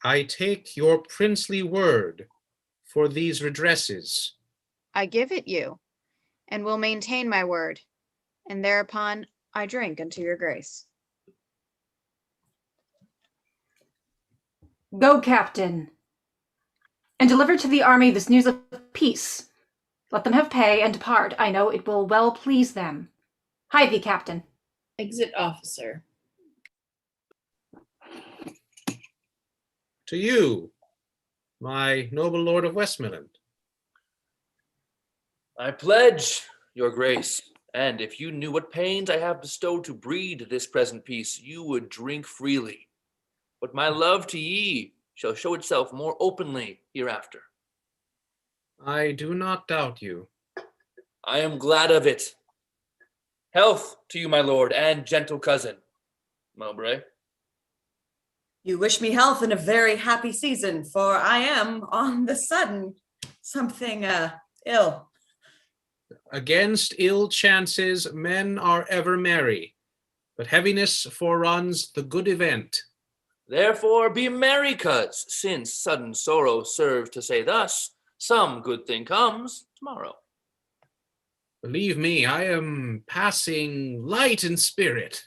I take your princely word for these redresses. I give it you, and will maintain my word, and thereupon I drink unto your grace. Go, Captain, and deliver to the army this news of peace. Let them have pay and depart. I know it will well please them. Hie thee, Captain. Exit officer. To you, my noble lord of Westmoreland. I pledge, your grace, and if you knew what pains I have bestowed to breed this present peace, you would drink freely. But my love to ye shall show itself more openly hereafter. I do not doubt you. I am glad of it. Health to you, my lord, and gentle cousin, Mowbray. You wish me health in a very happy season, for I am, on the sudden, something ill. Against ill chances men are ever merry, but heaviness foreruns the good event. Therefore be merry, cuz, since sudden sorrow serves to say thus, some good thing comes tomorrow. Believe me, I am passing light in spirit.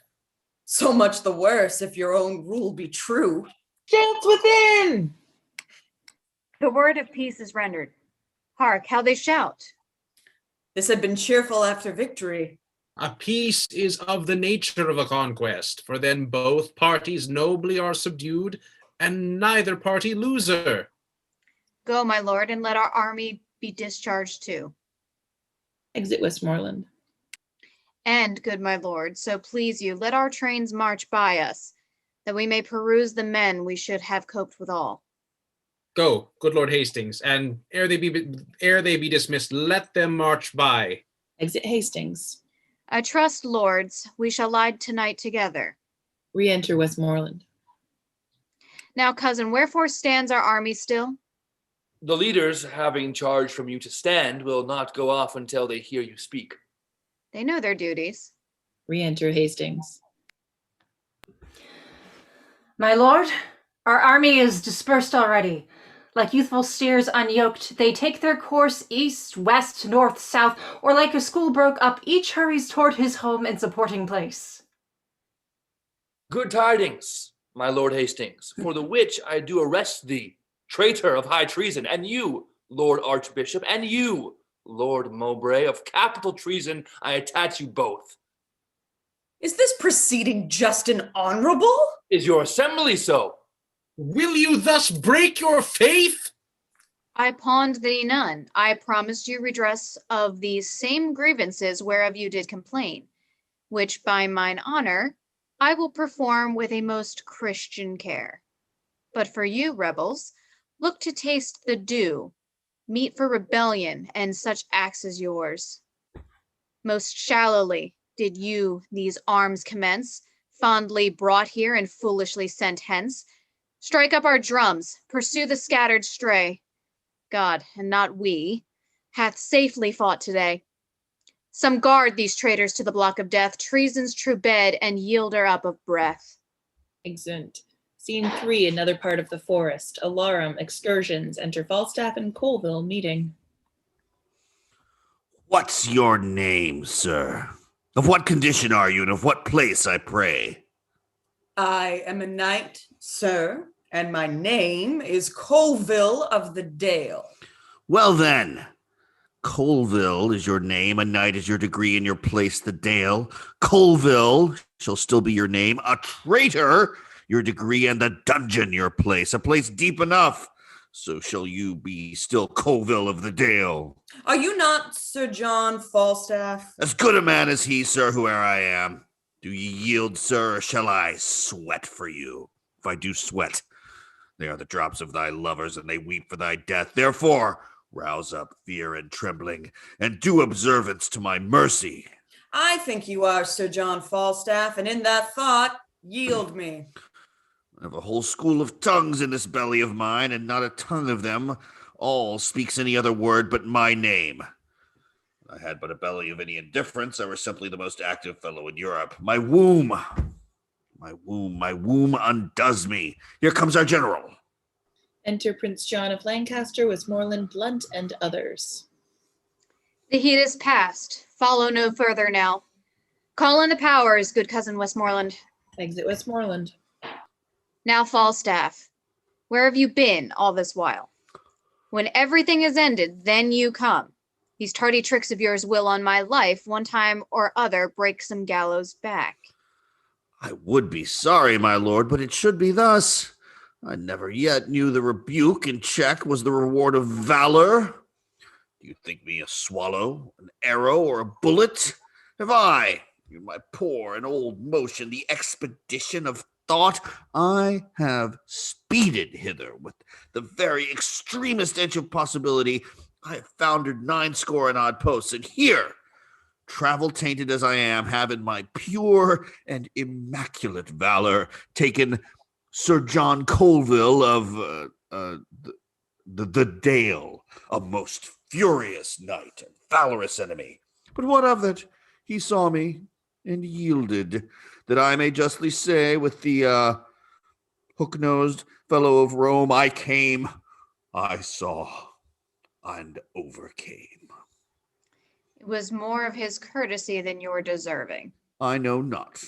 So much the worse, if your own rule be true. Dance within! The word of peace is rendered. Hark, how they shout. This had been cheerful after victory. A peace is of the nature of a conquest, for then both parties nobly are subdued, and neither party loser. Go, my lord, and let our army be discharged too. Exit Westmoreland. And, good my lord, so please you, let our trains march by us, that we may peruse the men we should have coped withal. Go, good Lord Hastings, and ere they be dismissed, let them march by. Exit Hastings. I trust, lords, we shall lie tonight together. Re-enter Westmoreland. Now, cousin, wherefore stands our army still? The leaders, having charge from you to stand, will not go off until they hear you speak. They know their duties. Re-enter Hastings. My lord, our army is dispersed already. Like youthful steers unyoked, they take their course east, west, north, south, or like a school broke up, each hurries toward his home and supporting place. Good tidings, my lord Hastings, for the which I do arrest thee, traitor of high treason, and you, Lord Archbishop, and you, Lord Mowbray, of capital treason, I attach you both. Is this proceeding just and honorable? Is your assembly so? Will you thus break your faith? I pawned thee none. I promised you redress of these same grievances whereof you did complain, which by mine honor I will perform with a most Christian care. But for you, rebels, look to taste the dew, meet for rebellion and such acts as yours. Most shallowly did you these arms commence, fondly brought here and foolishly sent hence. Strike up our drums, pursue the scattered stray. God, and not we, hath safely fought today. Some guard these traitors to the block of death, treason's true bed, and yielder up of breath. Exeunt. Scene 3, another part of the forest. Alarum, excursions, enter Falstaff and Colville meeting. What's your name, sir? Of what condition are you, and of what place, I pray? I am a knight, sir, and my name is Colville of the Dale. Well then, Colville is your name, a knight is your degree, and your place the Dale. Colville shall still be your name, a traitor your degree, and the dungeon your place, a place deep enough. So shall you be still Colville of the Dale. Are you not Sir John Falstaff? As good a man as he, sir, whoe'er I am. Do ye yield, sir, or shall I sweat for you? if I do sweat. They are the drops of thy lovers, and they weep for thy death. Therefore, rouse up fear and trembling, and do observance to my mercy. I think you are Sir John Falstaff, and in that thought, yield me. I have a whole school of tongues in this belly of mine, and not a tongue of them all speaks any other word but my name. I had but a belly of any indifference. I were simply the most active fellow in Europe. My womb undoes me. Here comes our general. Enter Prince John of Lancaster, Westmoreland, Blunt, and others. The heat is past. Follow no further now. Call in the powers, good cousin Westmoreland. Exit Westmoreland. Now, Falstaff, where have you been all this while? When everything is ended, then you come. These tardy tricks of yours will, on my life, one time or other, break some gallows back. I would be sorry, my lord, but it should be thus. I never yet knew the rebuke in check was the reward of valor. Do you think me a swallow, an arrow, or a bullet? Have I, in my poor and old motion, the expedition of thought, I have speeded hither with the very extremest edge of possibility. I have foundered 90 and odd posts, and here, travel tainted as I am, have in my pure and immaculate valor taken Sir John Colville of the Dale, a most furious knight and valorous enemy. But what of that? He saw me and yielded, that I may justly say with the hook-nosed fellow of Rome, I came, I saw, and overcame. It was more of his courtesy than you're deserving. I know not.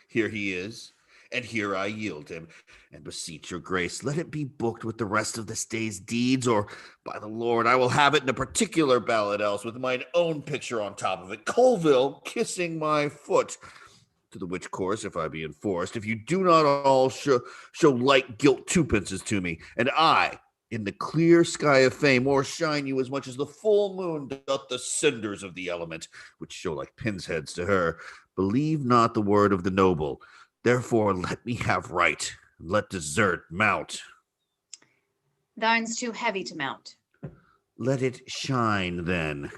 Here he is, and here I yield him, and beseech your grace, let it be booked with the rest of this day's deeds, or by the Lord, I will have it in a particular ballad else with mine own picture on top of it, Colville kissing my foot. To the which course, if I be enforced, if you do not all show like gilt twopence to me, and I, in the clear sky of fame, or shine you as much as the full moon doth the cinders of the element, which show like pins' heads to her, believe not the word of the noble. Therefore let me have right, and let desert mount. Thine's too heavy to mount. Let it shine, then.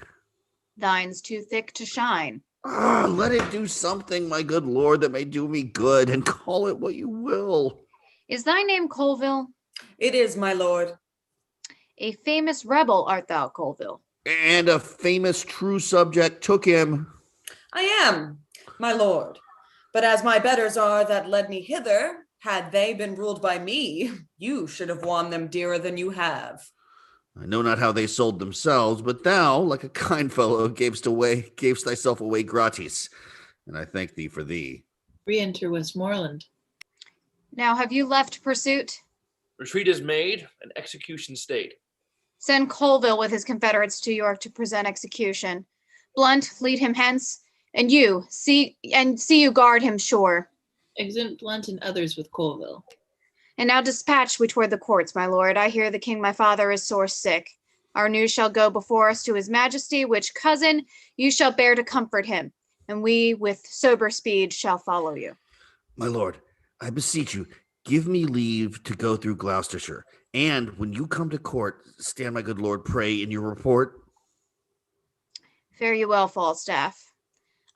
Thine's too thick to shine. Let it do something, my good lord, that may do me good, and call it what you will. Is thy name Colville? It is, my lord. A famous rebel art thou, Colville? And a famous true subject took him. I am, my lord. But as my betters are that led me hither, had they been ruled by me, you should have won them dearer than you have. I know not how they sold themselves, but thou, like a kind fellow, gavest thyself away gratis, and I thank thee for thee. Re-enter Westmoreland. Now have you left pursuit? Retreat is made, and execution stayed. Send Colville with his confederates to York to present execution. Blunt, lead him hence, and see you guard him sure. Exit Blunt and others with Colville. And now dispatch we toward the courts, my lord. I hear the king my father is sore sick. Our news shall go before us to his majesty, which, cousin, you shall bear to comfort him, and we with sober speed shall follow you. My lord, I beseech you, give me leave to go through Gloucestershire, and when you come to court, stand my good lord, pray in your report. Fare you well, Falstaff.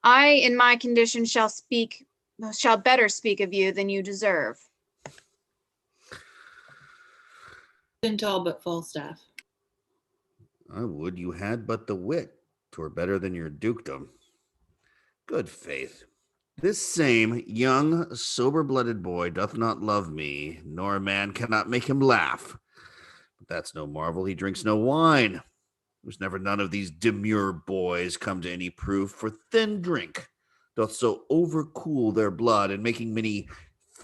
I, in my condition, shall better speak of you than you deserve. Isn't all but Falstaff. I would you had but the wit, 'twere better than your dukedom. Good faith, this same young, sober-blooded boy doth not love me, nor a man cannot make him laugh. But that's no marvel, he drinks no wine. There's never none of these demure boys come to any proof, for thin drink doth so overcool their blood, and making many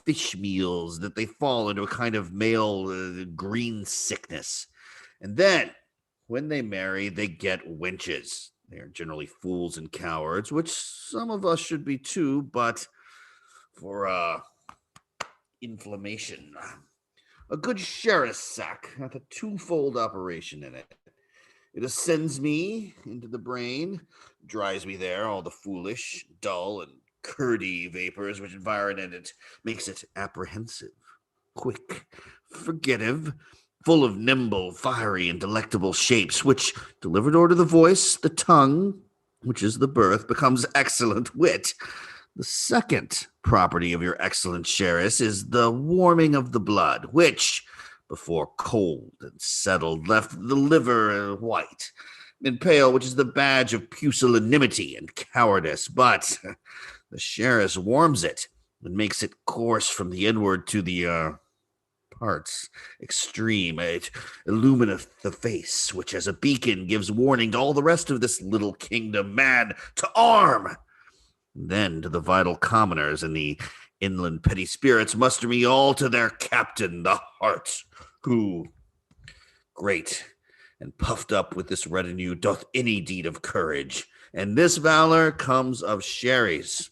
fish meals that they fall into a kind of male green sickness. And then, when they marry, they get wenches. They are generally fools and cowards, which some of us should be too, but for inflammation. A good Sherris sack hath a twofold operation in it. It ascends me into the brain, dries me there, all the foolish, dull, and curdy vapors which environ it, makes it apprehensive, quick, forgettive, full of nimble, fiery, and delectable shapes, which, delivered o'er to the voice, the tongue, which is the birth, becomes excellent wit. The second property of your excellent Sheris is the warming of the blood, which, before cold and settled, left the liver white and pale, which is the badge of pusillanimity and cowardice. But the Sheris warms it and makes it course from the inward to the parts extreme. It illumineth the face, which as a beacon gives warning to all the rest of this little kingdom. Man, to arm! Then to the vital commoners and the inland petty spirits, muster me all to their captain, the heart, who, great and puffed up with this retinue, doth any deed of courage. And this valor comes of Sheris,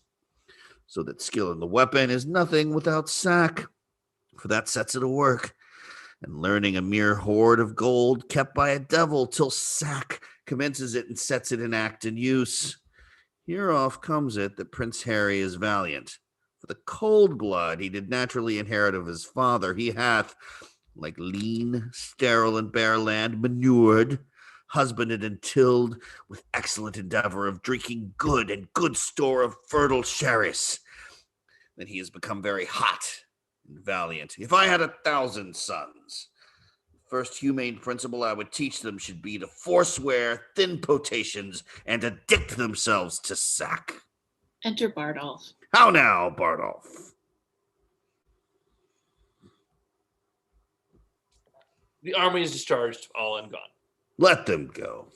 so that skill in the weapon is nothing without sack, for that sets it a work, and learning a mere hoard of gold kept by a devil till sack commences it and sets it in act and use. Hereof comes it that Prince Harry is valiant, for the cold blood he did naturally inherit of his father. He hath, like lean, sterile, and bare land, manured, husbanded, and tilled, with excellent endeavor of drinking good and good store of fertile Sheris. Then he has become very hot and valiant. If I had 1,000 sons, the first humane principle I would teach them should be to forswear thin potations and addict themselves to sack. Enter Bardolph. How now, Bardolph? The army is discharged, all and gone. Let them go.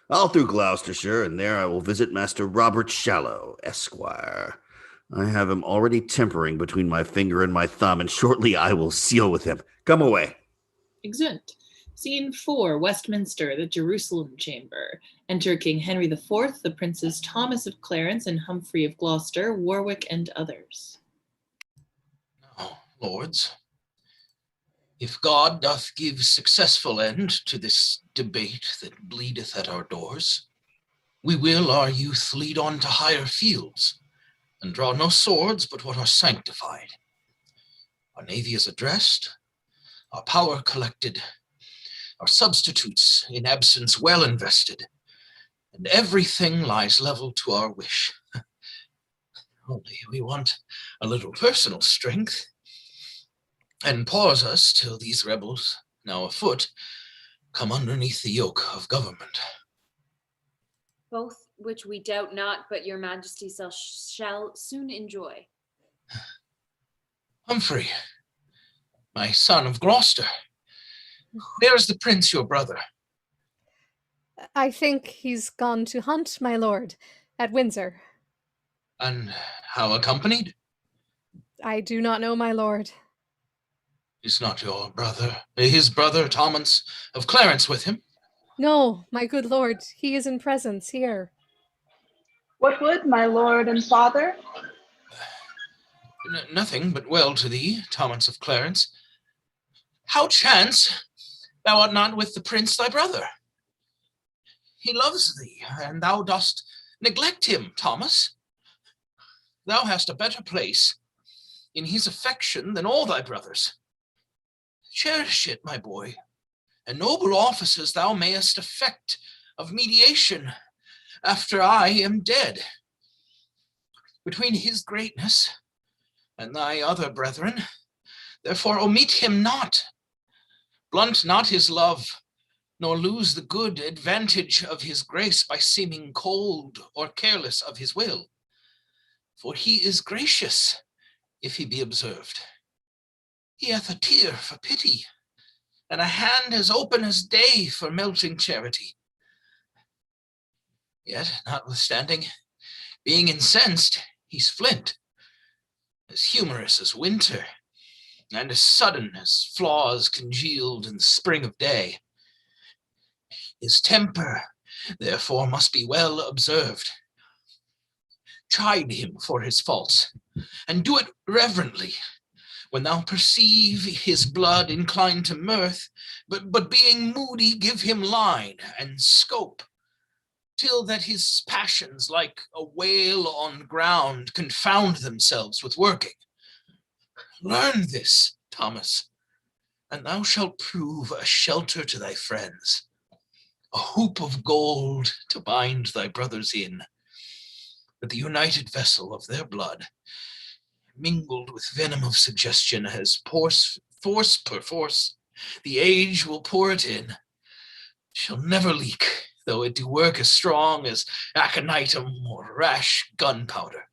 I'll through Gloucestershire, and there I will visit Master Robert Shallow, Esquire. I have him already tempering between my finger and my thumb, and shortly I will seal with him. Come away. Exeunt. Scene 4, Westminster, the Jerusalem Chamber. Enter King Henry IV, the Princes Thomas of Clarence and Humphrey of Gloucester, Warwick, and others. Now, lords, if God doth give successful end to this debate that bleedeth at our doors, we will our youth lead on to higher fields, and draw no swords but what are sanctified. Our navy is addressed, our power collected, our substitutes in absence well invested, and everything lies level to our wish. Only we want a little personal strength, and pause us till these rebels, now afoot, come underneath the yoke of government. Both which we doubt not, but your majesty shall soon enjoy. Humphrey, my son of Gloucester, where is the prince your brother? I think he's gone to hunt, my lord, at Windsor. And how accompanied? I do not know, my lord. Is not your brother, his brother Thomas of Clarence with him? No, my good lord, he is in presence here. What would my lord and father? Nothing but well to thee, Thomas of Clarence. How chance thou art not with the prince thy brother? He loves thee, and thou dost neglect him, Thomas. Thou hast a better place in his affection than all thy brothers. Cherish it, my boy, and noble offices thou mayest effect of mediation after I am dead. Between his greatness and thy other brethren, therefore omit him not. Blunt not his love, nor lose the good advantage of his grace by seeming cold or careless of his will. For he is gracious, if he be observed. He hath a tear for pity, and a hand as open as day for melting charity. Yet, notwithstanding, being incensed, he's flint, as humorous as winter, and as sudden as flaws congealed in the spring of day. His temper, therefore, must be well observed. Chide him for his faults, and do it reverently, when thou perceive his blood inclined to mirth, but being moody, give him line and scope, till that his passions, like a whale on ground, confound themselves with working. Learn this, Thomas, and thou shalt prove a shelter to thy friends, a hoop of gold to bind thy brothers in, that the united vessel of their blood, mingled with venom of suggestion, as force per force, the age will pour it in, shall never leak, though it do work as strong as aconitum or rash gunpowder.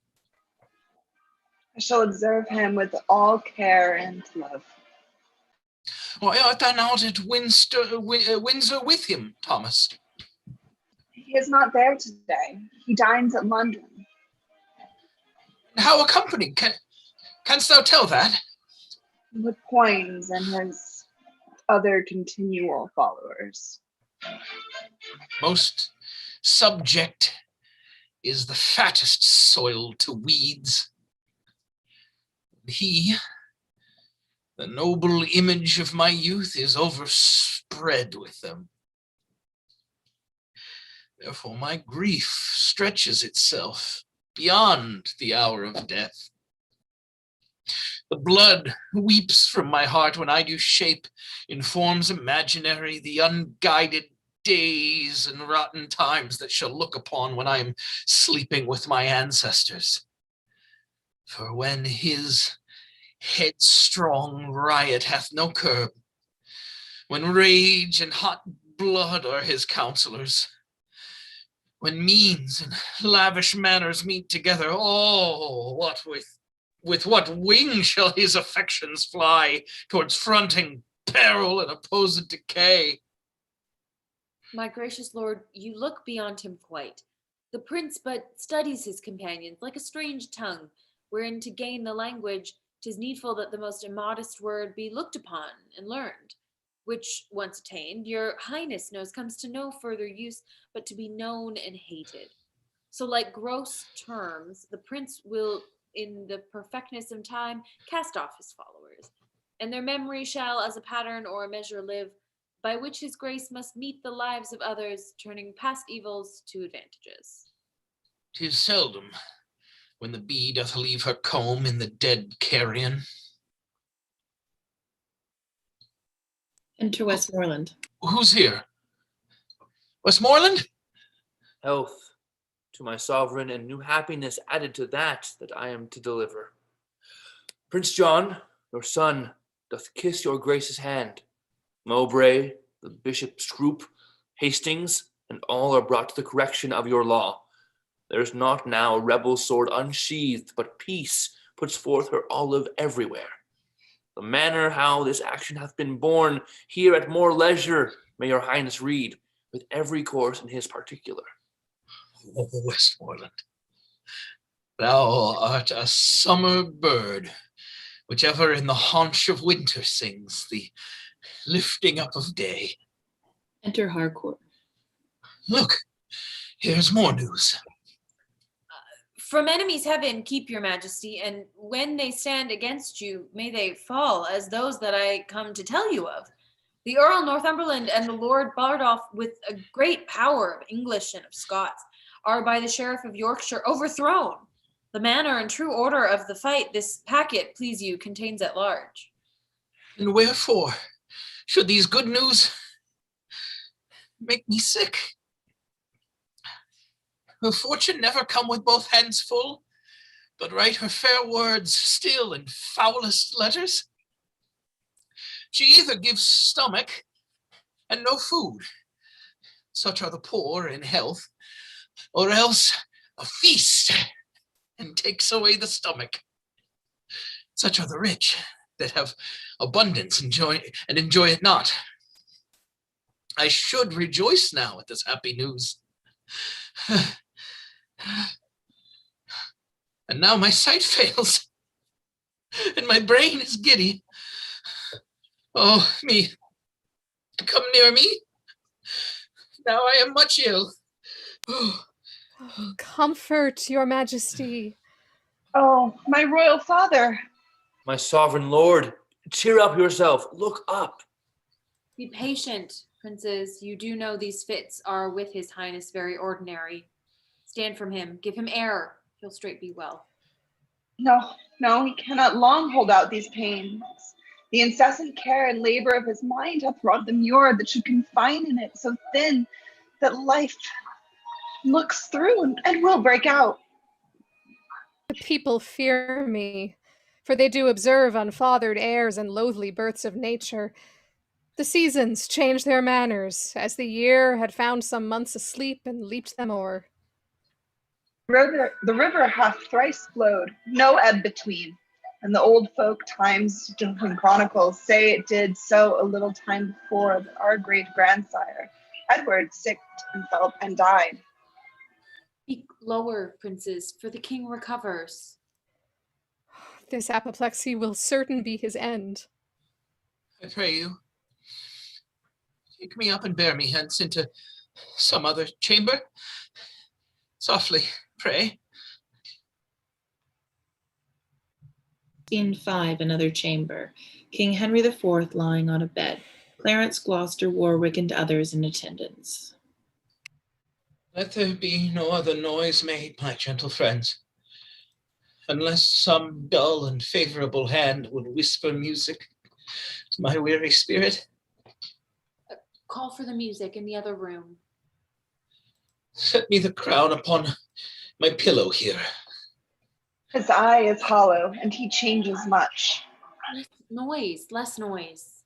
I shall observe him with all care and love. Why art thou not at Windsor with him, Thomas? He is not there today. He dines at London. And how accompanied? Canst thou tell that? With Poins and his other continual followers. Most subject is the fattest soil to weeds. He, the noble image of my youth, is overspread with them. Therefore my grief stretches itself beyond the hour of death. The blood weeps from my heart when I do shape in forms imaginary the unguided days and rotten times that shall look upon when I am sleeping with my ancestors. For when his headstrong riot hath no curb, when rage and hot blood are his counselors, when means and lavish manners meet together, oh, what with what wing shall his affections fly towards fronting peril and opposed decay? My gracious lord, you look beyond him quite. The prince but studies his companions like a strange tongue, wherein to gain the language 'tis needful that the most immodest word be looked upon and learned, which once attained, your highness knows comes to no further use but to be known and hated. So like gross terms, the prince will in the perfectness of time cast off his followers, and their memory shall as a pattern or a measure live, by which his grace must meet the lives of others, turning past evils to advantages. 'Tis seldom when the bee doth leave her comb in the dead carrion. Enter Westmoreland. Who's here? Westmoreland? Health to my sovereign, and new happiness added to that I am to deliver. Prince John, your son, doth kiss your grace's hand. Mowbray, the bishop's group, Hastings, and all are brought to the correction of your law. There is not now a rebel sword unsheathed, but peace puts forth her olive everywhere. The manner how this action hath been borne, here at more leisure may your highness read, with every course in his particular. Oh, Westmoreland, thou art a summer bird, which ever in the haunch of winter sings the lifting up of day. Enter Harcourt. Look, here's more news. From enemies heaven keep your majesty, and when they stand against you, may they fall as those that I come to tell you of. The Earl Northumberland and the Lord Bardolph, with a great power of English and of Scots, are by the Sheriff of Yorkshire overthrown. The manner and true order of the fight this packet, please you, contains at large. And wherefore should these good news make me sick? Will fortune never come with both hands full, but write her fair words still in foulest letters? She either gives stomach and no food, such are the poor in health, or else a feast and takes away the stomach. Such are the rich that have abundance and enjoy it not. I should rejoice now at this happy news. And now my sight fails, and my brain is giddy. Oh, me, come near me. Now I am much ill. Oh, comfort, your majesty. Oh, my royal father. My sovereign lord, cheer up yourself. Look up. Be patient, princes. You do know these fits are with his highness very ordinary. Stand from him. Give him air. He'll straight be well. No, he cannot long hold out these pains. The incessant care and labor of his mind hath wrought the mure that should confine in it so thin that life looks through and will break out. The people fear me, for they do observe unfathered airs and loathly births of nature. The seasons change their manners, as the year had found some months asleep and leaped them o'er. The river hath thrice flowed, no ebb between, and the old folk times and chronicles say it did so a little time before that our great grandsire, Edward, sicked and fell and died. Speak lower, princes, for the king recovers. This apoplexy will certain be his end. I pray you, take me up and bear me hence into some other chamber. Softly, pray. Scene 5, another chamber. King Henry IV lying on a bed. Clarence, Gloucester, Warwick, and others in attendance. Let there be no other noise made, my gentle friends, unless some dull and favorable hand would whisper music to my weary spirit. Call for the music in the other room. Set me the crown upon my pillow here. His eye is hollow, and he changes much. Less noise.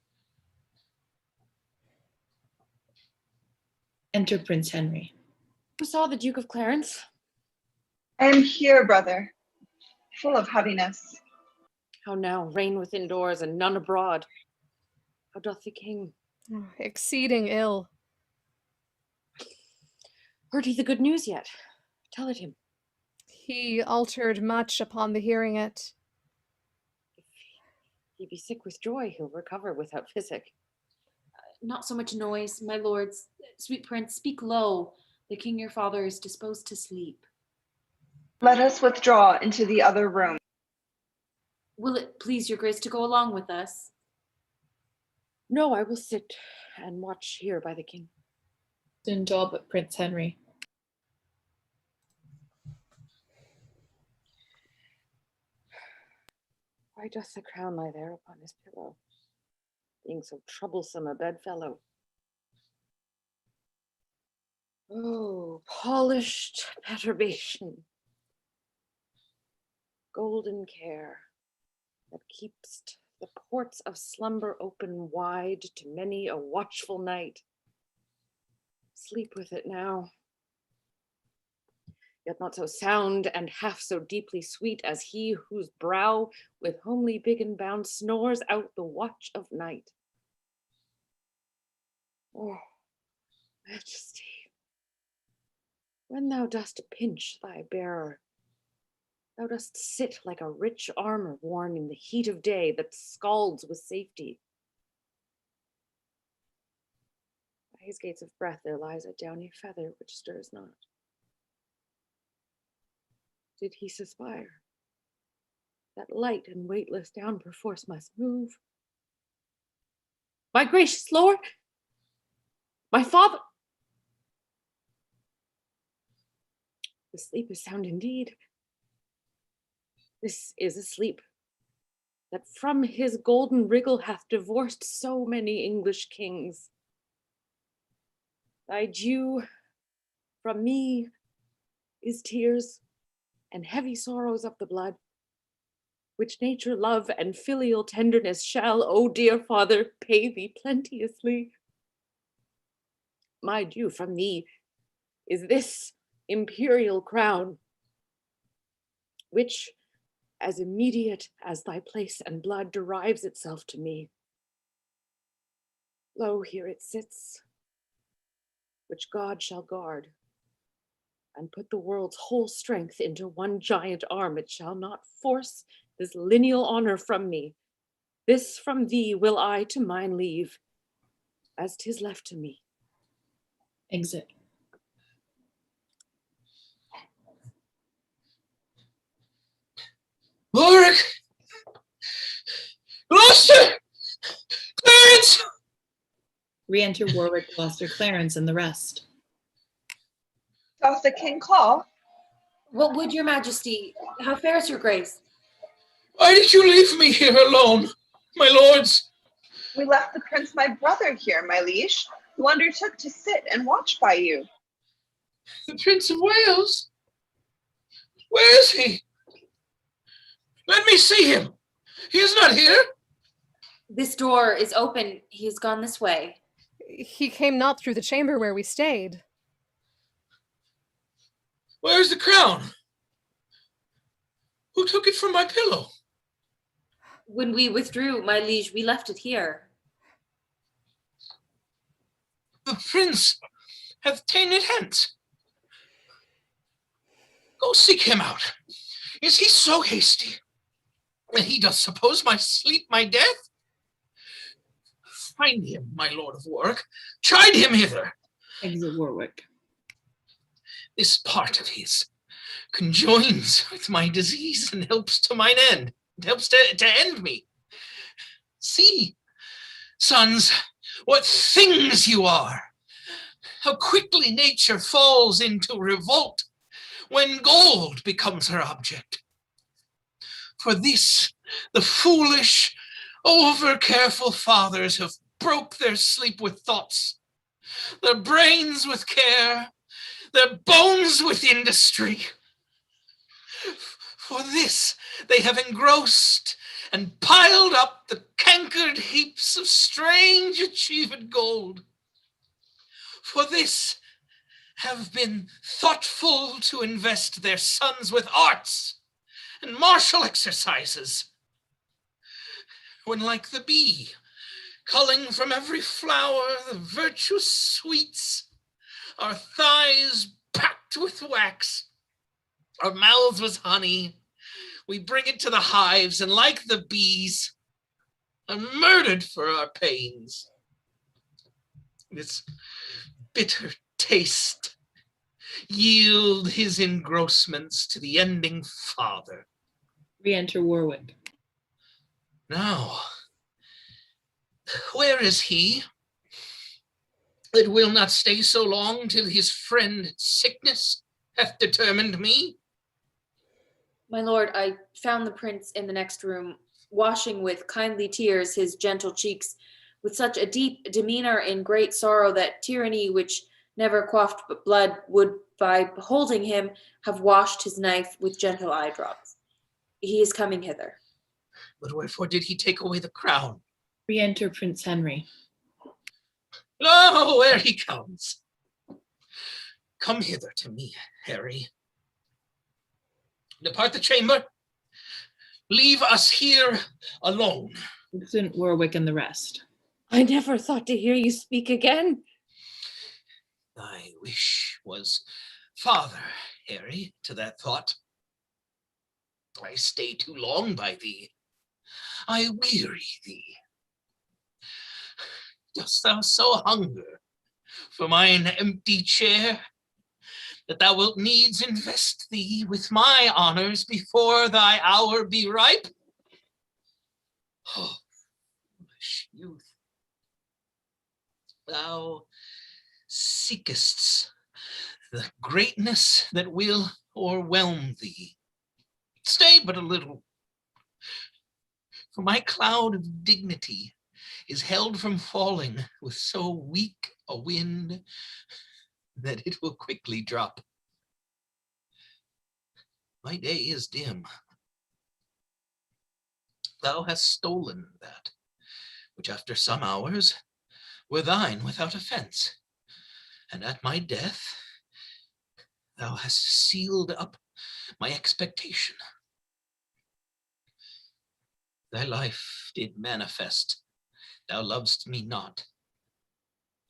Enter Prince Henry. Who saw the Duke of Clarence? I am here, brother, full of heaviness. How now, reign within doors and none abroad. How doth the king? Exceeding ill. Heard he the good news yet? Tell it him. He altered much upon the hearing it. If he be sick with joy, he'll recover without physic. Not so much noise, my lords. Sweet prince, speak low. The king your father is disposed to sleep. Let us withdraw into the other room. Will it please your grace to go along with us? No, I will sit and watch here by the king. And all but Prince Henry. Why doth the crown lie there upon his pillow, being so troublesome a bedfellow? Oh, polished perturbation, golden care, that keep'st the ports of slumber open wide to many a watchful night. Sleep with it now, yet not so sound and half so deeply sweet as he whose brow with homely big and bound snores out the watch of night. Oh, majesty, when thou dost pinch thy bearer, thou dost sit like a rich armor worn in the heat of day that scalds with safety. By his gates of breath there lies a downy feather which stirs not. Did he suspire? That light and weightless down perforce must move. My gracious lord, my father. The sleep is sound indeed. This is a sleep that from his golden wriggle hath divorced so many English kings. Thy due from me is tears and heavy sorrows of the blood, which nature, love, and filial tenderness shall, O dear father, pay thee plenteously. My due from thee is this imperial crown, which, as immediate as thy place and blood, derives itself to me. Lo, here it sits, which God shall guard, and put the world's whole strength into one giant arm. It shall not force this lineal honor from me. This from thee will I to mine leave, as 'tis left to me. Exit. Warwick! Gloucester! Clarence! Re-enter Warwick, Gloucester, Clarence, and the rest. Doth the king call? What would your majesty? How fares your grace? Why did you leave me here alone? My lords! We left the prince my brother here, my liege, who undertook to sit and watch by you. The Prince of Wales? Where is he? Let me see him. He is not here. This door is open. He has gone this way. He came not through the chamber where we stayed. Where is the crown? Who took it from my pillow? When we withdrew, my liege, we left it here. The prince hath ta'en it hence. Go seek him out. Is he so hasty that he doth suppose my sleep my death? Find him, my lord of Warwick. Chide him hither. Exit Warwick. This part of his conjoins with my disease and helps to mine end. It helps to end me. See, sons, what things you are. How quickly nature falls into revolt when gold becomes her object. For this, the foolish, over-careful fathers have broke their sleep with thoughts, their brains with care, their bones with industry. For this, they have engrossed and piled up the cankered heaps of strange achieved gold. For this, have been thoughtful to invest their sons with arts and martial exercises. When like the bee, culling from every flower the virtuous sweets, our thighs packed with wax, our mouths with honey, we bring it to the hives, and like the bees, are murdered for our pains. This bitter taste yield his engrossments to the ending father. Re-enter Warwick. Now, where is he that will not stay so long till his friend sickness hath determined me? My lord, I found the prince in the next room, washing with kindly tears his gentle cheeks, with such a deep demeanor in great sorrow that tyranny, which never quaffed but blood, would, by beholding him, have washed his knife with gentle eye drops. He is coming hither. But wherefore did he take away the crown? Re-enter Prince Henry. Lo, where he comes. Come hither to me, Harry. Depart the chamber. Leave us here alone. Exit Warwick and the rest. I never thought to hear you speak again. Thy wish was father, Harry, to that thought. I stay too long by thee. I weary thee. Dost thou so hunger for mine empty chair, that thou wilt needs invest thee with my honors before thy hour be ripe? Oh, foolish youth, thou seekest the greatness that will o'erwhelm thee. Stay but a little, for my cloud of dignity is held from falling with so weak a wind that it will quickly drop. My day is dim. Thou hast stolen that, which after some hours were thine without offense, and at my death thou hast sealed up my expectation. Thy life did manifest thou lov'st me not,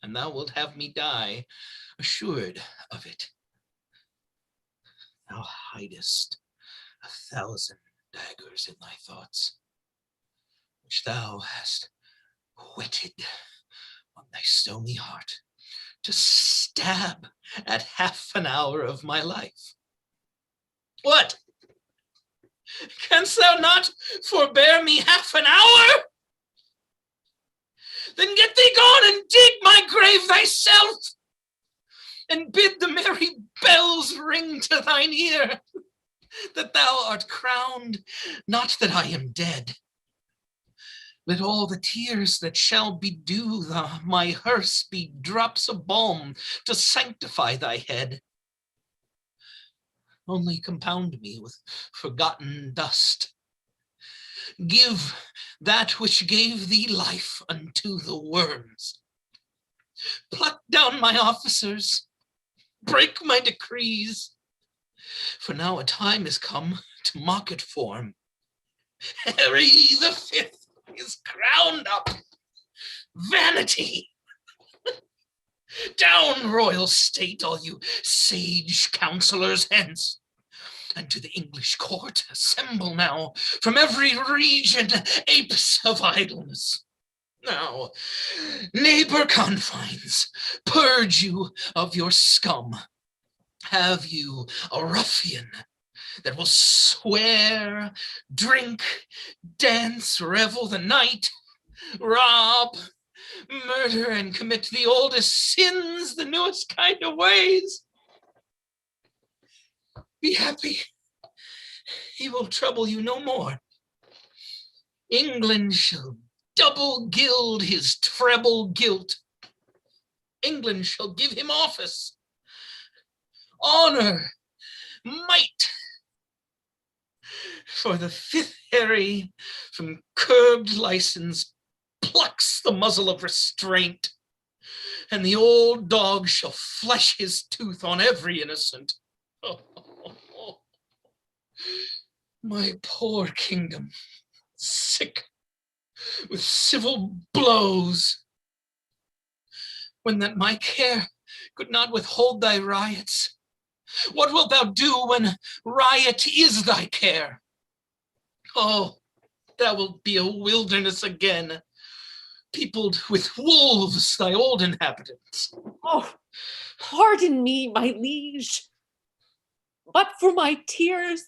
and thou wilt have me die assured of it. Thou hidest 1,000 daggers in thy thoughts, which thou hast whetted on thy stony heart to stab at half an hour of my life. What? Canst thou not forbear me half an hour? Then get thee gone and dig my grave thyself, and bid the merry bells ring to thine ear, that thou art crowned, not that I am dead, Let all the tears that shall bedew my hearse be drops of balm to sanctify thy head. Only compound me with forgotten dust. Give that which gave thee life unto the worms. Pluck down my officers, break my decrees, for now a time is come to mock at form. Harry the Fifth is crowned up. Vanity! Down, royal state, all you sage counselors, hence. And to the English court assemble now, from every region, apes of idleness. Now, neighbor confines, purge you of your scum. Have you a ruffian that will swear, drink, dance, revel the night, rob, murder, and commit the oldest sins, the newest kind of ways? Be happy. He will trouble you no more. England shall double gild his treble guilt. England shall give him office, honor, might. For the fifth Harry from curbed license plucks the muzzle of restraint, and the old dog shall flesh his tooth on every innocent. Oh, my poor kingdom, sick with civil blows, when that my care could not withhold thy riots. What wilt thou do when riot is thy care? Oh, thou wilt be a wilderness again, peopled with wolves, thy old inhabitants. Oh, pardon me, my liege. But for my tears,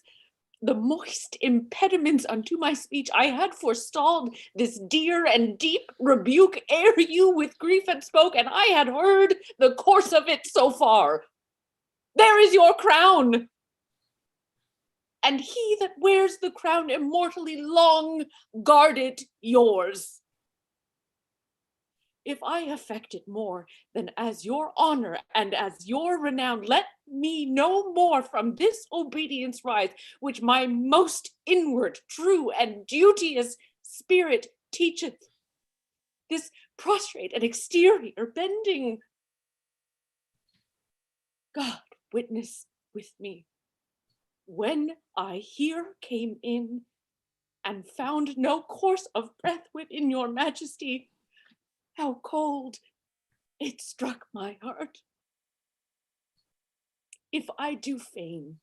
the moist impediments unto my speech, I had forestalled this dear and deep rebuke ere you with grief had spoke, and I had heard the course of it so far. There is your crown. And he that wears the crown immortally long guarded yours. If I affect it more than as your honor and as your renown, let me no more from this obedience rise, which my most inward, true, and duteous spirit teacheth. This prostrate and exterior bending. God witness with me. When I here came in and found no course of breath within your majesty, how cold it struck my heart. If I do feign,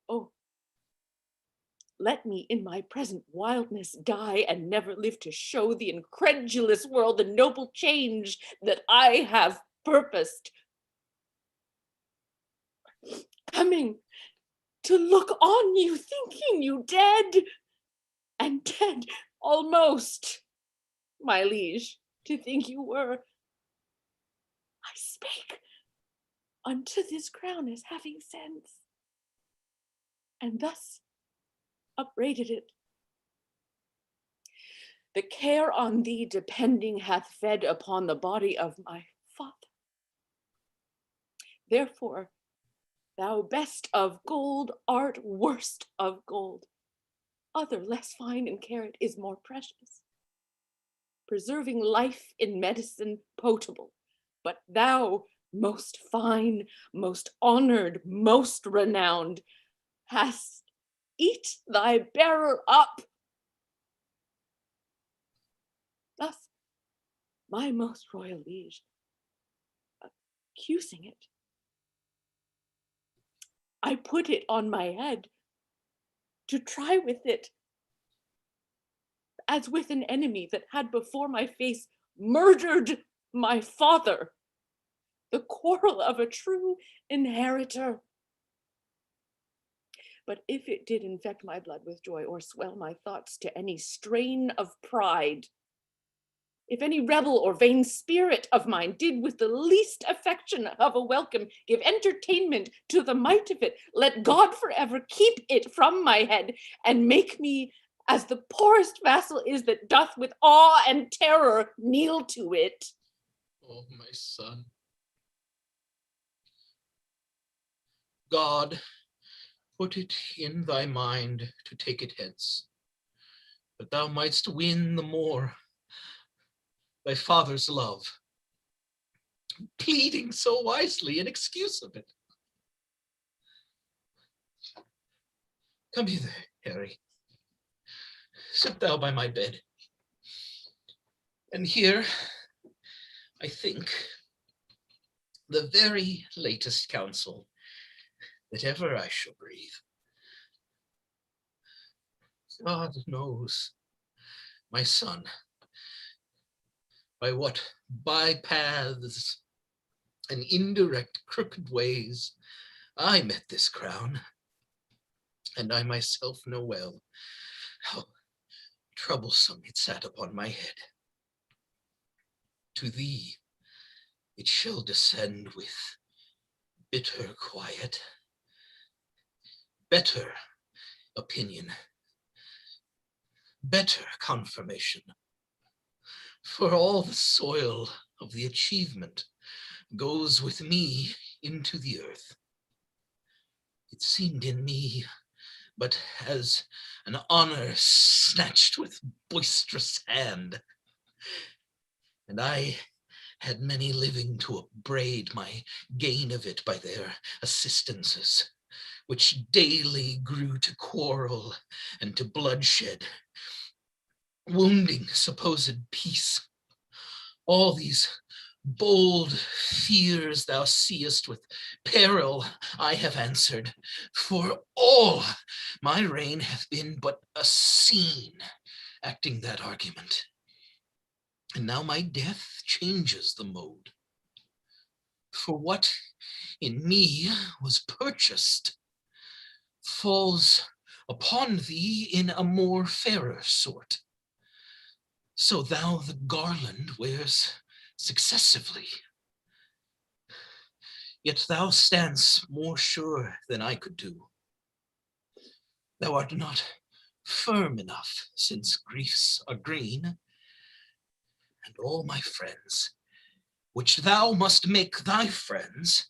oh, let me in my present wildness die and never live to show the incredulous world the noble change that I have purposed. Coming to look on you, thinking you dead, and dead almost, my liege, to think you were. I spake unto this crown as having sense, and thus upbraided it. The care on thee depending hath fed upon the body of my father. Therefore, thou best of gold art worst of gold. Other less fine and carat is more precious. Preserving life in medicine potable, but thou, most fine, most honored, most renowned, hast eat thy bearer up. Thus, my most royal liege, accusing it, I put it on my head to try with it, as with an enemy that had before my face murdered my father, the quarrel of a true inheritor. But if it did infect my blood with joy or swell my thoughts to any strain of pride, if any rebel or vain spirit of mine did with the least affection of a welcome give entertainment to the might of it, let God forever keep it from my head and make me as the poorest vassal is that doth with awe and terror kneel to it. Oh, my son. God, put it in thy mind to take it hence, that thou mightst win the more thy father's love, pleading so wisely in excuse of it. Come hither, Harry. Sit thou by my bed. And here, I think, the very latest counsel that ever I shall breathe. God knows, my son, by what bypaths and indirect crooked ways I met this crown, and I myself know well how troublesome it sat upon my head. To thee it shall descend with bitter quiet, better opinion, better confirmation. For all the soil of the achievement goes with me into the earth. It seemed in me but as an honor snatched with boisterous hand, and I had many living to upbraid my gain of it by their assistances, which daily grew to quarrel and to bloodshed, wounding supposed peace. All these bold fears thou seest with peril I have answered, for all my reign hath been but a scene acting that argument. And now my death changes the mode. For what in me was purchased falls upon thee in a more fairer sort. So thou the garland wears successively. Yet thou standst more sure than I could do. Thou art not firm enough, since griefs are green, and all my friends, which thou must make thy friends,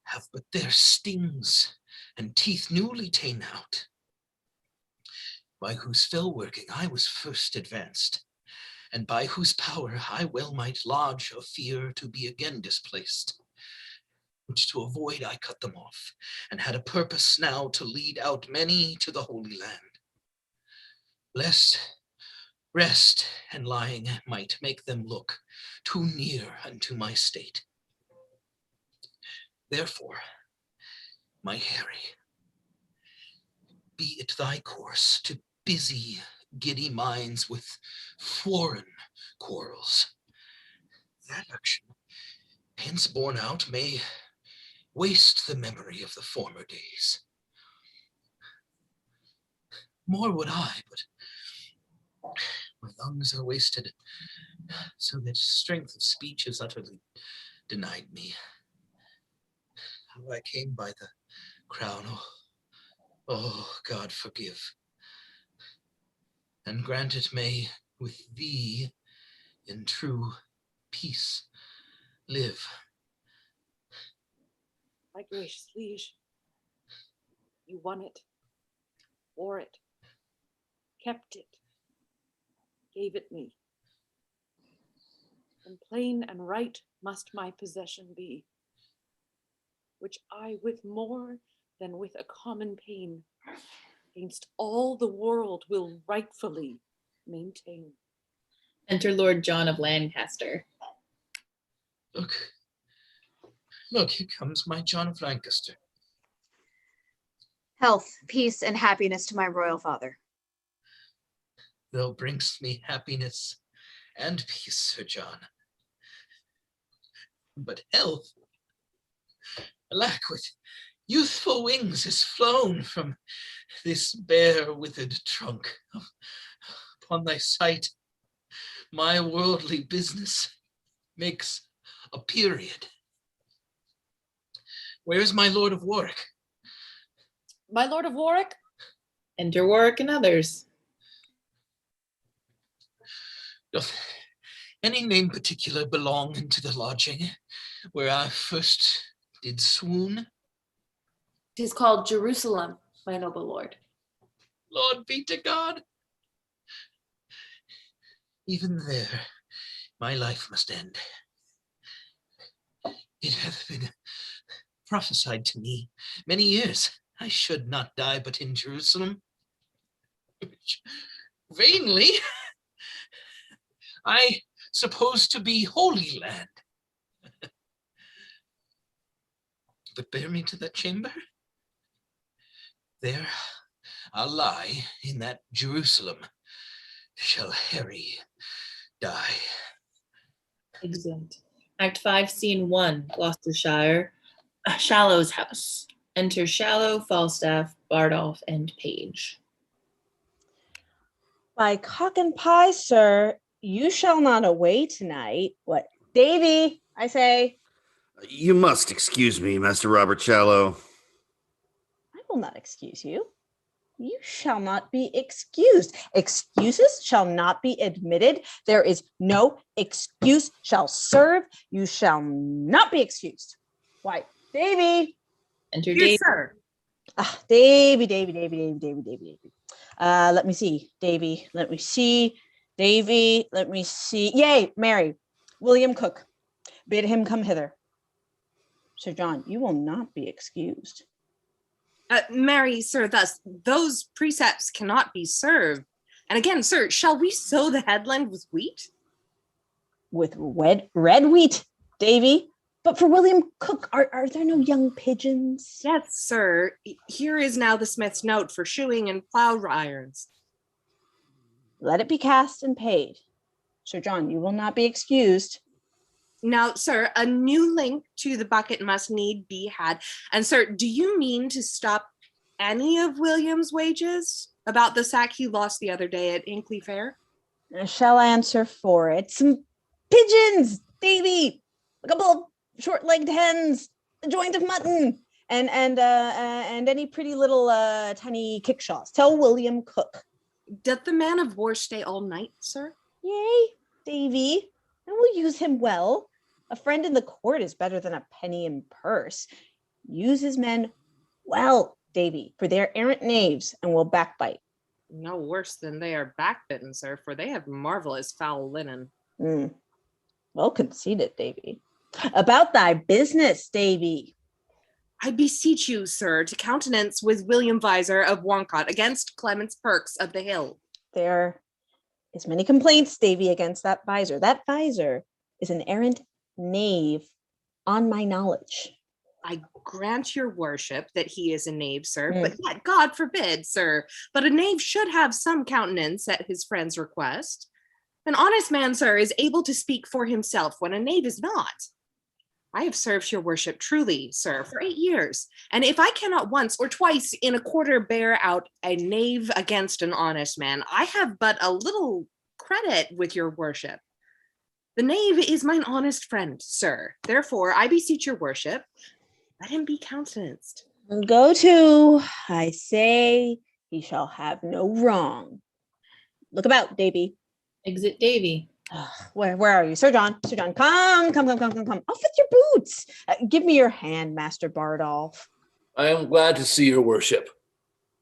have but their stings and teeth newly ta'en out, by whose fell working I was first advanced, and by whose power I well might lodge a fear to be again displaced, which to avoid I cut them off, and had a purpose now to lead out many to the Holy Land, lest rest and lying might make them look too near unto my state. Therefore, my Harry, be it thy course to busy giddy minds with foreign quarrels. That action, hence borne out, may waste the memory of the former days. More would I, but my lungs are wasted, so that strength of speech is utterly denied me. How I came by the crown, oh, God forgive, and grant it may with thee in true peace live. My gracious liege, you won it, wore it, kept it, gave it me. And plain and right must my possession be, which I with more than with a common pain against all the world will rightfully maintain. Enter Lord John of Lancaster. Look, here comes my John of Lancaster. Health, peace, and happiness to my royal father. Thou bringst me happiness and peace, Sir John. But health, alack, with youthful wings is flown from this bare withered trunk. Upon thy sight, my worldly business makes a period. Where is my Lord of Warwick? My Lord of Warwick? Enter Warwick and others. Doth any name particular belong into the lodging where I first did swoon? 'Tis called Jerusalem, my noble lord. Lord be to God. Even there, my life must end. It hath been prophesied to me many years I should not die but in Jerusalem, which vainly I suppose to be Holy Land. But bear me to that chamber. There I'll lie in that Jerusalem. Shall Harry die? Exit. Act 5, Scene 1, Gloucestershire. Shallow's house. Enter Shallow, Falstaff, Bardolph, and Page. By cock and pie, sir, you shall not away tonight. What, Davy, I say. You must excuse me, Master Robert Shallow. I will not excuse you. You shall not be excused. Excuses shall not be admitted. There is no excuse shall serve. You shall not be excused. Why, Davy. Enter Yes, Davy. sir. Davy. Let me see, Davy. Let me see, Davy. Let me see. Yea, Mary. William Cook. Bid him come hither. Sir John, you will not be excused. Mary, sir, thus, those precepts cannot be served. And again, sir, shall we sow the headland with wheat? With red wheat, Davy. But for William Cook, are there no young pigeons? Yes, sir. Here is now the smith's note for shoeing and plough irons. Let it be cast and paid. Sir John, you will not be excused. Now, sir, a new link to the bucket must need be had. And sir, do you mean to stop any of William's wages about the sack he lost the other day at Inkley Fair? I shall answer for it. Some pigeons, Davy. A couple of short-legged hens, a joint of mutton, and any pretty little tiny kickshaws. Tell William Cook. Doth the man of war stay all night, sir? Yea, Davy. I will use him well. A friend in the court is better than a penny in purse. Use his men well, Davy, for they are errant knaves and will backbite. No worse than they are backbitten, sir, for they have marvelous foul linen. Well conceited, Davy. About thy business, Davy. I beseech you, sir, to countenance with William Visor of Woncott against Clements Perks of the Hill. There is many complaints, Davy, against that Visor. That Visor is an errant knave on my knowledge. I grant your worship that he is a knave, sir, but yet God forbid, sir, but a knave should have some countenance at his friend's request. An honest man, sir, is able to speak for himself when a knave is not. I have served your worship truly, sir, for 8 years, and if I cannot once or twice in a quarter bear out a knave against an honest man, I have but a little credit with your worship. The knave is mine honest friend, sir. Therefore, I beseech your worship, let him be countenanced. Go to, I say, he shall have no wrong. Look about, Davy. Exit Davy. Where are you? Sir John, come. Off with your boots. Give me your hand, Master Bardolph. I am glad to see your worship.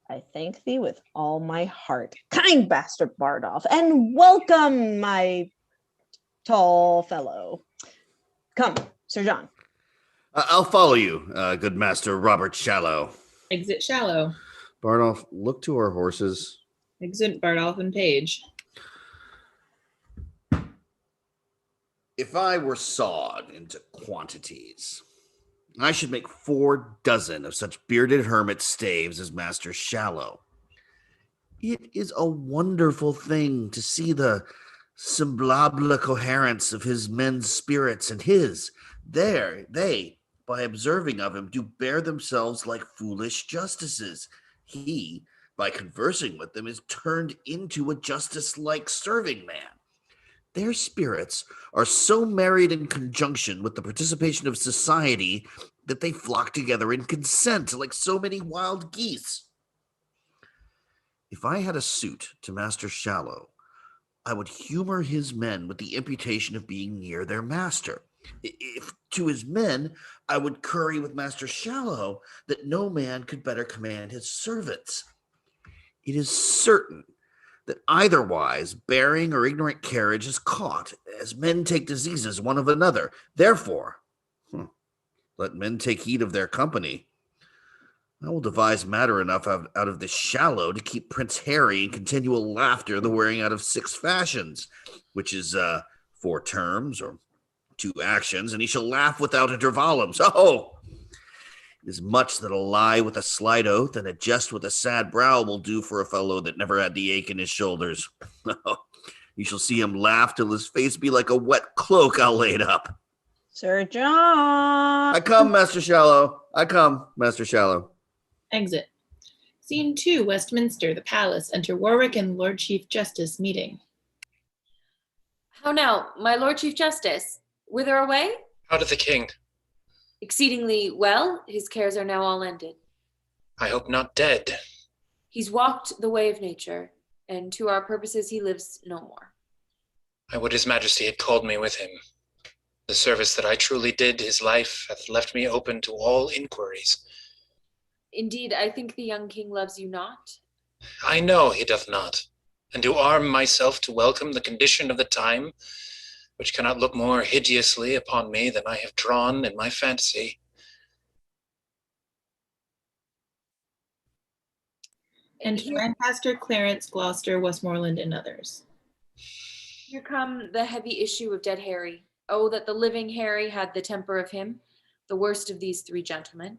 I thank thee with all my heart, kind Master Bardolph, and welcome, my tall fellow. Come, Sir John. I'll follow you, good Master Robert Shallow. Exit Shallow. Bardolph, look to our horses. Exit Bardolph and Page. If I were sawed into quantities, I should make 4 dozen of such bearded hermit staves as Master Shallow. It is a wonderful thing to see the semblable coherence of his men's spirits and his. There, they, by observing of him, do bear themselves like foolish justices. He, by conversing with them, is turned into a justice-like serving man. Their spirits are so married in conjunction with the participation of society that they flock together in consent like so many wild geese. If I had a suit to Master Shallow, I would humor his men with the imputation of being near their master. If to his men, I would curry with Master Shallow that no man could better command his servants. It is certain that eitherwise bearing or ignorant carriage is caught, as men take diseases one of another. Therefore, let men take heed of their company. I will devise matter enough out of this Shallow to keep Prince Harry in continual laughter the wearing out of 6 fashions, which is 4 terms or 2 actions, and he shall laugh without intervallums. Oh, it is much that a lie with a slight oath and a jest with a sad brow will do for a fellow that never had the ache in his shoulders. You shall see him laugh till his face be like a wet cloak. I'll lay it up. Sir John. I come, Master Shallow. I come, Master Shallow. Exit. Scene 2, Westminster, the palace. Enter Warwick and Lord Chief Justice meeting. How now, my Lord Chief Justice? Whither away? How did the king? Exceedingly well. His cares are now all ended. I hope not dead. He's walked the way of nature, and to our purposes he lives no more. I would his majesty had called me with him. The service that I truly did his life hath left me open to all inquiries. Indeed, I think the young king loves you not. I know he doth not, and do arm myself to welcome the condition of the time, which cannot look more hideously upon me than I have drawn in my fancy. Enter Lancaster, Clarence, Gloucester, Westmoreland, and others. Here come the heavy issue of dead Harry. Oh, that the living Harry had the temper of him, the worst of these 3 gentlemen.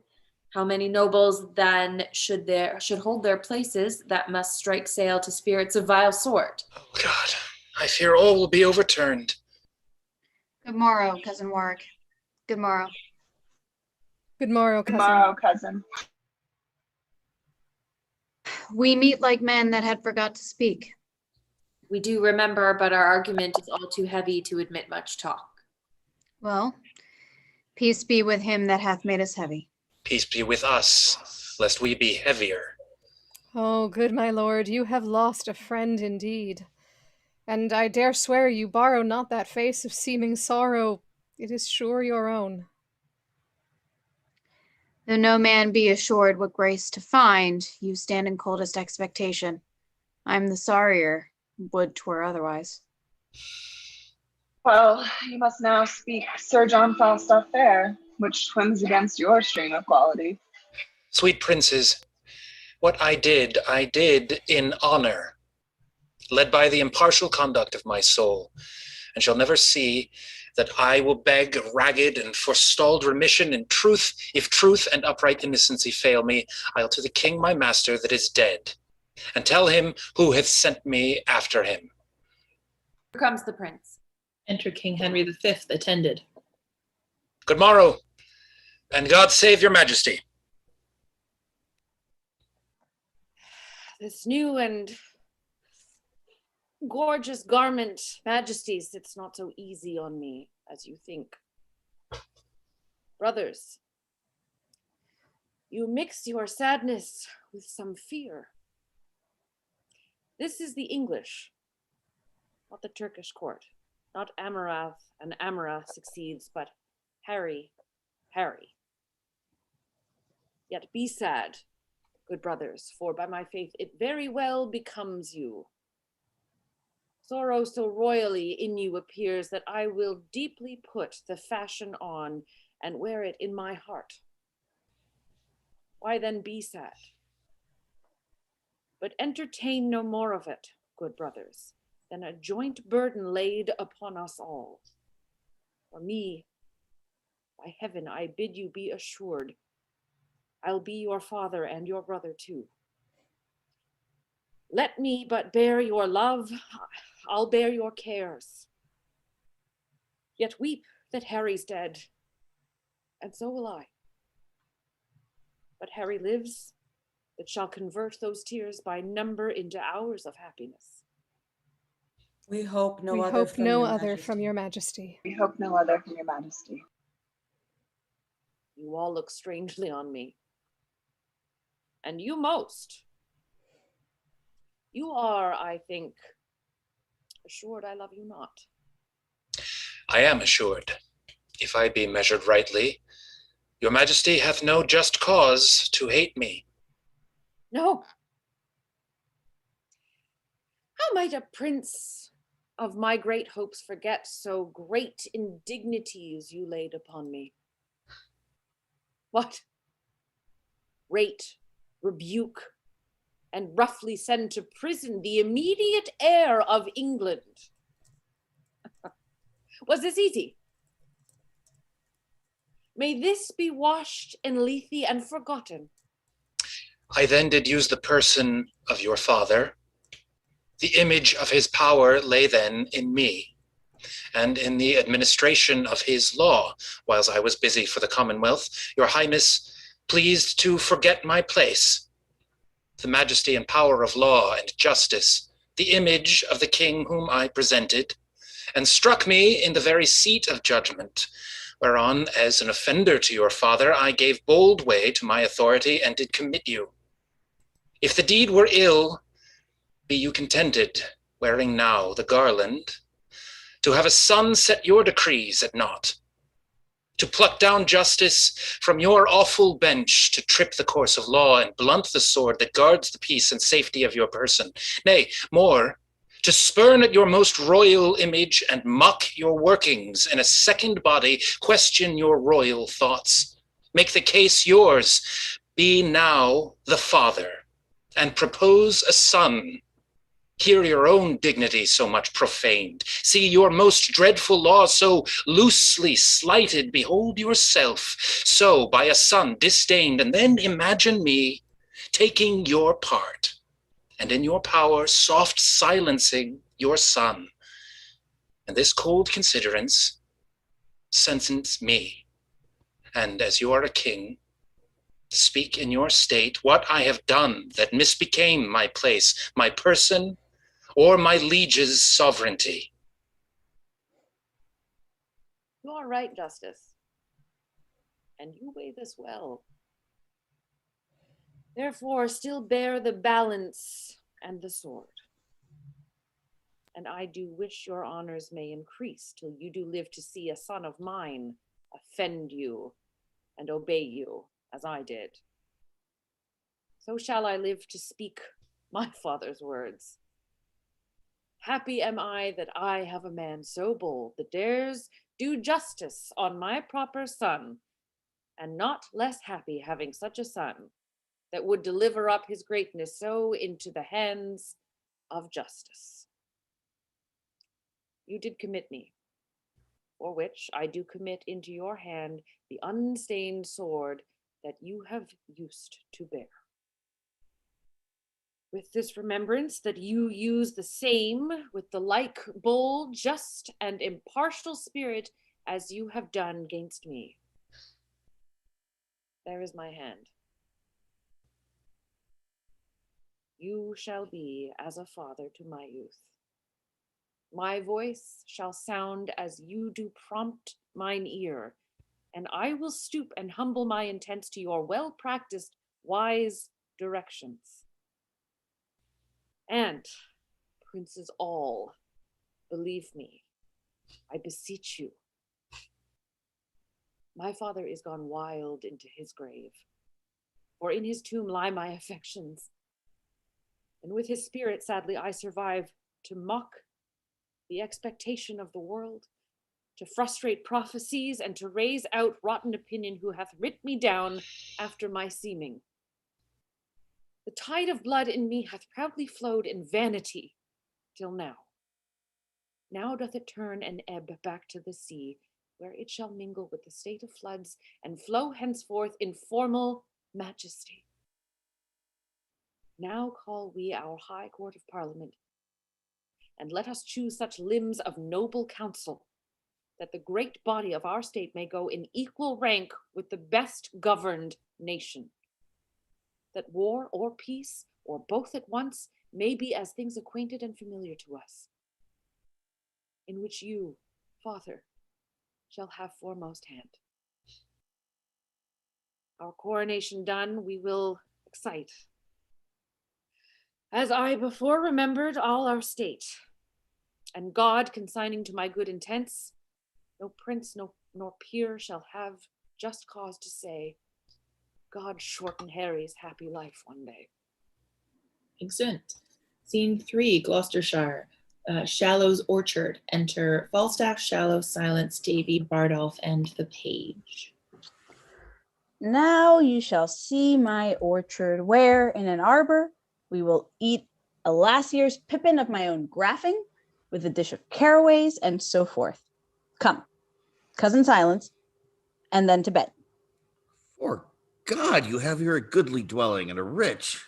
How many nobles then should hold their places that must strike sail to spirits of vile sort? Oh God, I fear all will be overturned. Good morrow, cousin Warwick. Good morrow. Good morrow, cousin. Good morrow, cousin. We meet like men that had forgot to speak. We do remember, but our argument is all too heavy to admit much talk. Well, peace be with him that hath made us heavy. Peace be with us, lest we be heavier. Oh, good my lord, you have lost a friend indeed. And I dare swear you borrow not that face of seeming sorrow. It is sure your own. Though no man be assured what grace to find, you stand in coldest expectation. I'm the sorrier, would 'twere otherwise. Well, you must now speak Sir John Falstaff fair, which swims against your stream of quality. Sweet princes, what I did in honor, led by the impartial conduct of my soul, and shall never see that I will beg ragged and forestalled remission in truth. If truth and upright innocency fail me, I'll to the king my master that is dead, and tell him who hath sent me after him. Here comes the prince. Enter King Henry V, attended. Good morrow, and God save your majesty. This new and gorgeous garment, majesties, it's not so easy on me as you think. Brothers, you mix your sadness with some fear. This is the English, not the Turkish court. Not Amurath and Amura succeeds, but Harry. Yet be sad, good brothers, for by my faith it very well becomes you. Sorrow so royally in you appears that I will deeply put the fashion on and wear it in my heart. Why then be sad? But entertain no more of it, good brothers, than a joint burden laid upon us all. For me, by heaven, I bid you be assured, I'll be your father and your brother too. Let me but bear your love, I'll bear your cares. Yet weep that Harry's dead, and so will I. But Harry lives, that shall convert those tears by number into hours of happiness. We hope no We other hope from no your other majesty. from your majesty. We hope no other from your majesty. You all look strangely on me. And you most. You are, I think, assured I love you not. I am assured, if I be measured rightly, your majesty hath no just cause to hate me. No. How might a prince of my great hopes forget so great indignities you laid upon me? What? Rate, rebuke, and roughly send to prison the immediate heir of England. Was this easy? May this be washed in Lethe and forgotten. I then did use the person of your father. The image of his power lay then in me, and in the administration of his law, whiles I was busy for the Commonwealth, your highness pleased to forget my place. The majesty and power of law and justice, the image of the king whom I presented, and struck me in the very seat of judgment, whereon, as an offender to your father, I gave bold way to my authority and did commit you. If the deed were ill, be you contented, wearing now the garland, to have a son set your decrees at naught, to pluck down justice from your awful bench, to trip the course of law and blunt the sword that guards the peace and safety of your person. Nay, more, to spurn at your most royal image and mock your workings in a second body, question your royal thoughts, make the case yours, be now the father, and propose a son. Hear your own dignity so much profaned. See your most dreadful law so loosely slighted. Behold yourself so by a son disdained, and then imagine me taking your part, and in your power soft silencing your son. And this cold considerance sentence me, and as you are a king, speak in your state what I have done that misbecame my place, my person, or my liege's sovereignty. You are right, Justice, and you weigh this well. Therefore, still bear the balance and the sword. And I do wish your honors may increase till you do live to see a son of mine offend you and obey you as I did. So shall I live to speak my father's words. Happy am I that I have a man so bold that dares do justice on my proper son, and not less happy having such a son that would deliver up his greatness so into the hands of justice. You did commit me, for which I do commit into your hand the unstained sword that you have used to bear. With this remembrance that you use the same with the like bold, just, and impartial spirit as you have done gainst me. There is my hand. You shall be as a father to my youth. My voice shall sound as you do prompt mine ear, and I will stoop and humble my intents to your well-practiced, wise directions. And, princes all, believe me, I beseech you. My father is gone wild into his grave, for in his tomb lie my affections, and with his spirit sadly I survive to mock the expectation of the world, to frustrate prophecies, and to raise out rotten opinion who hath writ me down after my seeming. The tide of blood in me hath proudly flowed in vanity till now. Now doth it turn and ebb back to the sea, where it shall mingle with the state of floods and flow henceforth in formal majesty. Now call we our high court of parliament, and let us choose such limbs of noble counsel, that the great body of our state may go in equal rank with the best governed nation. That war or peace, or both at once, may be as things acquainted and familiar to us, in which you, Father, shall have foremost hand. Our coronation done, we will excite, as I before remembered, all our state, and God consigning to my good intents, no prince nor peer shall have just cause to say, God shorten Harry's happy life one day. Exeunt. Scene 3, Gloucestershire. Shallow's orchard. Enter Falstaff, Shallow, Silence, Davy, Bardolph, and the page. Now you shall see my orchard, where in an arbor we will eat a last year's pippin of my own graffing, with a dish of caraways and so forth. Come, cousin Silence, and then to bed. For God, you have here a goodly dwelling and a rich.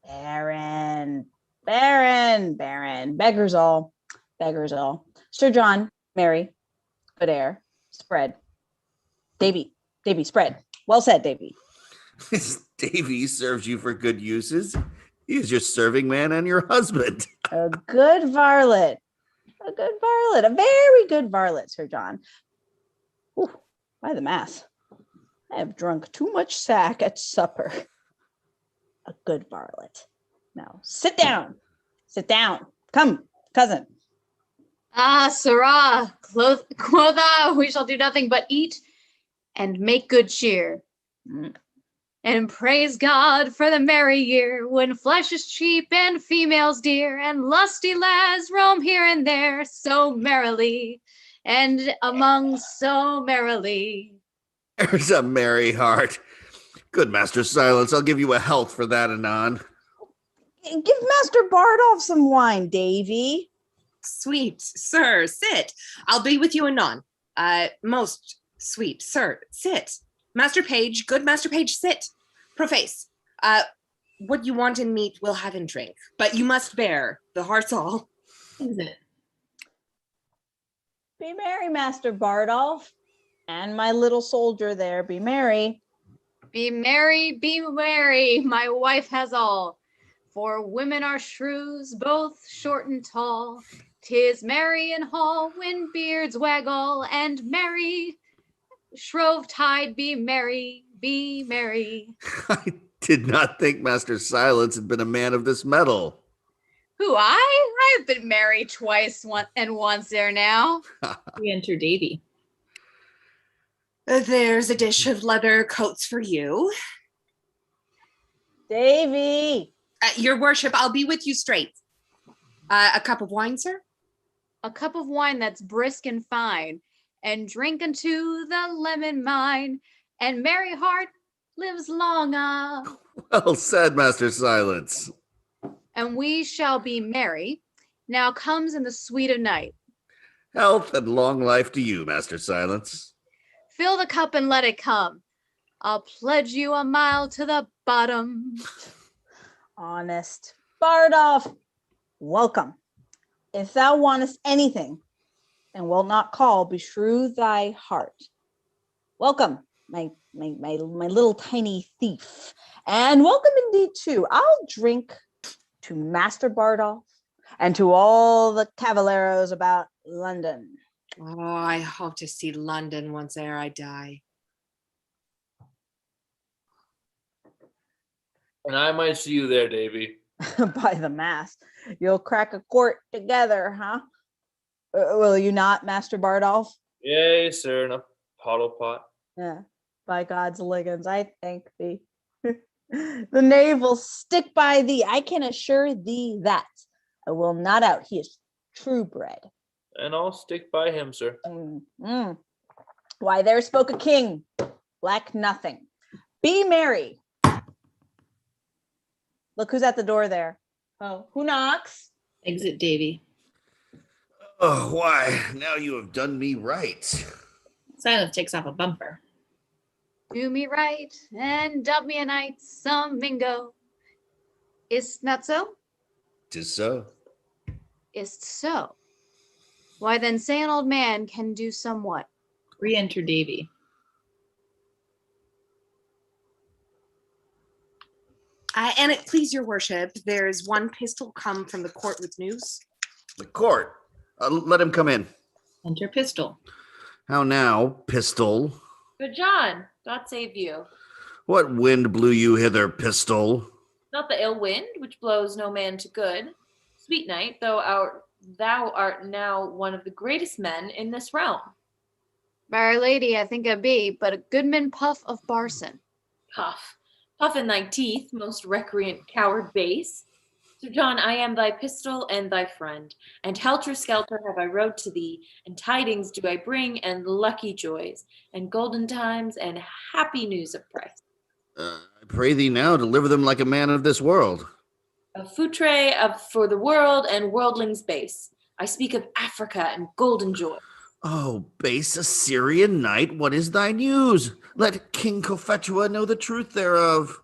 Baron, beggars all. Sir John, Mary, good air, spread. Davy, spread. Well said, Davy. Davy serves you for good uses. He is your serving man and your husband. A good varlet. A very good varlet, Sir John. Ooh, by the mass, I have drunk too much sack at supper. A good varlet. Now, sit down. Come, cousin. Ah, sirrah, quotha, we shall do nothing but eat and make good cheer. And praise God for the merry year, when flesh is cheap and females dear, and lusty lads roam here and there so merrily, and among so merrily. There's a merry heart. Good Master Silence, I'll give you a health for that anon. Give Master Bardolph some wine, Davy. Sweet sir, sit. I'll be with you anon. Most sweet sir, sit. Master Page, good Master Page, sit. Proface. What you want in meat we'll have in drink, but you must bear the heart's all. Exit. Be merry, Master Bardolph, and my little soldier there, be merry. Be merry, my wife has all. For women are shrews, both short and tall. 'Tis merry in hall when beards wag all, and merry shrove tide, be merry, be merry. I did not think Master Silence had been a man of this mettle. Who, I've been merry twice and once there now. We enter Davy. There's a dish of leather coats for you. Davy! Your worship, I'll be with you straight. A cup of wine, sir? A cup of wine that's brisk and fine, and drink unto the lemon mine, and merry heart lives long Well said, Master Silence. and we shall be merry. Now comes in the sweet of night. Health and long life to you, Master Silence. Fill the cup and let it come. I'll pledge you a mile to the bottom. Honest Bardolph, welcome. If thou wantest anything, and wilt not call, beshrew thy heart. Welcome, my little tiny thief. And welcome indeed too. I'll drink to Master Bardolph and to all the cavalieros about London. Oh, I hope to see London once ere I die. And I might see you there, Davy. By the mass, you'll crack a quart together, huh? Will you not, Master Bardolph? Yea, sir, in a pottle pot. Yeah, by God's liggins, I thank thee. The knave will stick by thee. I can assure thee that. I will not out. He is true bred. And I'll stick by him, sir. Why, there spoke a king. Lack nothing. Be merry. Look who's at the door there. Oh, who knocks? Exit Davy. Oh, why, now you have done me right. Silence takes off a bumper. Do me right and dub me a knight, some mingo. Is't that so? 'Tis so. Is't so? Why then say an old man can do somewhat. Re-enter Davy. And it please your worship, there's one pistol come from the court with news. The court. Let him come in. Enter Pistol. How now, Pistol? Good John, God save you. What wind blew you hither, Pistol? Not the ill wind, which blows no man to good. Sweet night, though our Thou art now one of the greatest men in this realm. By Our Lady, I think I be, but a goodman puff of Barson. Puff, puff in thy teeth, most recreant coward base. Sir John, I am thy pistol and thy friend, and helter-skelter have I rode to thee, and tidings do I bring, and lucky joys, and golden times, and happy news of price. I pray thee now, deliver them like a man of this world. A foutre for the world and worldlings base. I speak of Africa and golden joy. Oh, base Assyrian knight, what is thy news? Let King Cophetua know the truth thereof.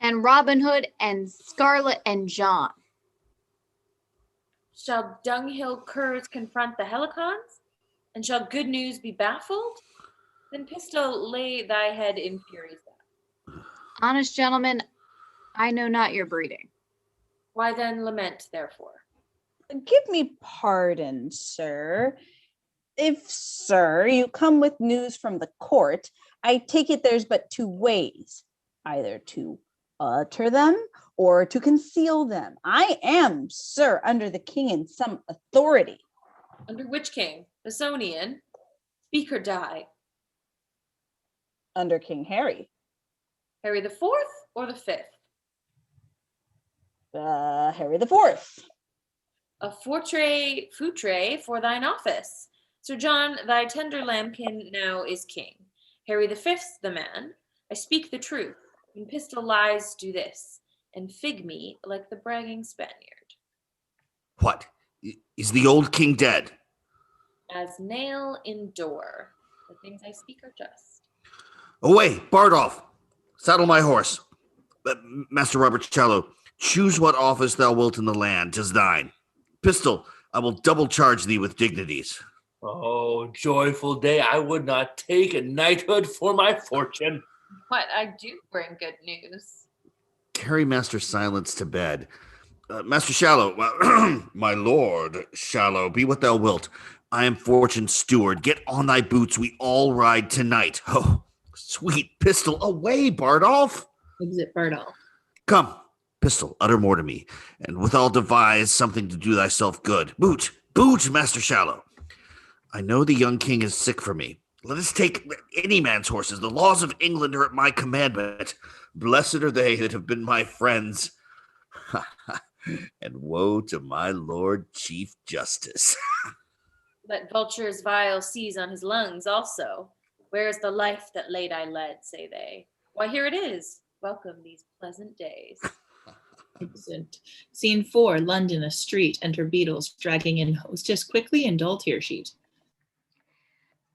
And Robin Hood and Scarlet and John. Shall dunghill curs confront the Helicons? And shall good news be baffled? Then pistol lay thy head in fury's death. Honest gentleman, I know not your breeding. Why then lament, therefore? Give me pardon, sir. If, sir, you come with news from the court, I take it there's but two ways, either to utter them or to conceal them. I am, sir, under the king in some authority. Under which king? Basonian? Speak or die? Under King Harry. Harry the Fourth or the Fifth? Harry the Fourth. A foutre for thine office. Sir John, thy tender lambkin now is king. Harry the Fifth's the man. I speak the truth. When pistol lies, do this, and fig me like the bragging Spaniard. What? Is the old king dead? As nail in door. The things I speak are just. Away, Bardolph! Saddle my horse. Master Robert Shallow, choose what office thou wilt in the land, 'tis thine. Pistol, I will double charge thee with dignities. Oh, joyful day, I would not take a knighthood for my fortune. What, I do bring good news. Carry Master Silence to bed. Master Shallow, my lord Shallow, be what thou wilt. I am Fortune's steward. Get on thy boots, we all ride tonight. Oh, sweet Pistol, away, Bardolph. Exit Bardolph. Come, Pistol, utter more to me, and withal devise something to do thyself good. Boot, Master Shallow. I know the young king is sick for me. Let us take any man's horses. The laws of England are at my commandment. Blessed are they that have been my friends. And woe to my Lord Chief Justice. Let vultures vile seize on his lungs also. Where is the life that late I led, say they? Why, here it is. Welcome these pleasant days. Exit. Scene 4, London, a street. Enter Beadles, dragging in hostess quickly and dull tear sheet.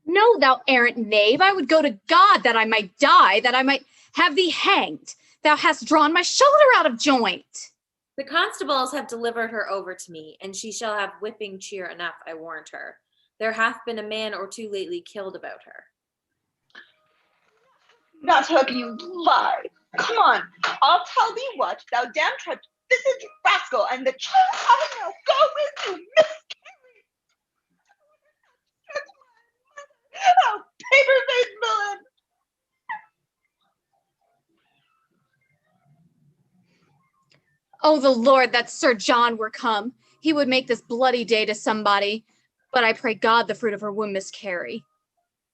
No, thou errant knave, I would go to God that I might die, that I might have thee hanged. Thou hast drawn my shoulder out of joint. The constables have delivered her over to me, and she shall have whipping cheer enough, I warrant her. There hath been a man or two lately killed about her. Not hook, you lie. Come on, I'll tell thee what, thou damn treacherous rascal, and the child I now go with you, Miss Carey. Oh, paper-faced villain! Oh, the Lord that Sir John were come. He would make this bloody day to somebody. But I pray God the fruit of her womb miscarry.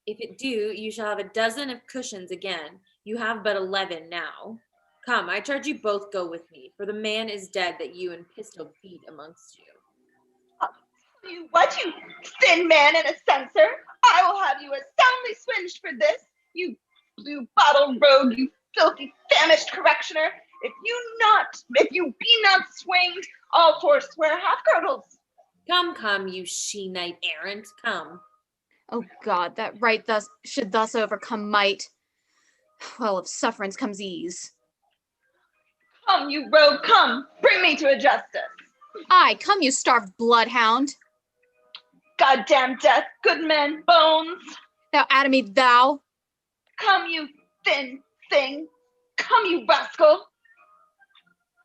If it do, you shall have a dozen of cushions again. You have but 11 now. Come, I charge you both go with me, for the man is dead that you and Pistol beat amongst you. You what, you thin man and a censor? I will have you as soundly swinged for this, you blue bottle rogue, you filthy famished correctioner. If you be not swinged, I'll forswear half girdles. Come, you she-knight errant, come. Oh God, that right should thus overcome might. Well, of sufferance comes ease. Come, you rogue, come, bring me to a justice. Aye, come, you starved bloodhound. Goddamn death, good man, bones. Thou atomy, thou. Come, you thin thing. Come, you rascal.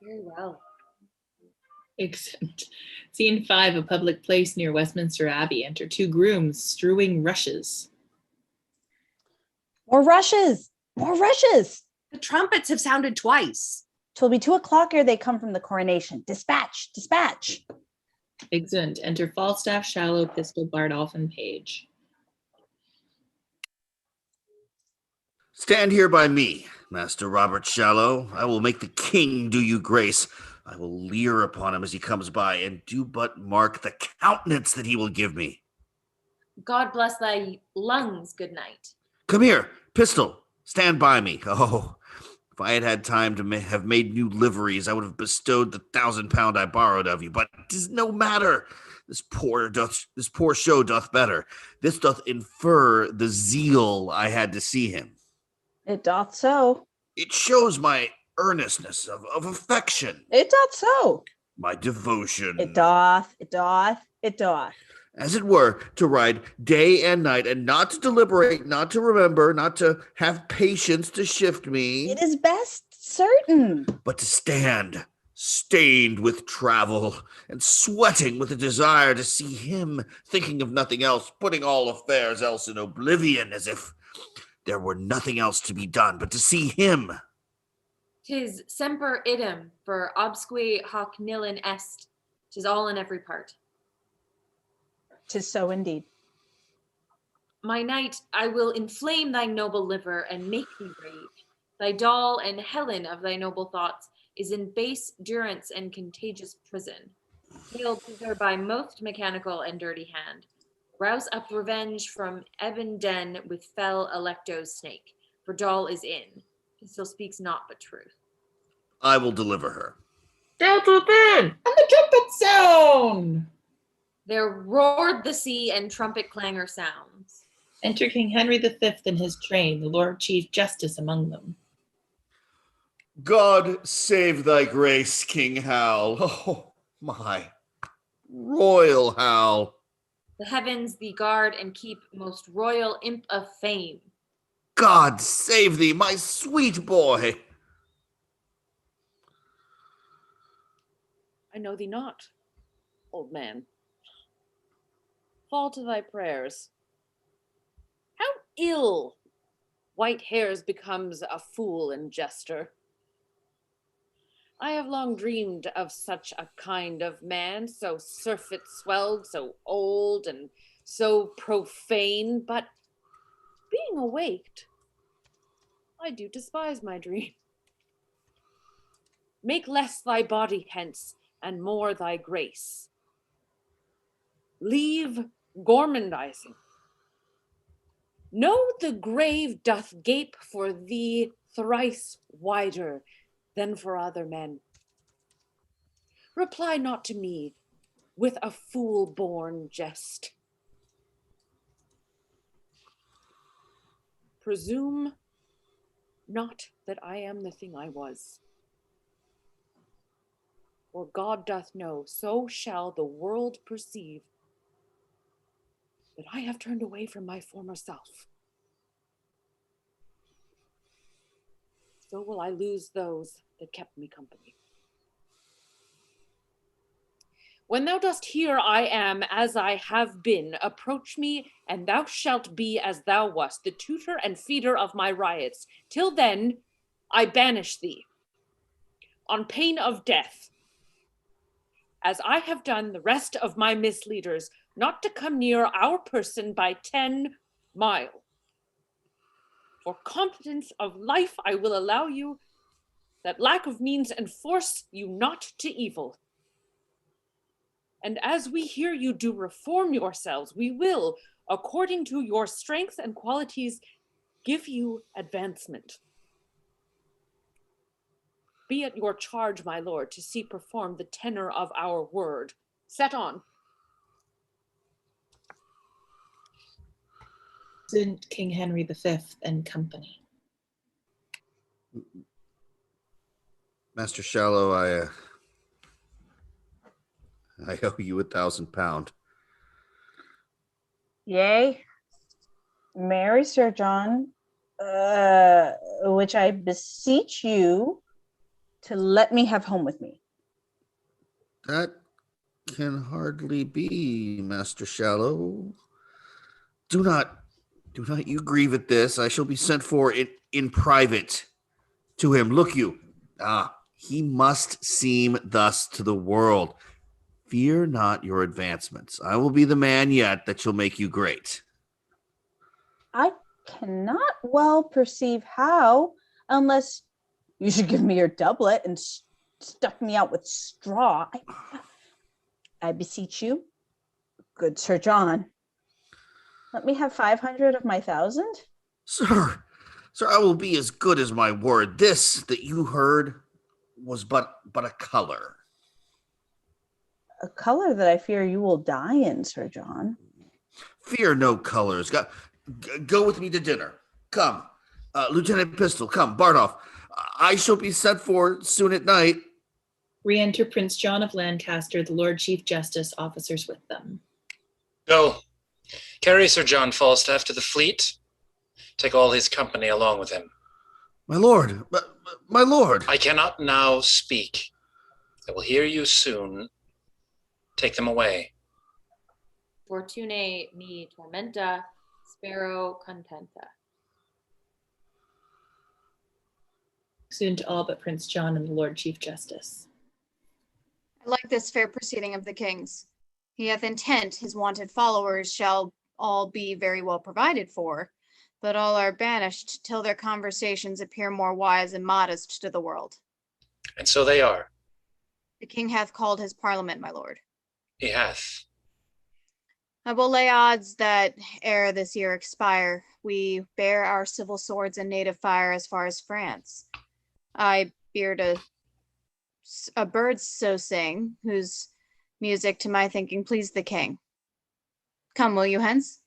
Very well. Exit. Scene 5, a public place near Westminster Abbey. Enter 2 grooms strewing rushes. More rushes! More rushes! The trumpets have sounded twice. 'Twill be 2 o'clock ere they come from the coronation. Dispatch! Dispatch! Exeunt. Enter Falstaff, Shallow, Pistol, Bardolph, and Page. Stand here by me, Master Robert Shallow. I will make the king do you grace. I will leer upon him as he comes by, and do but mark the countenance that he will give me. God bless thy lungs, good night. Come here, Pistol, stand by me. Oh, if I had had time to have made new liveries, I would have bestowed the £1,000 I borrowed of you, but 'tis no matter. This poor show doth better. This doth infer the zeal I had to see him. It doth so. It shows my earnestness of affection. It doth so. My devotion. It doth, it doth, it doth. As it were, to ride day and night, and not to deliberate, not to remember, not to have patience to shift me. It is best certain. But to stand, stained with travel, and sweating with a desire to see him, thinking of nothing else, putting all affairs else in oblivion, as if there were nothing else to be done but to see him. 'Tis semper idem, for obsque hoc nihil est. 'Tis all in every part. 'Tis so indeed. My knight, I will inflame thy noble liver and make thee rage. Thy doll and Helen of thy noble thoughts is in base durance and contagious prison. Hailed thither by most mechanical and dirty hand. Rouse up revenge from ebon den with fell Electo's snake, for doll is in. He still speaks not but truth. I will deliver her. Doubts within, and the trumpet sound. There roared the sea and trumpet clangor sounds. Enter King Henry V and his train, the Lord Chief Justice among them. God save thy grace, King Hal. Oh, my royal Hal. The heavens thee guard and keep, most royal imp of fame. God save thee, my sweet boy. I know thee not, old man. Fall to thy prayers. How ill white hairs becomes a fool and jester. I have long dreamed of such a kind of man, so surfeit swelled, so old and so profane, but being awaked, I do despise my dream. Make less thy body hence, and more thy grace. Leave gormandizing. Know the grave doth gape for thee thrice wider than for other men. Reply not to me with a fool-born jest. Presume not that I am the thing I was. For God doth know, so shall the world perceive that I have turned away from my former self. So will I lose those that kept me company. When thou dost hear I am as I have been, approach me, and thou shalt be as thou wast, the tutor and feeder of my riots. Till then, I banish thee, on pain of death, as I have done the rest of my misleaders, not to come near our person by 10 mile. For competence of life I will allow you, that lack of means enforce you not to evil. And as we hear you do reform yourselves, we will, according to your strength and qualities, give you advancement. Be at your charge, my lord, to see performed the tenor of our word. Set on. King Henry V and company. Master Shallow, I owe you £1,000. Yea, marry Sir John, which I beseech you to let me have home with me. That can hardly be, Master Shallow. Do not you grieve at this. I shall be sent for in private to him. Look you, he must seem thus to the world. Fear not your advancements. I will be the man yet that shall make you great. I cannot well perceive how, unless you should give me your doublet and stuff me out with straw. I beseech you, good Sir John, let me have 500 of my 1,000. Sir, I will be as good as my word. This that you heard was but a color. A color that I fear you will die in, Sir John. Fear no colors. Go with me to dinner. Come. Lieutenant Pistol, come. Bardolph, I shall be sent for soon at night. Re-enter Prince John of Lancaster, the Lord Chief Justice, officers with them. Go. Carry Sir John Falstaff to the fleet. Take all his company along with him. My lord, my lord. I cannot now speak. I will hear you soon. Take them away. Fortune me tormenta, spero contenta. Soon to all but Prince John and the Lord Chief Justice. I like this fair proceeding of the king's. He hath intent his wanted followers shall all be very well provided for, but all are banished till their conversations appear more wise and modest to the world. And so they are. The king hath called his parliament, my lord. He hath. I will lay odds that ere this year expire, we bear our civil swords and native fire as far as France. I beard a bird so sing, whose music to my thinking pleased the king. Come, will you hence?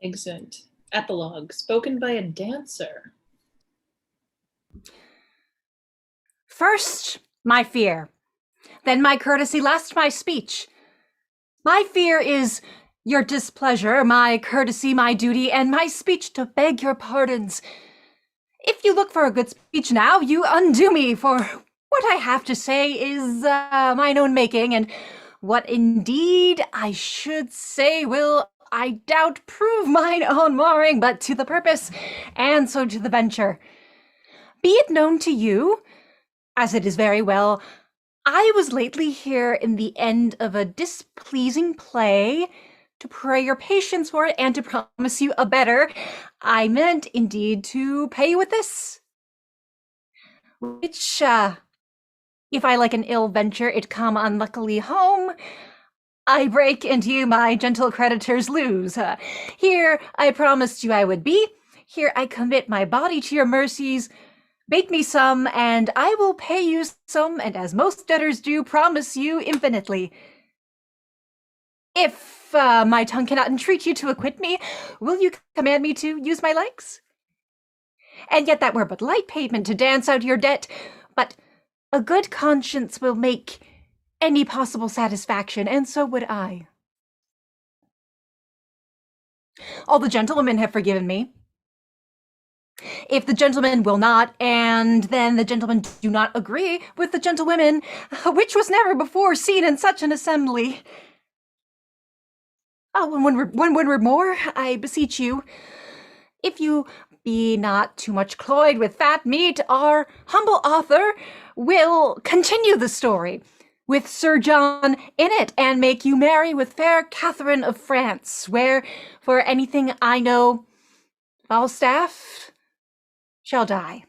Exeunt. Epilogue, spoken by a dancer. First, my fear, then my courtesy, last my speech. My fear is your displeasure, my courtesy, my duty, and my speech to beg your pardons. If you look for a good speech now, you undo me, for what I have to say is mine own making, and what indeed I should say will, I doubt, prove mine own marring, but to the purpose, and so to the venture. Be it known to you, as it is very well, I was lately here in the end of a displeasing play, to pray your patience for it, and to promise you a better. I meant, indeed, to pay you with this, which, if I like an ill venture it come unluckily home, I break and you, my gentle creditors, lose. Here I promised you I would be, here I commit my body to your mercies. Bake me some, and I will pay you some, and as most debtors do, promise you infinitely. If my tongue cannot entreat you to acquit me, will you command me to use my legs? And yet that were but light payment to dance out your debt, but a good conscience will make any possible satisfaction, and so would I. All the gentlewomen have forgiven me. If the gentlemen will not, and then the gentlemen do not agree with the gentlewomen, which was never before seen in such an assembly. Oh, one word more, I beseech you. If you be not too much cloyed with fat meat, our humble author will continue the story with Sir John in it, and make you marry with fair Catherine of France, where, for anything I know, Falstaff shall die.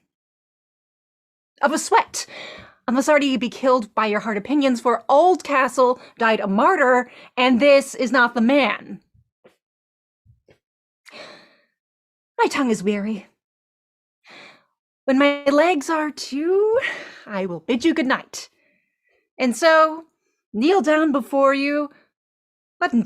Of a sweat, unless already you be killed by your hard opinions, for Oldcastle died a martyr, and this is not the man. My tongue is weary. When my legs are too, I will bid you good night. And so, kneel down before you, but indeed